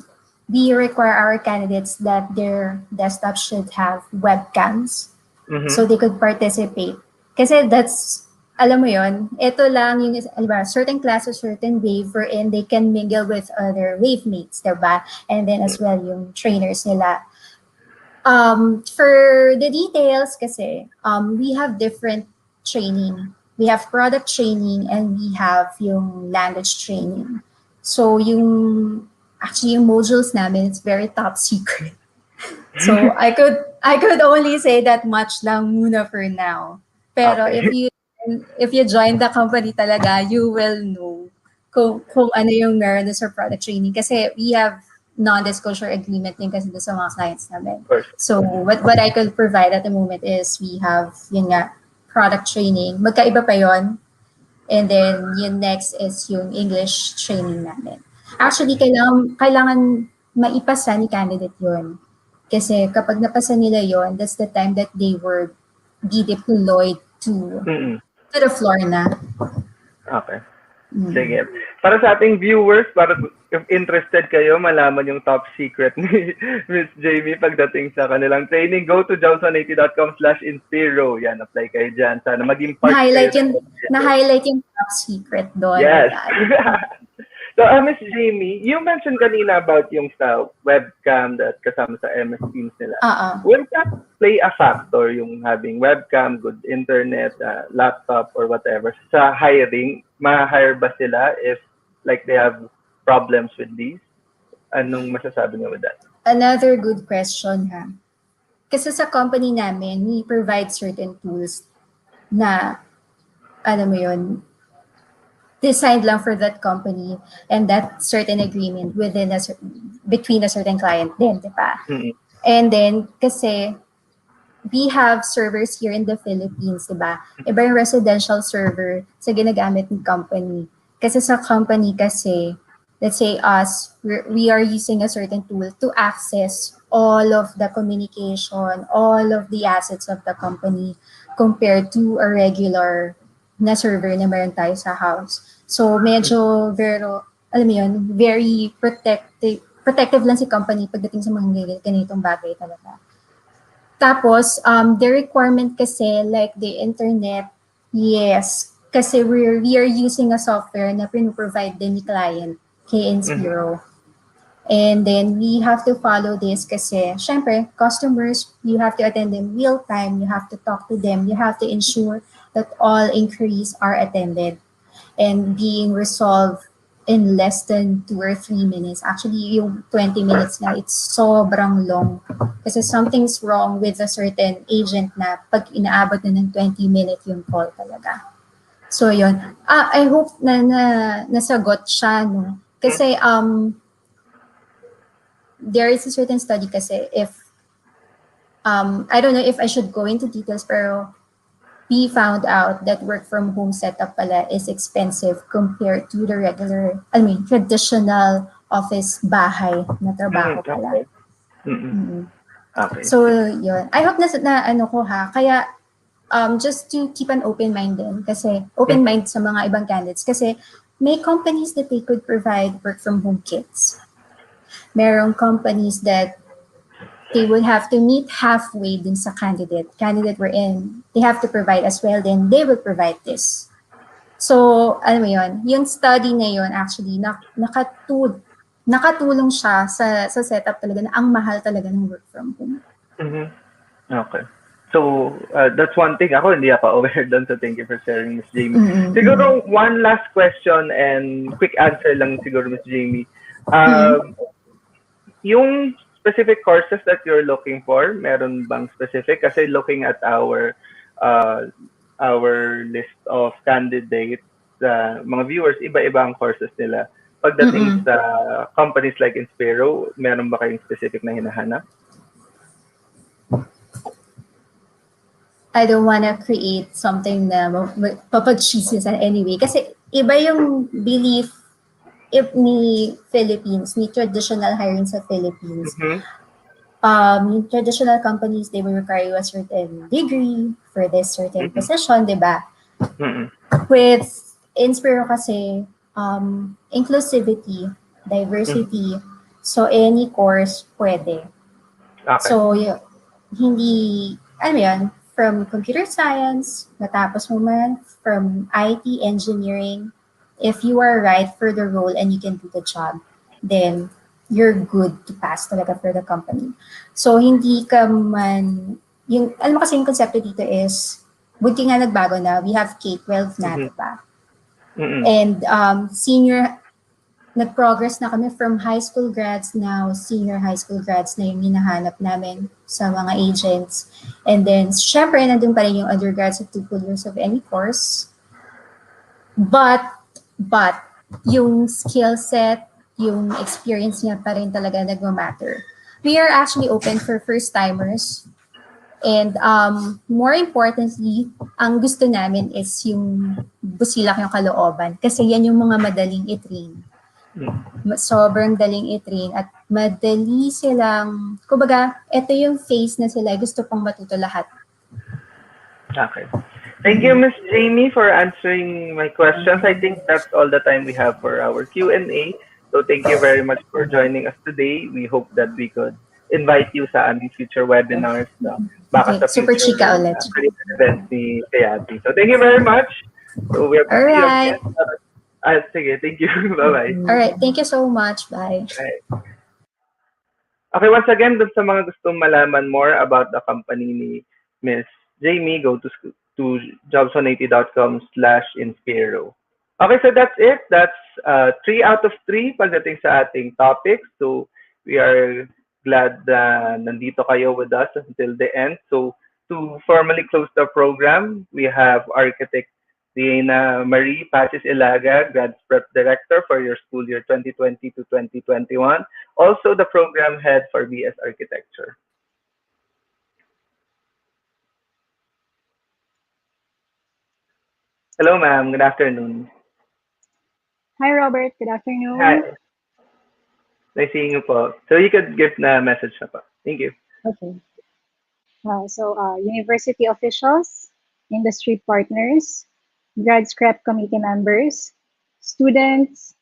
we require our candidates that their desktop should have webcams Mm-hmm. so they could participate. Kasi that's, alam mo yon, ito lang yung, alam ba, certain class or certain wave wherein they can mingle with other wave mates, diba? And then as well yung trainers nila. For the details kasi, we have different training. We have product training and we have yung language training. So actually yung modules namin, it's very top secret. So I could only say that much lang muna for now. Pero Okay. if you join the company talaga, you will know kung ano yung meron sa product training. Kasi we have non-disclosure agreement din kasi sa mga clients namin. Of course. So what I could provide at the moment is we have yun nga, product training. Magkaiba pa yon. And then yung next is yung English training namin. Actually, kailangan maipasa ni candidate yon. Kasi kapag napasa nila yon, that's the time that they were be deployed to Mm-mm. the floor na. Okay. Sige. Para sa ating viewers, para if interested kayo, malaman yung top secret ni Miss Jamie pagdating sa kanilang training, go to jobs180.com/inspiro. Yan, apply kayo dyan. Sana maging part kayo. Na-highlight yung top secret doon. Yes. So, Miss Jamie, you mentioned kanina about yung sa webcam that kasama sa MS Teams nila. Will that play a factor, yung having webcam, good internet, laptop, or whatever, sa hiring? Ma-hire ba sila if like they have problems with these? Anong masasabi niyo with that? Another good question, ha? Kasi sa company namin, we provide certain tools na, alam mo yun, designed lang for that company and that certain agreement between a certain client din, di ba? Mm-hmm. And then, kasi we have servers here in the Philippines, di ba? Iba yung residential server sa ginagamit ng company. Kasi sa company kasi, let's say us, we are using a certain tool to access all of the communication, all of the assets of the company compared to a regular na server na meron tayo sa house. So, medyo, alam mo yun, very protective lang si company pagdating sa mga ganitong bagay talaga. Tapos, the requirement kasi, like the internet, yes, kasi we are using a software na provide din ni client kay Inspiro. And then, we have to follow this kasi, syempre, customers, you have to attend them real time, you have to talk to them, you have to ensure that all inquiries are attended and being resolved in less than 2 or 3 minutes. Actually, yung 20 minutes na, it's sobrang long. Kasi something's wrong with a certain agent na pag inaabot na ng 20-minute yung call talaga. So, yun. I hope na nasagot siya, no? Kasi, there is a certain study kasi if, I don't know if I should go into details, pero we found out that work from home setup pala is expensive compared to the regular, traditional office bahay na trabaho pala. Okay. So, yun. I hope na ano ko ha. Kaya, just to keep an open mind din. Kasi, open mind sa mga ibang candidates. Kasi, may companies that they could provide work from home kits. Merong companies that they would have to meet halfway dun sa candidate we're in. They have to provide as well, then they will provide this. So, alam mo yun, yung study na yun actually, nakatulong siya sa setup talaga na ang mahal talaga ng work from home. Mm-hmm. Okay. That's one thing. Ako, hindi ako aware doon. So, thank you for sharing, Miss Jamie. Mm-mm. Siguro, one last question and quick answer lang siguro, Miss Jamie. Mm-mm. Yung specific courses that you're looking for, meron bang specific? Kasi looking at uh, our list of candidates, mga viewers, iba-iba ang courses nila. Pagdating Mm-mm. sa companies like Inspiro, meron ba kayong specific na hinahanap? I don't wanna create something na papag-chismisan anyway. Kasi iba yung belief ni Philippines, ni traditional hiring sa Philippines. Mhm. Yung traditional companies, they will require you a certain degree for this certain Mhm. position, di ba? Mhm. With Inspiro kasi, inclusivity, Mhm. diversity, so any course pwede. Okay. So, hindi, ano yan, from computer science, natapos mo man, from IT engineering, if you are right for the role and you can do the job, then you're good to pass talaga for the company. So, hindi ka man, yung, alam mo kasi yung konsepto dito is, buti nga nagbago na, we have K-12 na, Mhm. diba? Mhm. And senior, nag-progress na kami from high school grads now, senior high school grads na yung hinahanap namin sa mga agents. And then, syempre, nandun pa rin yung undergrads at 2 full years of any course. But, yung skill set, yung experience niya pa rin talaga nagmamatter. We are actually open for first-timers. And more importantly, ang gusto namin is yung busilak yung kalooban. Kasi yan yung mga madaling i-train. Sobrang daling i-train at madali silang, kumbaga, ito yung phase na sila gusto pang matuto lahat. Okay. Thank you, Miss Jamie, for answering my questions. I think that's all the time we have for our Q&A. So thank you very much for joining us today. We hope that we could invite you sa aming future webinars na baka Okay, sa super future chika ulit. career events ni FEATI. So thank you very much. So we have to see you Alright. again. Sige, thank you. Bye-bye. Alright, thank you so much. Bye. Right. Okay, once again, dun sa mga gustong malaman more about the company ni Miss Jamie, go to jobs180.com/inspiro. Okay, so that's it. That's 3 out of 3 pagdating sa ating topic. So we are glad na nandito kayo with us until the end. So to formally close the program, we have architect Diana Marie Pacis Ilaga, Grads Prep Director for your school year 2020 to 2021. Also the program head for BS Architecture. Hello, ma'am. Good afternoon. Hi, Robert. Good afternoon. Hi. Nice seeing you po. So you could give na message na po. Thank you. Okay. University officials, industry partners, grad scrap committee members, students,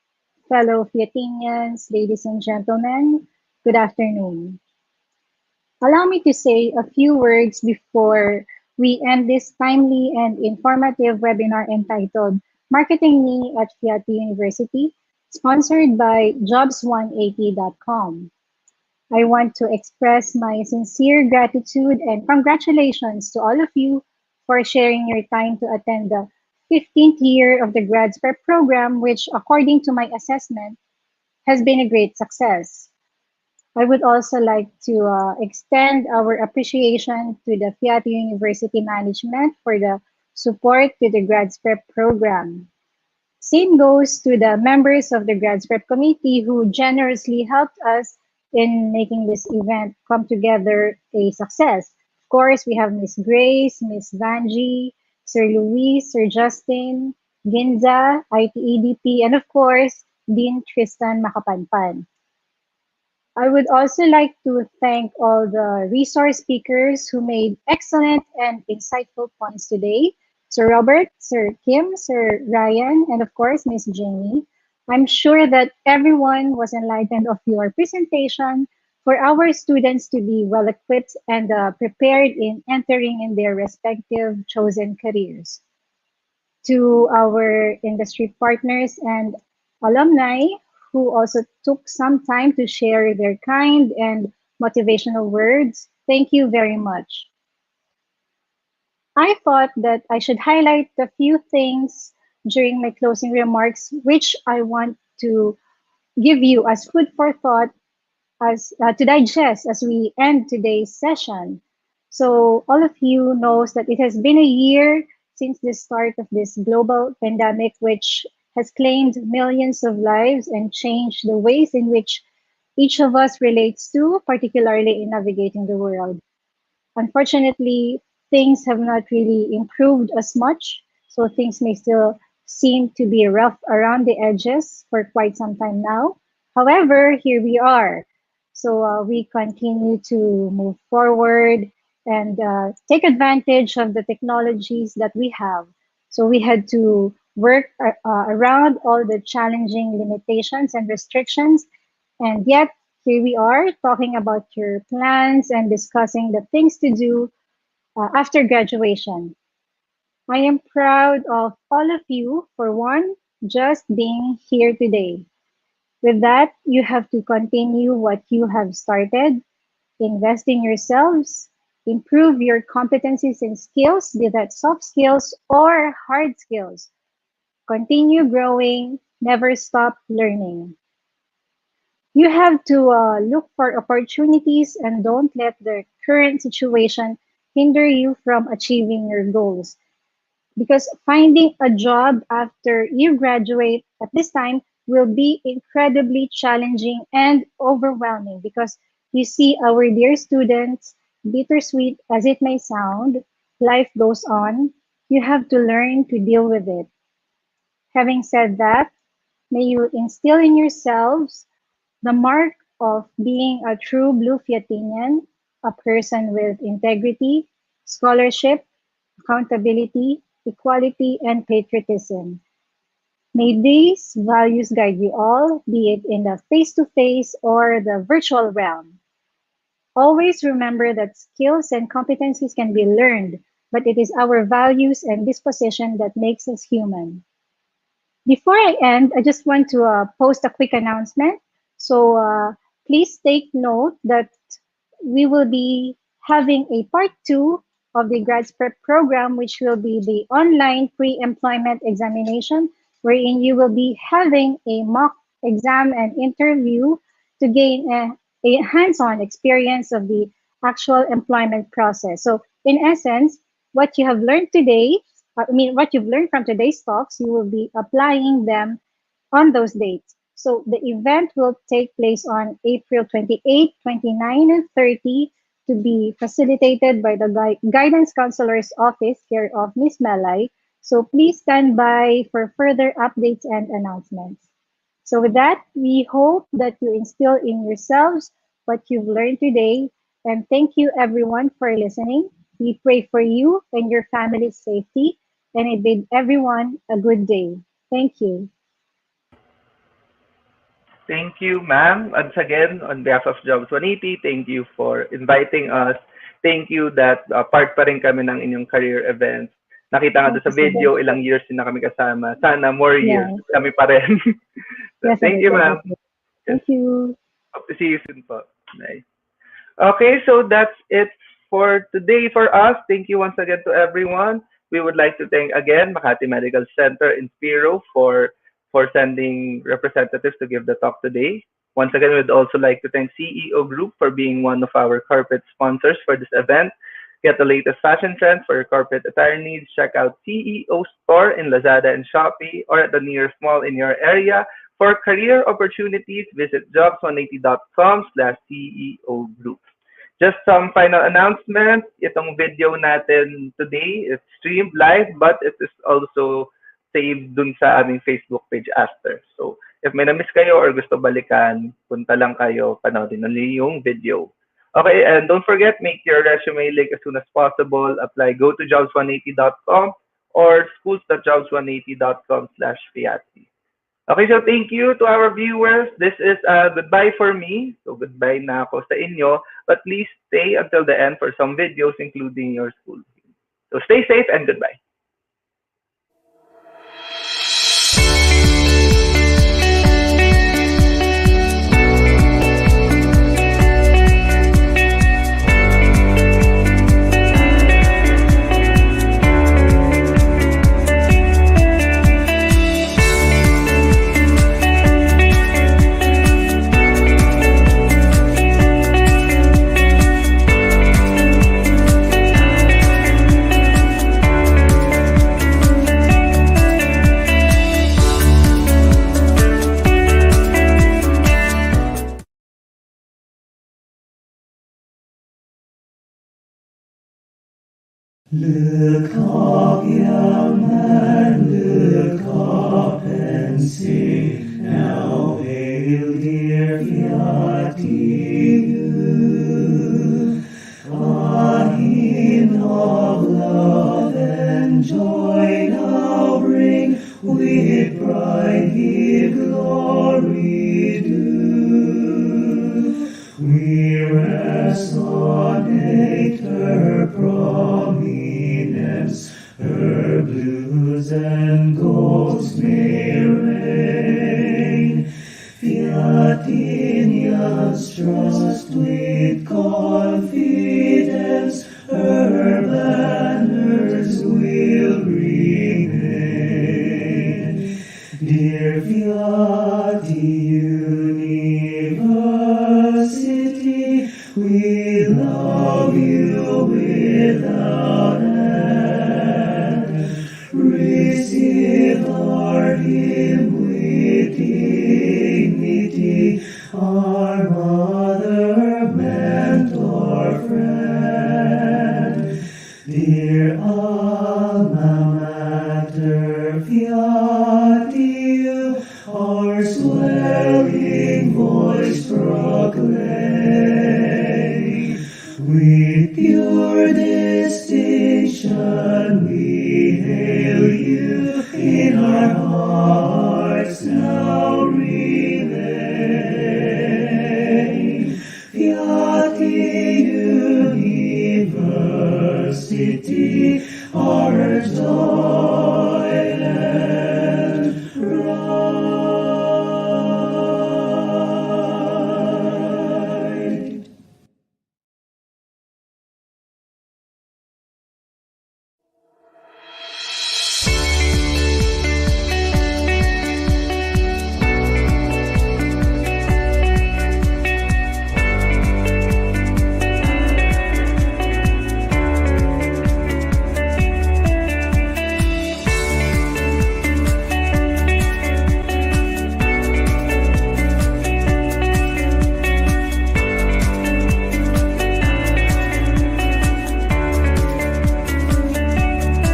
fellow Fiatinians, ladies and gentlemen, good afternoon. Allow me to say a few words before we end this timely and informative webinar entitled Marketing Me at FEATI University, sponsored by jobs180.com. I want to express my sincere gratitude and congratulations to all of you for sharing your time to attend the 15th year of the Grads Prep program, which, according to my assessment, has been a great success. I would also like to extend our appreciation to the FEATI University management for the support to the Grads Prep program. Same goes to the members of the Grads Prep committee who generously helped us in making this event come together a success. Of course, we have Miss Grace, Miss Vanji, Sir Luis, Sir Justin, Ginza, ITEDP, and of course, Dean Tristan Makapanpan. I would also like to thank all the resource speakers who made excellent and insightful points today. Sir Robert, Sir Kim, Sir Ryan, and of course, Miss Jamie. I'm sure that everyone was enlightened of your presentation for our students to be well equipped and prepared in entering in their respective chosen careers. To our industry partners and alumni who also took some time to share their kind and motivational words, thank you very much. I thought that I should highlight a few things during my closing remarks, which I want to give you as food for thought as to digest as we end today's session. So all of you knows that it has been a year since the start of this global pandemic, which has claimed millions of lives and changed the ways in which each of us relates to, particularly in navigating the world. Unfortunately, things have not really improved as much, so things may still seem to be rough around the edges for quite some time now. However, here we are. So we continue to move forward and take advantage of the technologies that we have. So we had to work around all the challenging limitations and restrictions, and yet here we are talking about your plans and discussing the things to do after graduation. I am proud of all of you, for one, just being here today. With that, you have to continue what you have started, invest in yourselves, improve your competencies and skills, be that soft skills or hard skills. Continue growing, never stop learning. You have to look for opportunities and don't let the current situation hinder you from achieving your goals. Because finding a job after you graduate at this time will be incredibly challenging and overwhelming because you see our dear students, bittersweet as it may sound, life goes on. You have to learn to deal with it. Having said that, may you instill in yourselves the mark of being a true Blue Fiatinian, a person with integrity, scholarship, accountability, equality, and patriotism. May these values guide you all, be it in the face to face or the virtual realm. Always remember that skills and competencies can be learned, but it is our values and disposition that makes us human. Before I end, I just want to post a quick announcement. So please take note that we will be having a part two of the Grads Prep program, which will be the online pre-employment examination, wherein you will be having a mock exam and interview to gain a hands-on experience of the actual employment process. So in essence, what you have learned today, what you've learned from today's talks, you will be applying them on those dates. So the event will take place on April 28, 29, and 30 to be facilitated by the Guidance Counselor's Office, care of Ms. Melai. So please stand by for further updates and announcements. So with that, we hope that you instill in yourselves what you've learned today. And thank you everyone for listening. We pray for you and your family's safety. And I bid everyone a good day. Thank you. Thank you, ma'am. Once again, on behalf of Jobs 180, thank you for inviting us. Thank you that part pa rin kami ng inyong career events. Nakita nga doon sa video, ilang years din na kami kasama. Sana more years kami pa rin. Thank you, ma'am. Thank you. Hope to see you soon po. Nice. Okay, so that's it for today for us. Thank you once again to everyone. We would like to thank again Makati Medical Center in Spiro for sending representatives to give the talk today. Once again, we'd also like to thank CEO Group for being one of our corporate sponsors for this event. Get the latest fashion trends for your corporate attire needs. Check out CEO Store in Lazada and Shopee or at the nearest mall in your area. For career opportunities, visit jobs180.com/CEO Group. Just some final announcement. Itong video natin today is streamed live, but it is also saved dun sa aming Facebook page after. So, if may na-miss kayo or gusto balikan, punta lang kayo, panoodin ulit yung video. Okay, and don't forget, make your resume link as soon as possible. Apply, go to jobs180.com or schools.jobs180.com/FEATI. Okay, so thank you to our viewers. This is goodbye for me. So goodbye na ako sa inyo. But please stay until the end for some videos, including your school. So stay safe and goodbye. Look up, young man, look up and sing. Now hail, dear FEATI, you. A hymn of love and joy now bring, with pride give glory due. We rest on nectar prominence, her blues and golds may reign. Fiatinians trust with confidence, her banners will remain. Dear FEATI University, we love you without end. Receive our hymn with dignity, our mother, mentor, friend. Dear alma mater, FEATI, our swelling voice proclaim. With pure distinction we hail you, in our hearts now remain. FEATI University, our joy